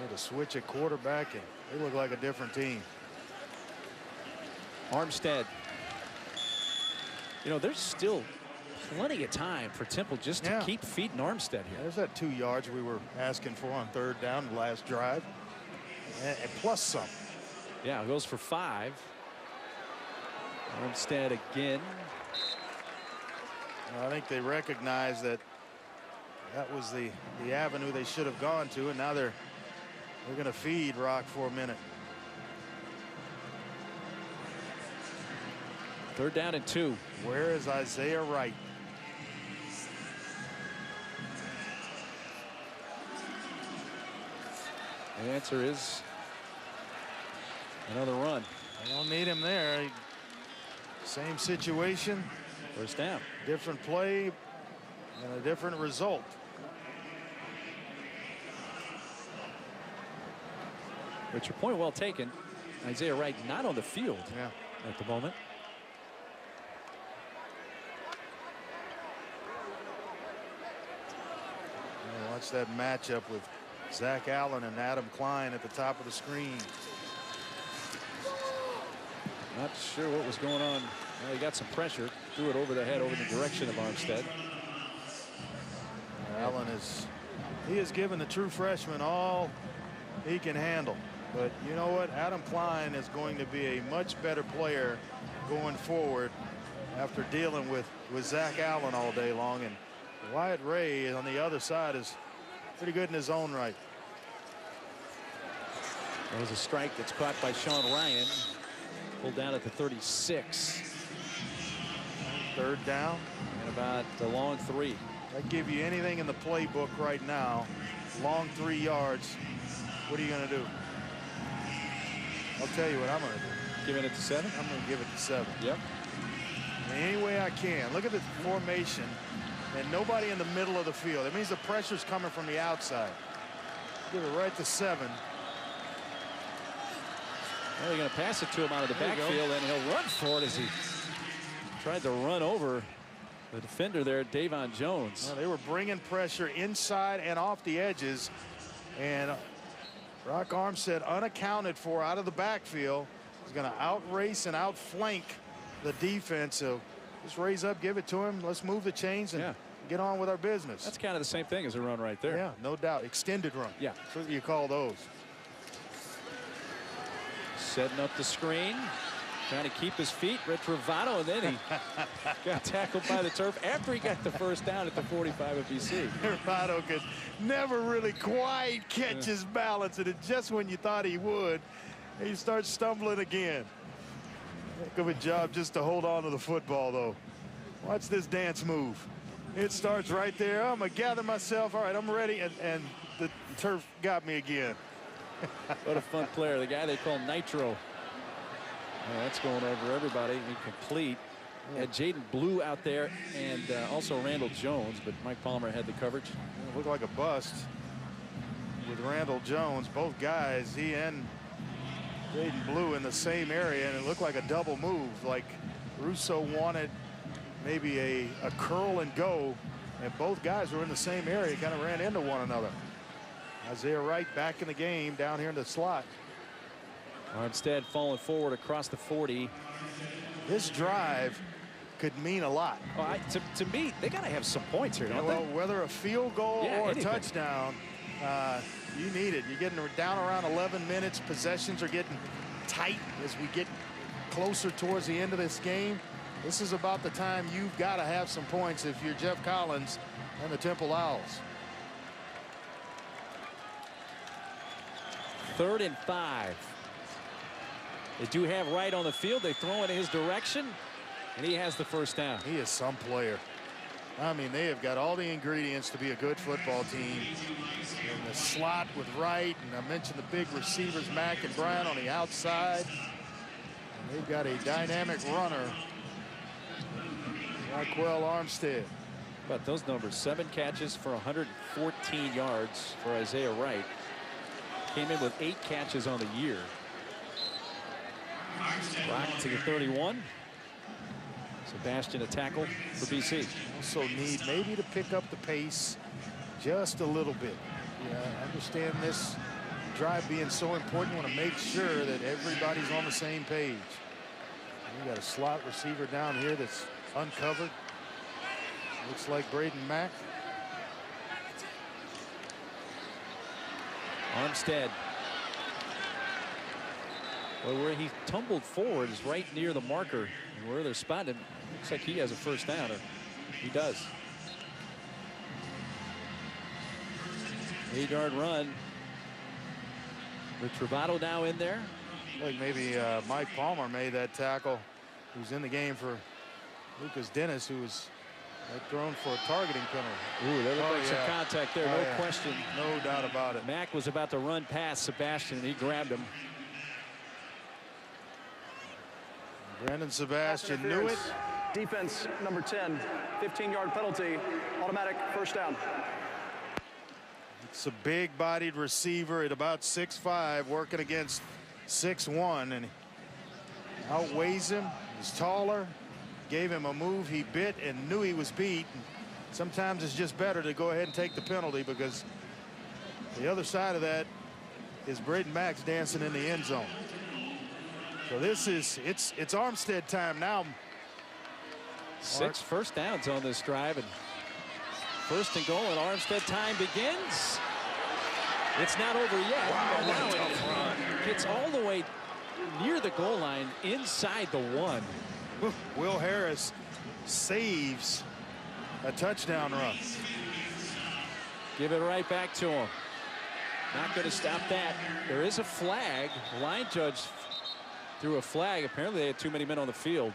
had to switch at quarterback, and they look like a different team. Armstead. You know, there's still plenty of time for Temple just to keep feeding Armstead here. There's that 2 yards we were asking for on third down the last drive. And plus some. Yeah, it goes for 5. Armstead again. I think they recognize that was the avenue they should have gone to, and now they're going to feed Rock for a minute. 3rd down and 2. Where is Isaiah Wright? The answer is another run. They don't need him there. Same situation. 1st down. Different play and a different result. But your point well taken. Isaiah Wright not on the field at the moment. Watch that matchup with Zach Allen and Adam Klein at the top of the screen. Not sure what was going on. Well, he got some pressure. Threw it over the head over the direction of Armstead. Allen he has given the true freshman all he can handle. But you know what? Adam Klein is going to be a much better player going forward after dealing with Zach Allen all day long. And Wyatt Ray on the other side is pretty good in his own right. That was a strike that's caught by Sean Ryan. Pulled down at the 36. 3rd down. And about a long 3. I'd give you anything in the playbook right now. Long 3 yards. What are you going to do? I'll tell you what I'm going to do. Giving it to 7? I'm going to give it to 7. Yep. Any way I can. Look at the formation. And nobody in the middle of the field. That means the pressure's coming from the outside. Give it right to 7. Well, they're going to pass it to him out of the backfield, and he'll run for it as he tried to run over the defender there, Davon Jones. Well, they were bringing pressure inside and off the edges, and Rock Armstead, unaccounted for out of the backfield, is going to outrace and outflank the defense. So just raise up, give it to him. Let's move the chains and get on with our business. That's kind of the same thing as a run right there. Yeah, no doubt. Extended run. Yeah. That's what you call those. Setting up the screen, trying to keep his feet. Retrovato, and then he got tackled by the turf after he got the 1st down at the 45 of BC. Retrovato could never really quite catch his balance, and just when you thought he would, he starts stumbling again. Heck of a job just to hold on to the football, though. Watch this dance move. It starts right there. I'm going to gather myself. All right, I'm ready, and the turf got me again. What a fun player. The guy they call Nitro. Oh, that's going over everybody. Incomplete. Had Jaden Blue out there and also Randall Jones, but Mike Palmer had the coverage. It looked like a bust with Randall Jones. Both guys, he and Jaden Blue, in the same area, and it looked like a double move. Like Russo wanted maybe a curl and go, and both guys were in the same area, kind of ran into one another. Isaiah Wright back in the game down here in the slot. Armstead falling forward across the 40. This drive could mean a lot. Well, to me, they got to have some points here, don't well, they? whether a field goal or anything. a touchdown, you need it. You're getting down around 11 minutes. Possessions are getting tight as we get closer towards the end of this game. This is about the time you've got to have some points if you're Jeff Collins and the Temple Owls. 3rd and 5. They do have Wright on the field. They throw in his direction, and he has the 1st down. He is some player. I mean, they have got all the ingredients to be a good football team. In the slot with Wright, and I mentioned the big receivers, Mack and Bryant on the outside. And they've got a dynamic runner Raquel Armstead. But those numbers, 7 catches for 114 yards for Isaiah Wright. Came in with 8 catches on the year. Rock to the 31. Sebastian a tackle for BC. Also need maybe to pick up the pace just a little bit. Yeah, I understand this drive being so important. You want to make sure that everybody's on the same page. You got a slot receiver down here that's uncovered. Looks like Braden Mack. Armstead. Well, where he tumbled forward is right near the marker. And where they're spotted, looks like he has a first down, or he does. 8-yard run. With Travato now in there. Like maybe Mike Palmer made that tackle. Who's in the game for Lucas Dennis, who was thrown for a targeting penalty. Ooh, there looked like some contact there, no question. No doubt about it. Mack was about to run past Sebastian, and he grabbed him. Brandon Sebastian knew it. Defense number 10, 15-yard penalty, automatic first down. It's a big-bodied receiver at about 6'5", working against 6'1", and he outweighs him. He's taller. Gave him a move, he bit and knew he was beat. Sometimes it's just better to go ahead and take the penalty, because the other side of that is Braden Mack's dancing in the end zone. So this is it's Armstead time now. 6 first downs on this drive, and 1st and goal, and Armstead time begins. It's not over yet. Wow, now what a tough run. Gets all the way near the goal line, inside the 1. Will Harris saves a touchdown run. Give it right back to him. Not going to stop that. There is a flag. The line judge threw a flag. Apparently they had too many men on the field.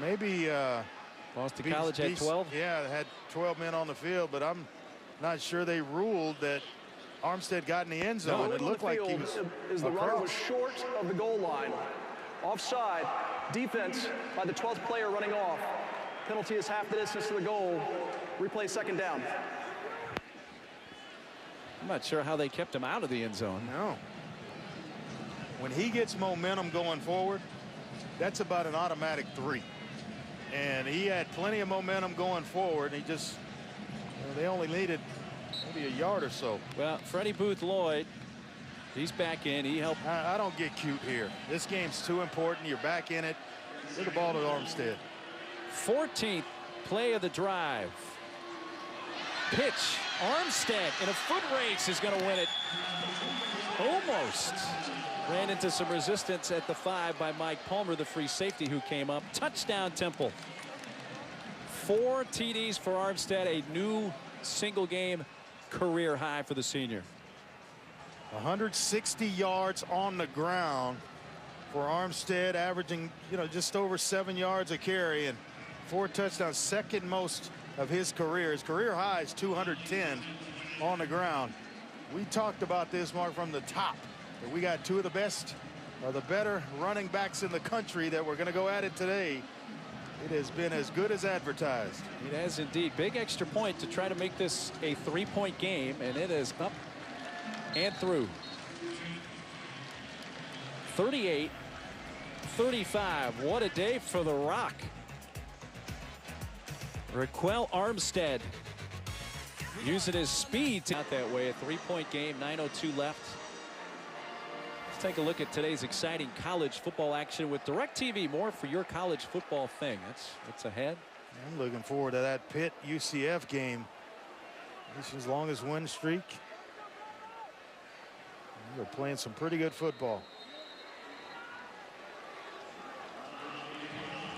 Maybe Boston College had 12. Yeah, they had 12 men on the field, but I'm not sure they ruled that Armstead got in the end zone. No, it looked like he was the runner was short of the goal line. Offside. Defense by the 12th player running off. Penalty is half the distance to the goal. Replay second down. I'm not sure how they kept him out of the end zone. No. When he gets momentum going forward, that's about an automatic 3. And he had plenty of momentum going forward. And he just, they only needed maybe a yard or so. Well, Freddie Booth Lloyd, he's back in. He helped. I don't get cute here. This game's too important. You're back in it. Get the ball to Armstead. 14th play of the drive. Pitch. Armstead in a foot race is going to win it. Almost. Ran into some resistance at the 5 by Mike Palmer, the free safety who came up. Touchdown, Temple. 4 TDs for Armstead, a new single game career high for the senior. 160 yards on the ground for Armstead, averaging, just over 7 yards a carry and 4 touchdowns, second most of his career. His career high is 210 on the ground. We talked about this, Mark, from the top, that we got 2 of the best or the better running backs in the country that we're going to go at it today. It has been as good as advertised. It has indeed. Big extra point to try to make this a 3-point game, and it is up and through. 38-35. What a day for the Rock. Raquel Armstead using his speed to out that way. A 3-point game, 9:02 left. Let's take a look at today's exciting college football action with DirecTV. More for your college football thing. That's ahead. I'm looking forward to that Pitt UCF game. Nation's longest win streak. They're playing some pretty good football.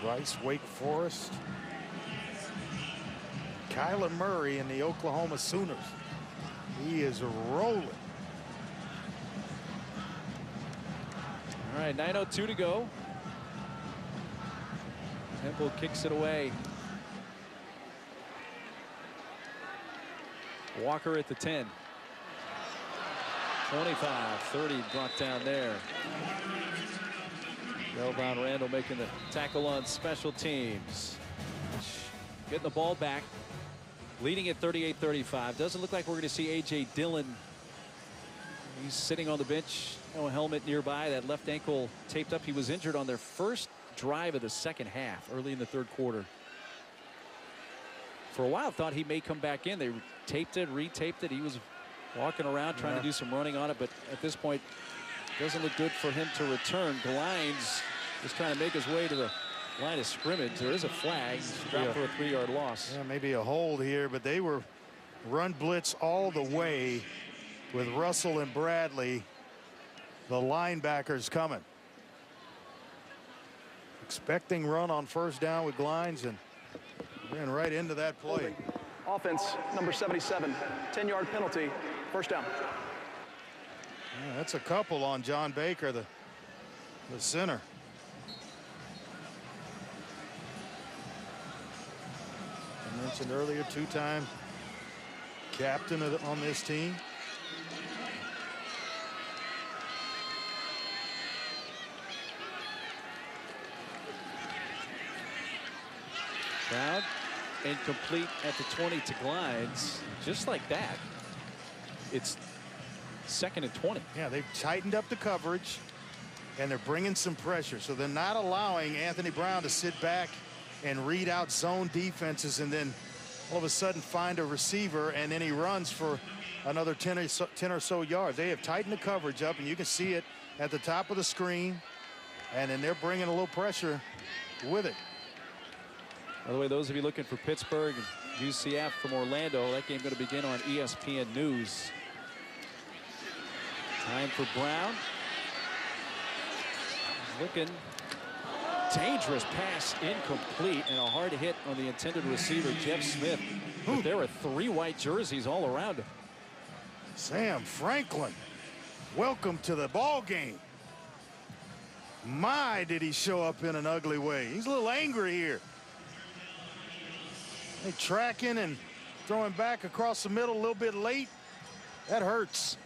Rice, Wake Forest. Kyler Murray and the Oklahoma Sooners. He is rolling. All right, 9:02 to go. Temple kicks it away. Walker at the 10. 25, 30 brought down there. Shelvon Randall making the tackle on special teams. Getting the ball back. Leading at 38-35. Doesn't look like we're going to see A.J. Dillon. He's sitting on the bench. No helmet nearby. That left ankle taped up. He was injured on their first drive of the second half, early in the third quarter. For a while, thought he may come back in. They taped it, retaped it. He was walking around trying to do some running on it, but at this point, doesn't look good for him to return. Glines is trying to make his way to the line of scrimmage. There is a flag. He's dropped for a 3-yard loss. Yeah, maybe a hold here, but they were run blitz all the way with Russell and Bradley, the linebackers coming. Expecting run on first down with Glines and ran right into that play. Offense number 77, 10-yard penalty, first down. Yeah, that's a couple on John Baker, the center. I mentioned earlier, two-time captain on this team. Brown incomplete at the 20 to Glines. Just like that, it's 2nd and 20. Yeah, they've tightened up the coverage and they're bringing some pressure, so they're not allowing Anthony Brown to sit back and read out zone defenses and then all of a sudden find a receiver and then he runs for another 10 or so yards. They have tightened the coverage up, and you can see it at the top of the screen, and then they're bringing a little pressure with it. By the way, those of you looking for Pittsburgh and UCF from Orlando, that game going to begin on ESPN News. Time for Brown. Looking. Dangerous pass, incomplete, and a hard hit on the intended receiver, Jeff Smith. But there are 3 white jerseys all around him. Sam Franklin, welcome to the ball game. My, did he show up in an ugly way. He's a little angry here. They tracking and throwing back across the middle a little bit late. That hurts.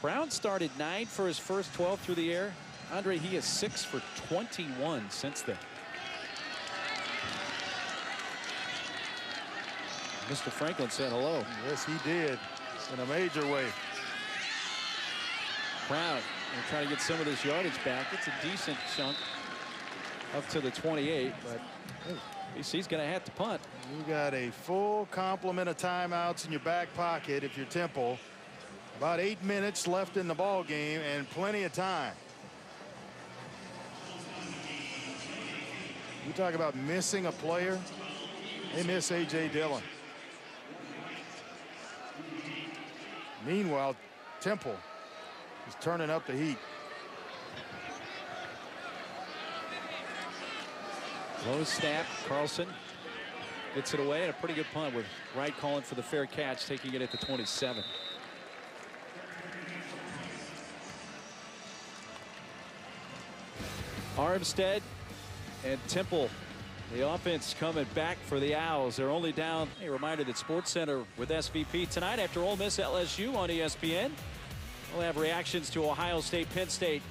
Brown started 9 for his first 12 through the air. Andre, he is 6 for 21 since then. Mr. Franklin said hello. Yes, he did, in a major way. Brown will try to get some of this yardage back. It's a decent chunk up to the 28, but he's going to have to punt. You got a full complement of timeouts in your back pocket if you're Temple. About 8 minutes left in the ball game and plenty of time. You talk about missing a player. They miss A.J. Dillon. Meanwhile, Temple is turning up the heat. Low snap. Carlson gets it away, and a pretty good punt with Wright calling for the fair catch, taking it at the 27. Armstead and Temple, the offense coming back for the Owls. They're only down. A reminder that SportsCenter with SVP tonight after Ole Miss LSU on ESPN. We'll have reactions to Ohio State, Penn State,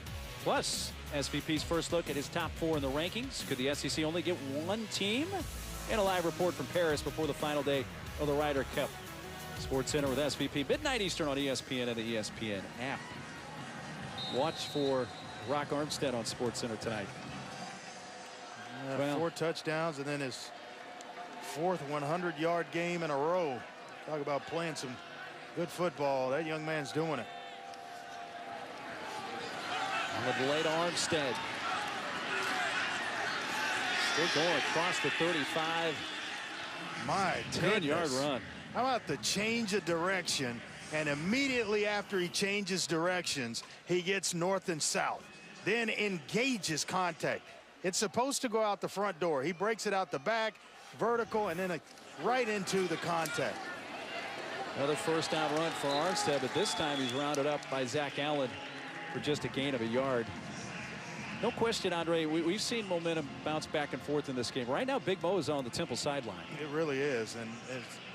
plus SVP's first look at his top 4 in the rankings. Could the SEC only get one team? And a live report from Paris before the final day of the Ryder Cup. SportsCenter with SVP, midnight Eastern on ESPN and the ESPN app. Watch for Rock Armstead on SportsCenter tonight. 4 touchdowns and then his 4th 100-yard game in a row. Talk about playing some good football. That young man's doing it. On the delay to Armstead. Still going across the 35. My 10-yard run. How about the change of direction? And immediately after he changes directions, he gets north and south. Then engages contact. It's supposed to go out the front door. He breaks it out the back, vertical, and then right into the contact. Another first down run for Armstead, but this time he's rounded up by Zach Allen for just a gain of a yard. No question, Andre, we've seen momentum bounce back and forth in this game. Right now, Big Mo is on the Temple sideline. It really is, and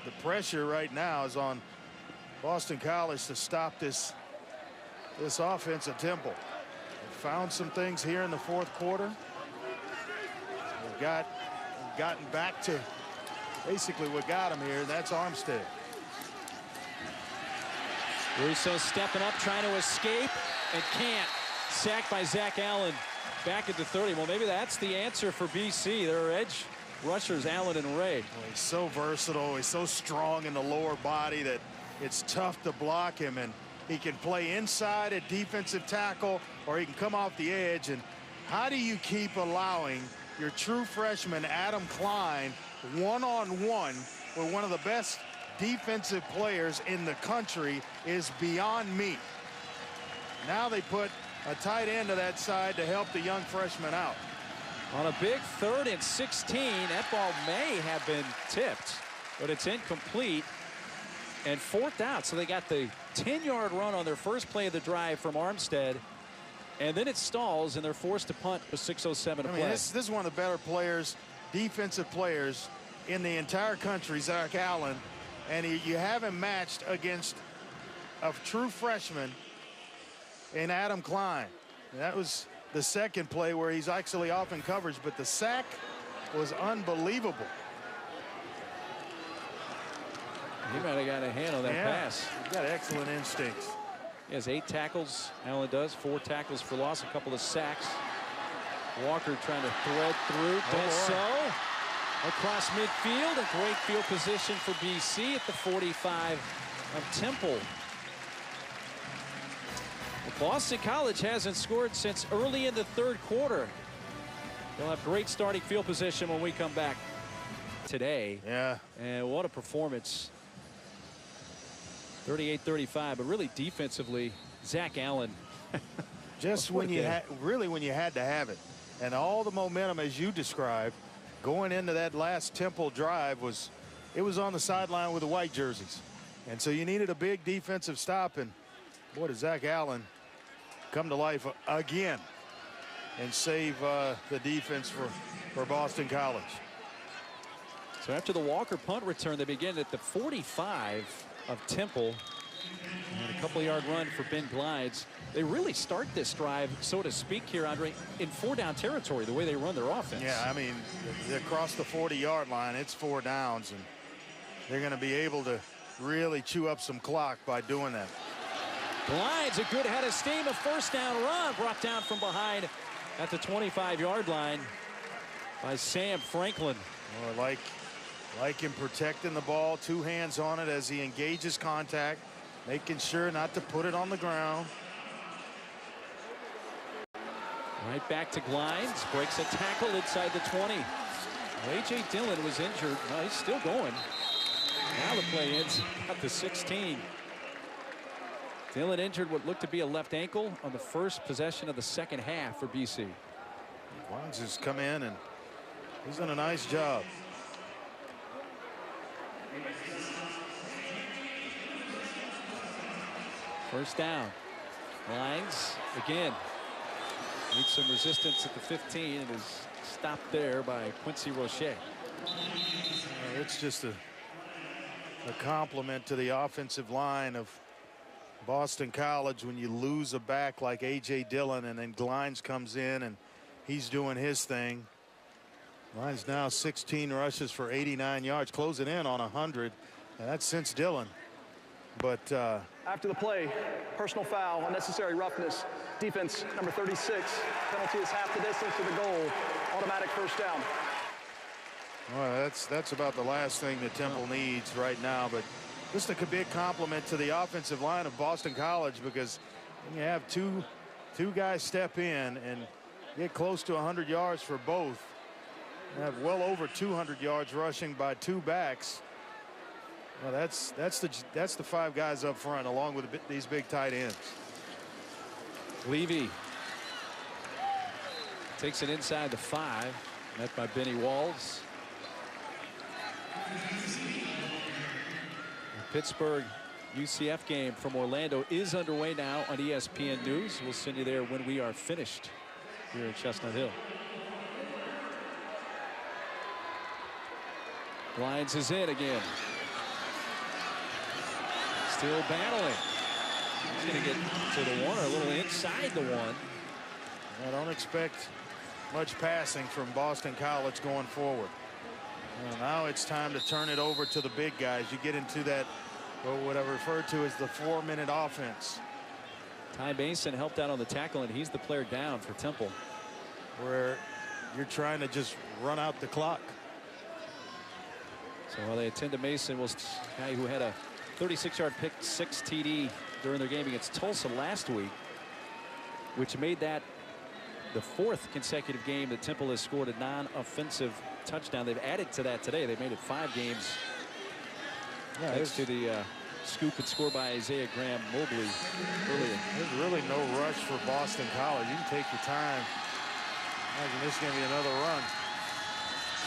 the pressure right now is on Boston College to stop this offense at Temple. found some things here in the fourth quarter. We've gotten back to basically what got him here. That's Armstead. Russo stepping up, trying to escape, and can't. Sacked by Zach Allen back at the 30. Well, maybe that's the answer for BC. Their edge rushers, Allen and Ray. Well, he's so versatile. He's so strong in the lower body that it's tough to block him, and he can play inside at defensive tackle, or he can come off the edge. And how do you keep allowing your true freshman Adam Klein one-on-one with one of the best defensive players in the country is beyond me. Now they put a tight end to that side to help the young freshman out. On a big 3rd and 16, that ball may have been tipped, but it's incomplete. And 4th out, so they got the 10-yard run on their first play of the drive from Armstead. And then it stalls, and they're forced to punt with 6:07 to play. This is one of the better players, defensive players in the entire country, Zach Allen. And you have him matched against a true freshman in Adam Klein. That was the second play where he's actually off in coverage, but the sack was unbelievable. He might have got a hand on that pass. He's got excellent instincts. He has 8 tackles. Allen does 4 tackles for loss, a couple of sacks. Walker trying to thread through. Does so. Across midfield, a great field position for BC at the 45 of Temple. Boston College hasn't scored since early in the 3rd quarter. They'll have great starting field position when we come back today. Yeah. And what a performance. 38-35, but really defensively, Zach Allen. Just when you had, really when you had to have it. And all the momentum, as you described, going into that last Temple drive was on the sideline with the white jerseys. And so you needed a big defensive stop, and boy, did Zach Allen come to life again and save the defense for Boston College. So after the Walker punt return, they begin at the 45 of Temple. And a couple-yard run for Ben Glides. They really start this drive, so to speak here, Andre, in 4-down territory, the way they run their offense. Yeah, I mean, across the 40-yard line, it's 4 downs, and they're going to be able to really chew up some clock by doing that. Glides, a good head of steam, a 1st down run, brought down from behind at the 25-yard line by Sam Franklin. Well, like him protecting the ball, 2 hands on it as he engages contact, making sure not to put it on the ground. Right back to Glides, breaks a tackle inside the 20. Well, A.J. Dillon was injured. Well, he's still going. Now the play ends at the 16. Dillon injured what looked to be a left ankle on the first possession of the second half for BC. Glides has come in, and he's done a nice job. First down. Glides again. Needs some resistance at the 15 and is stopped there by Quincy Roche. It's just a compliment to the offensive line of Boston College when you lose a back like A.J. Dillon, and then Glides comes in and he's doing his thing. Glides now 16 rushes for 89 yards, closing in on 100, and that's since Dillon. But after the play, personal foul, unnecessary roughness, defense number 36. Penalty is half the distance to the goal. Automatic 1st down. Well, that's about the last thing that Temple needs right now. But just a big compliment to the offensive line of Boston College, because you have two guys step in and get close to 100 yards for both. You have well over 200 yards rushing by 2 backs. Well, that's the 5 guys up front, along with these big tight ends. Levy takes it inside the 5, met by Benny Walls. The Pittsburgh UCF game from Orlando is underway now on ESPN News. We'll send you there when we are finished here at Chestnut Hill. Glides is in again. Still battling. He's going to get to the 1 or a little inside the 1. I don't expect much passing from Boston College going forward. Well, now it's time to turn it over to the big guys. You get into that, well, what I refer to as the 4-minute offense. Ty Mason helped out on the tackle, and he's the player down for Temple. Where you're trying to just run out the clock. So while they attend to Mason, was a guy who had a 36-yard pick 6 TD during their game against Tulsa last week, which made that the 4th consecutive game that Temple has scored a non-offensive touchdown. They've added to that today. They made it 5 games. Yeah, thanks to the scoop and score by Isaiah Graham Mobley earlier. There's really no rush for Boston College. You can take your time. Imagine this is going to be another run.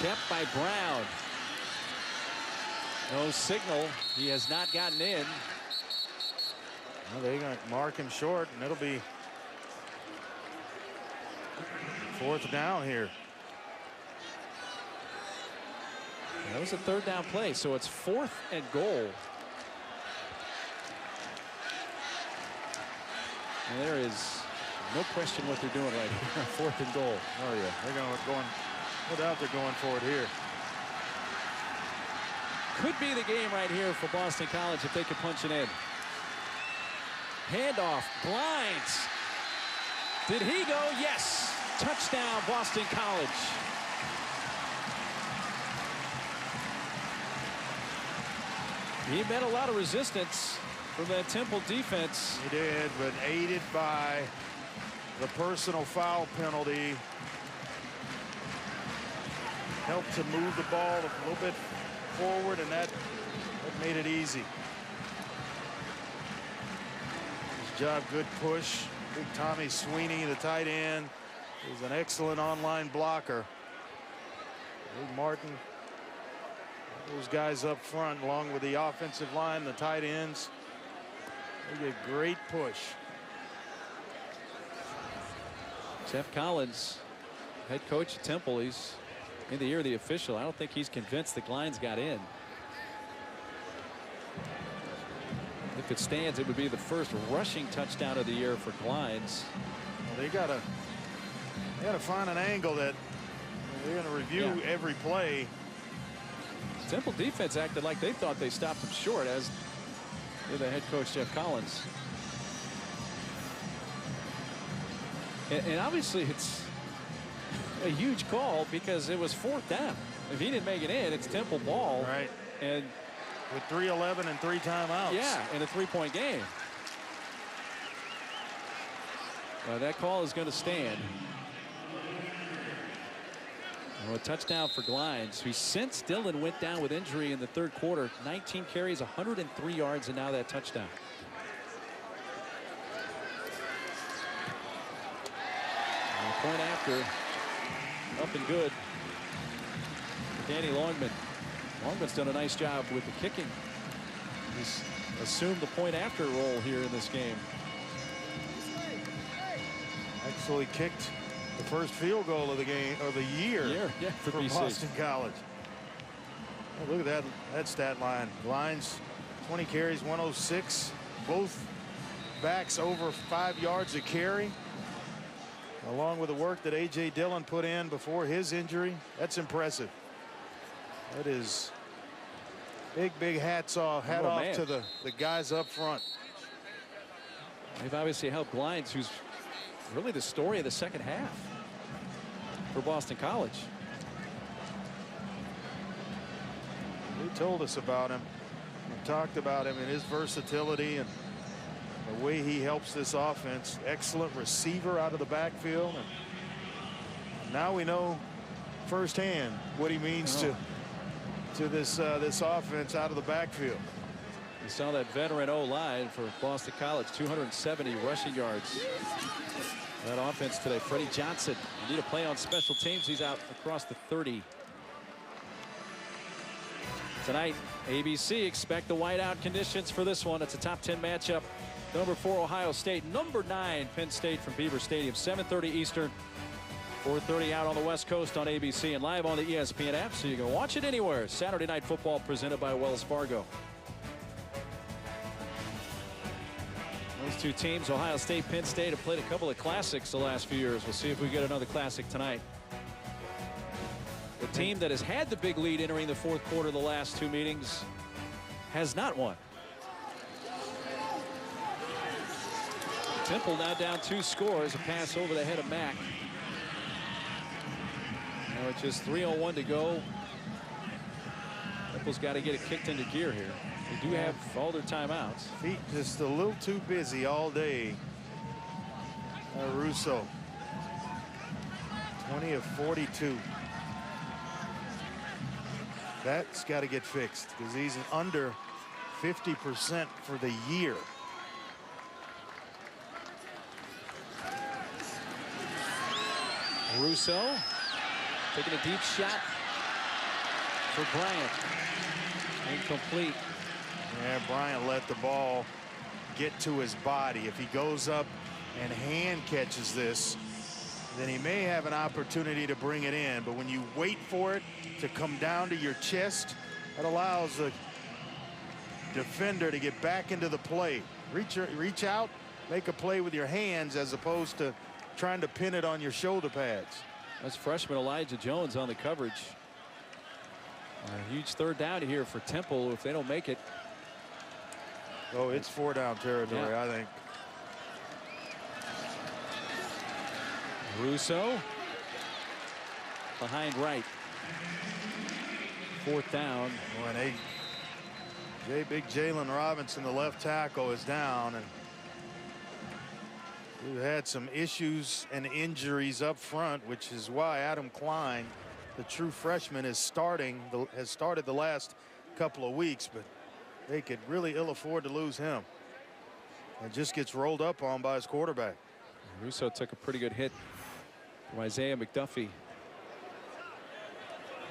Kept by Brown. No signal. He has not gotten in. Well, they're going to mark him short, and it'll be 4th down here. That was a 3rd down play, so it's 4th and goal. And there is no question what they're doing right here. 4th and goal. Oh yeah, they're going. No doubt they're going for it here. Could be the game right here for Boston College if they can punch it in. Handoff, Blinds. Did he go? Yes. Touchdown, Boston College. He met a lot of resistance from that Temple defense. He did, but aided by the personal foul penalty. Helped to move the ball a little bit forward, and that made it easy. His job, good push. Big Tommy Sweeney, the tight end, is an excellent online blocker. Big Martin, those guys up front, along with the offensive line, the tight ends, they get great push. Jeff Collins, head coach at Temple, he's in the ear of the official. I don't think he's convinced the Glines got in. If it stands, it would be the first rushing touchdown of the year for Glines. Well, they gotta find an angle that they're gonna review every play. Temple defense acted like they thought they stopped him short, as did the head coach Jeff Collins. And obviously it's a huge call because it was 4th down. If he didn't make it in, it's Temple ball. Right. And with 3:11 and 3 timeouts. Yeah, in a 3-point game. That call is going to stand. A touchdown for Glines, who since Dillon went down with injury in the 3rd quarter, 19 carries, 103 yards, and now that touchdown. And the point after, up and good. Danny Longman. Longman's done a nice job with the kicking. He's assumed the point after role here in this game. Actually kicked the first field goal of the game, or the year, for BC. Boston College. Oh, look at that stat line. Glines, 20 carries, 106. Both backs over 5 yards a carry. Along with the work that A.J. Dillon put in before his injury. That's impressive. That is big hat off to the guys up front. They've obviously helped Glines, who's really the story of the second half for Boston College. We told us about him. We talked about him and his versatility and the way he helps this offense. Excellent receiver out of the backfield. And now we know firsthand what he means to this offense out of the backfield. You saw that veteran O-line for Boston College, 270 rushing yards. That offense today. Freddie Johnson, you need a play on special teams. He's out across the 30. Tonight, ABC expect the whiteout conditions for this one. It's a top 10 matchup. Number 4 Ohio State, number 9 Penn State from Beaver Stadium, 7:30 Eastern, 4:30 out on the West Coast on ABC and live on the ESPN app, so you can watch it anywhere. Saturday Night Football presented by Wells Fargo. Those These two teams, Ohio State, Penn State, have played a couple of classics the last few years. We'll see if we get another classic tonight. The team that has had the big lead entering the fourth quarter of the last two meetings has not won. Temple now down 2 scores. A pass over the head of Mack. Now it's just 3:01 to go. Temple's got to get it kicked into gear here. They do have all their timeouts. Feet just a little too busy all day. Russo. 20 of 42. That's got to get fixed because he's under 50% for the year. Russo taking a deep shot for Bryant. Incomplete. Yeah, Bryant let the ball get to his body. If he goes up and hand catches this, then he may have an opportunity to bring it in. But when you wait for it to come down to your chest, that allows the defender to get back into the play. Reach out, make a play with your hands as opposed to trying to pin it on your shoulder pads. That's freshman Elijah Jones on the coverage. A huge third down here for Temple if they don't make it. Oh, it's 4-down territory, yeah. I think. Russo behind right. 4th down. When big Jalen Robinson, the left tackle, is down, and we've had some issues and injuries up front, which is why Adam Klein, the true freshman, has started the last couple of weeks, but they could really ill afford to lose him. And just gets rolled up on by his quarterback. Russo took a pretty good hit from Isaiah McDuffie.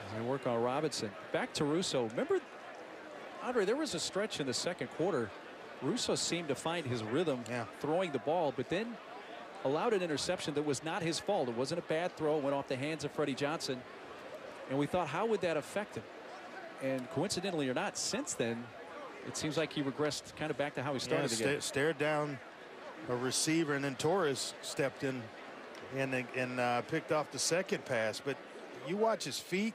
As they work on Robinson. Back to Russo. Remember, Andre, there was a stretch in the second quarter. Russo seemed to find his rhythm throwing the ball, but then allowed an interception that was not his fault. It wasn't a bad throw. It went off the hands of Freddie Johnson. And we thought, how would that affect him? And coincidentally or not, since then, it seems like he regressed kind of back to how he started again. Stared down a receiver, and then Torres stepped in and picked off the second pass. But you watch his feet,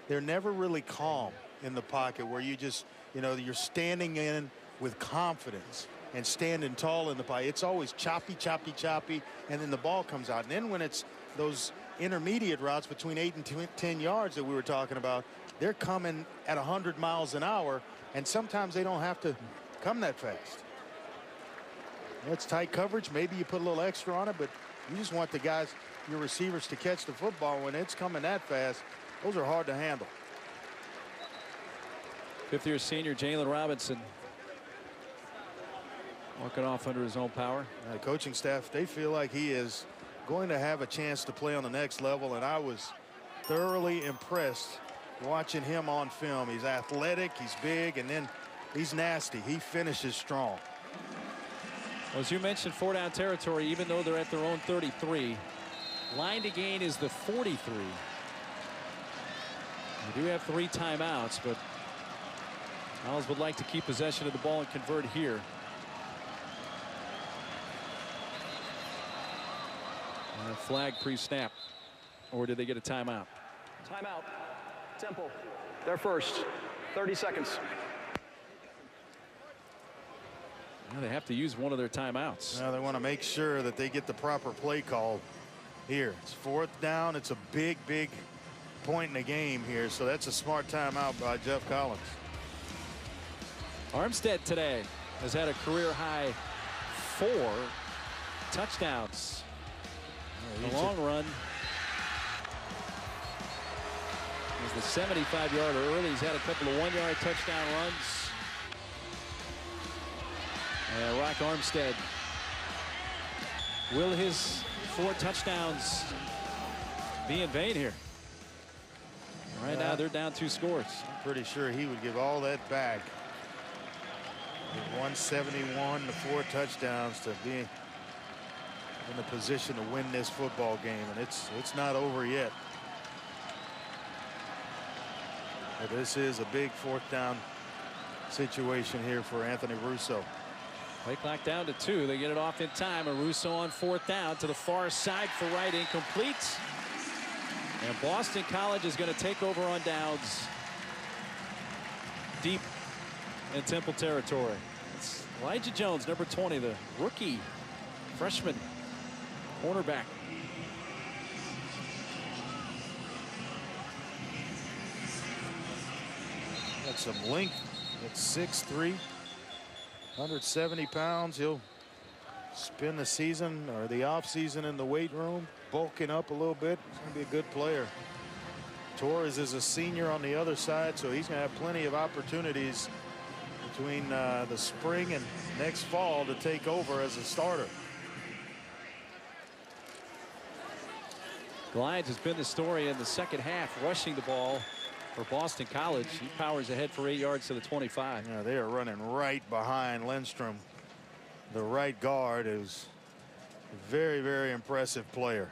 they're never really calm in the pocket where you just, you're standing in with confidence and standing tall in the pocket. It's always choppy, choppy, choppy, and then the ball comes out. And then when it's those intermediate routes between 8 and 10 yards that we were talking about, they're coming at 100 miles an hour, and sometimes they don't have to come that fast. It's tight coverage. Maybe you put a little extra on it, but you just want the guys, your receivers, to catch the football when it's coming that fast. Those are hard to handle. 5th-year senior Jalen Robinson walking off under his own power. The coaching staff, they feel like he is going to have a chance to play on the next level, and I was thoroughly impressed watching him on film. He's athletic, he's big, and then he's nasty. He finishes strong. Well, as you mentioned, 4-down territory, even though they're at their own 33. Line to gain is the 43. We do have 3 timeouts, but Owls would like to keep possession of the ball and convert here. And a flag pre-snap. Or did they get a timeout? Timeout. Temple. They're first. 30 seconds. Now they have to use one of their timeouts. Now they want to make sure that they get the proper play call here. It's 4th down. It's a big, big point in the game here. So that's a smart timeout by Jeff Collins. Armstead today has had a career high 4 touchdowns. The long run is the 75-yarder early. He's had a couple of 1-yard touchdown runs. And Rock Armstead, will his 4 touchdowns be in vain here? Right now they're down 2 scores. I'm pretty sure he would give all that back. 171 to 4 touchdowns to be in a position to win this football game, and it's not over yet. But this is a big 4th down situation here for Anthony Russo. Play clock down to 2. They get it off in time. Russo on 4th down to the far side for right, incomplete. And Boston College is going to take over on downs deep in Temple territory. It's Elijah Jones, number 20, the rookie freshman cornerback. Got some length at 6'3", 170 pounds. He'll spend the season or the off season in the weight room, bulking up a little bit. He's going to be a good player. Torres is a senior on the other side, so he's going to have plenty of opportunities between the spring and next fall to take over as a starter. Glines has been the story in the second half, rushing the ball for Boston College. He powers ahead for 8 yards to the 25. Yeah, they are running right behind Lindstrom. The right guard is a very, very impressive player.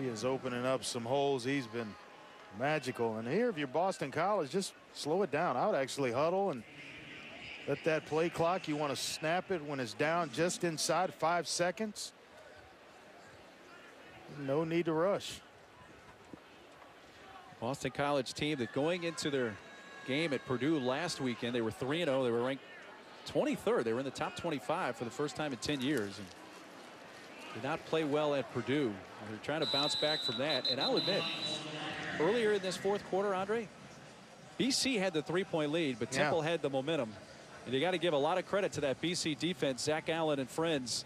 He is opening up some holes. He's been magical. And here, if you're Boston College, just slow it down. I would actually huddle and let that play clock. You want to snap it when it's down just inside 5 seconds. No need to rush. Boston College team that going into their game at Purdue last weekend, they were 3-0. They were ranked 23rd. They were in the top 25 for the first time in 10 years. And did not play well at Purdue. They're trying to bounce back from that. And I'll admit, earlier in this fourth quarter, Andre, BC had the 3-point lead, but Temple had the momentum. And you got to give a lot of credit to that BC defense, Zach Allen and friends,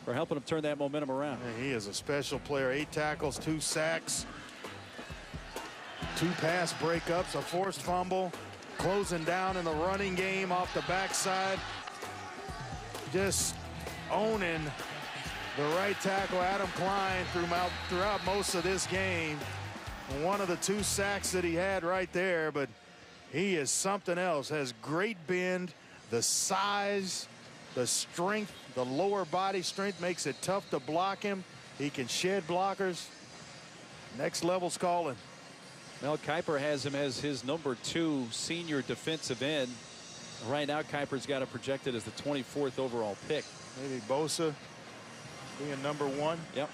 for helping them turn that momentum around. He is a special player. 8 tackles, 2 sacks, 2 pass breakups, a forced fumble, closing down in the running game off the backside. Just owning the right tackle, Adam Klein, throughout most of this game. And one of the 2 sacks that he had right there, but he is something else. Has great bend, the size, the strength, the lower body strength makes it tough to block him. He can shed blockers. Next level's calling. Mel Kiper has him as his number 2 senior defensive end. Right now, Kiper's got it projected as the 24th overall pick. Maybe Bosa being number 1. Yep,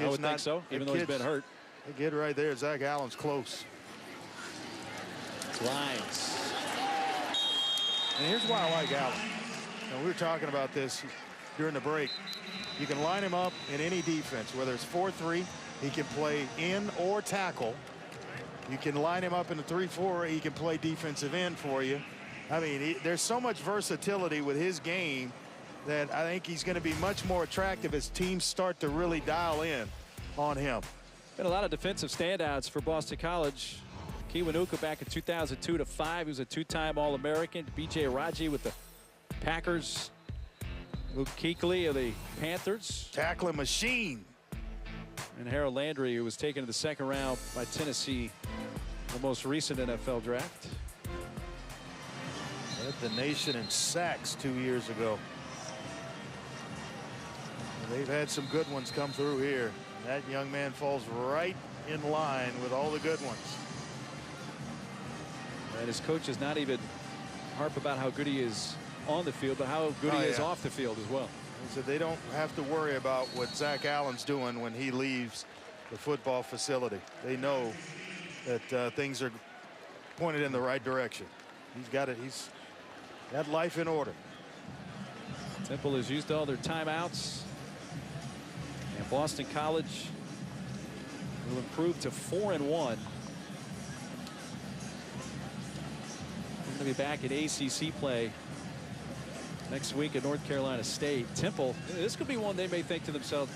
I would think so, even though he's been hurt. The kid right there, Zach Allen's close. Glines. And here's why I like Allen. And we were talking about this during the break. You can line him up in any defense, whether it's 4-3, he can play in or tackle. You can line him up in the 3-4, he can play defensive end for you. I mean, there's so much versatility with his game that I think he's going to be much more attractive as teams start to really dial in on him. Been a lot of defensive standouts for Boston College. Kiwanuka back in 2002-05. He was a 2-time All-American. B.J. Raji with the Packers. Luke Kuechly of the Panthers. Tackling machine. And Harold Landry, who was taken in the 2nd round by Tennessee, the most recent NFL draft. Led the nation in sacks 2 years ago. They've had some good ones come through here. That young man falls right in line with all the good ones. And his coach is not even harp about how good he is on the field, but how good he is off the field as well. He said they don't have to worry about what Zach Allen's doing when he leaves the football facility. They know that things are pointed in the right direction. He's got it. He's got life in order. Temple has used all their timeouts. And Boston College will improve to 4-1. We're going to be back at ACC play next week at North Carolina State. Temple, this could be one they may think to themselves,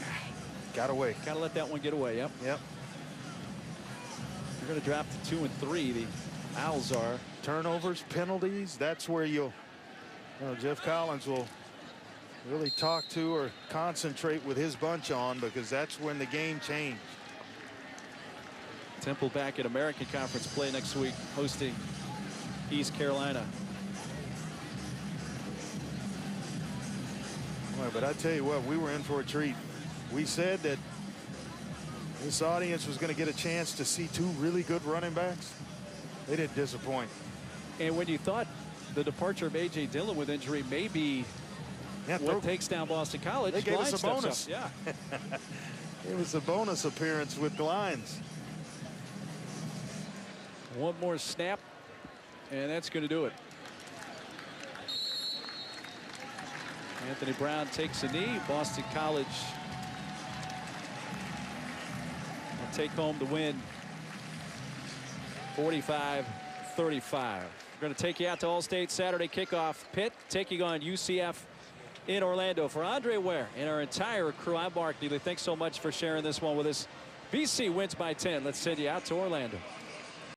got away. Got to let that one get away. Yep. Yep. They're going to drop to 2-3. The Owls are. Turnovers, penalties. That's where you'll, Jeff Collins will really talk to or concentrate with his bunch on, because that's when the game changed. Temple back at American Conference play next week, hosting East Carolina. Well, but I tell you what, we were in for a treat. We said that this audience was going to get a chance to see 2 really good running backs. They didn't disappoint. And when you thought the departure of A.J. Dillon with injury may be what takes down Boston College. They gave Glines us a bonus. steps up. Yeah. It was a bonus appearance with Glines. One more snap, and that's going to do it. Anthony Brown takes a knee. Boston College will take home the win, 45-35. We're going to take you out to All-State Saturday kickoff. Pitt taking on UCF in Orlando. For Andre Ware and our entire crew, I'm Mark Neely. Thanks so much for sharing this one with us. BC wins by 10. Let's send you out to Orlando.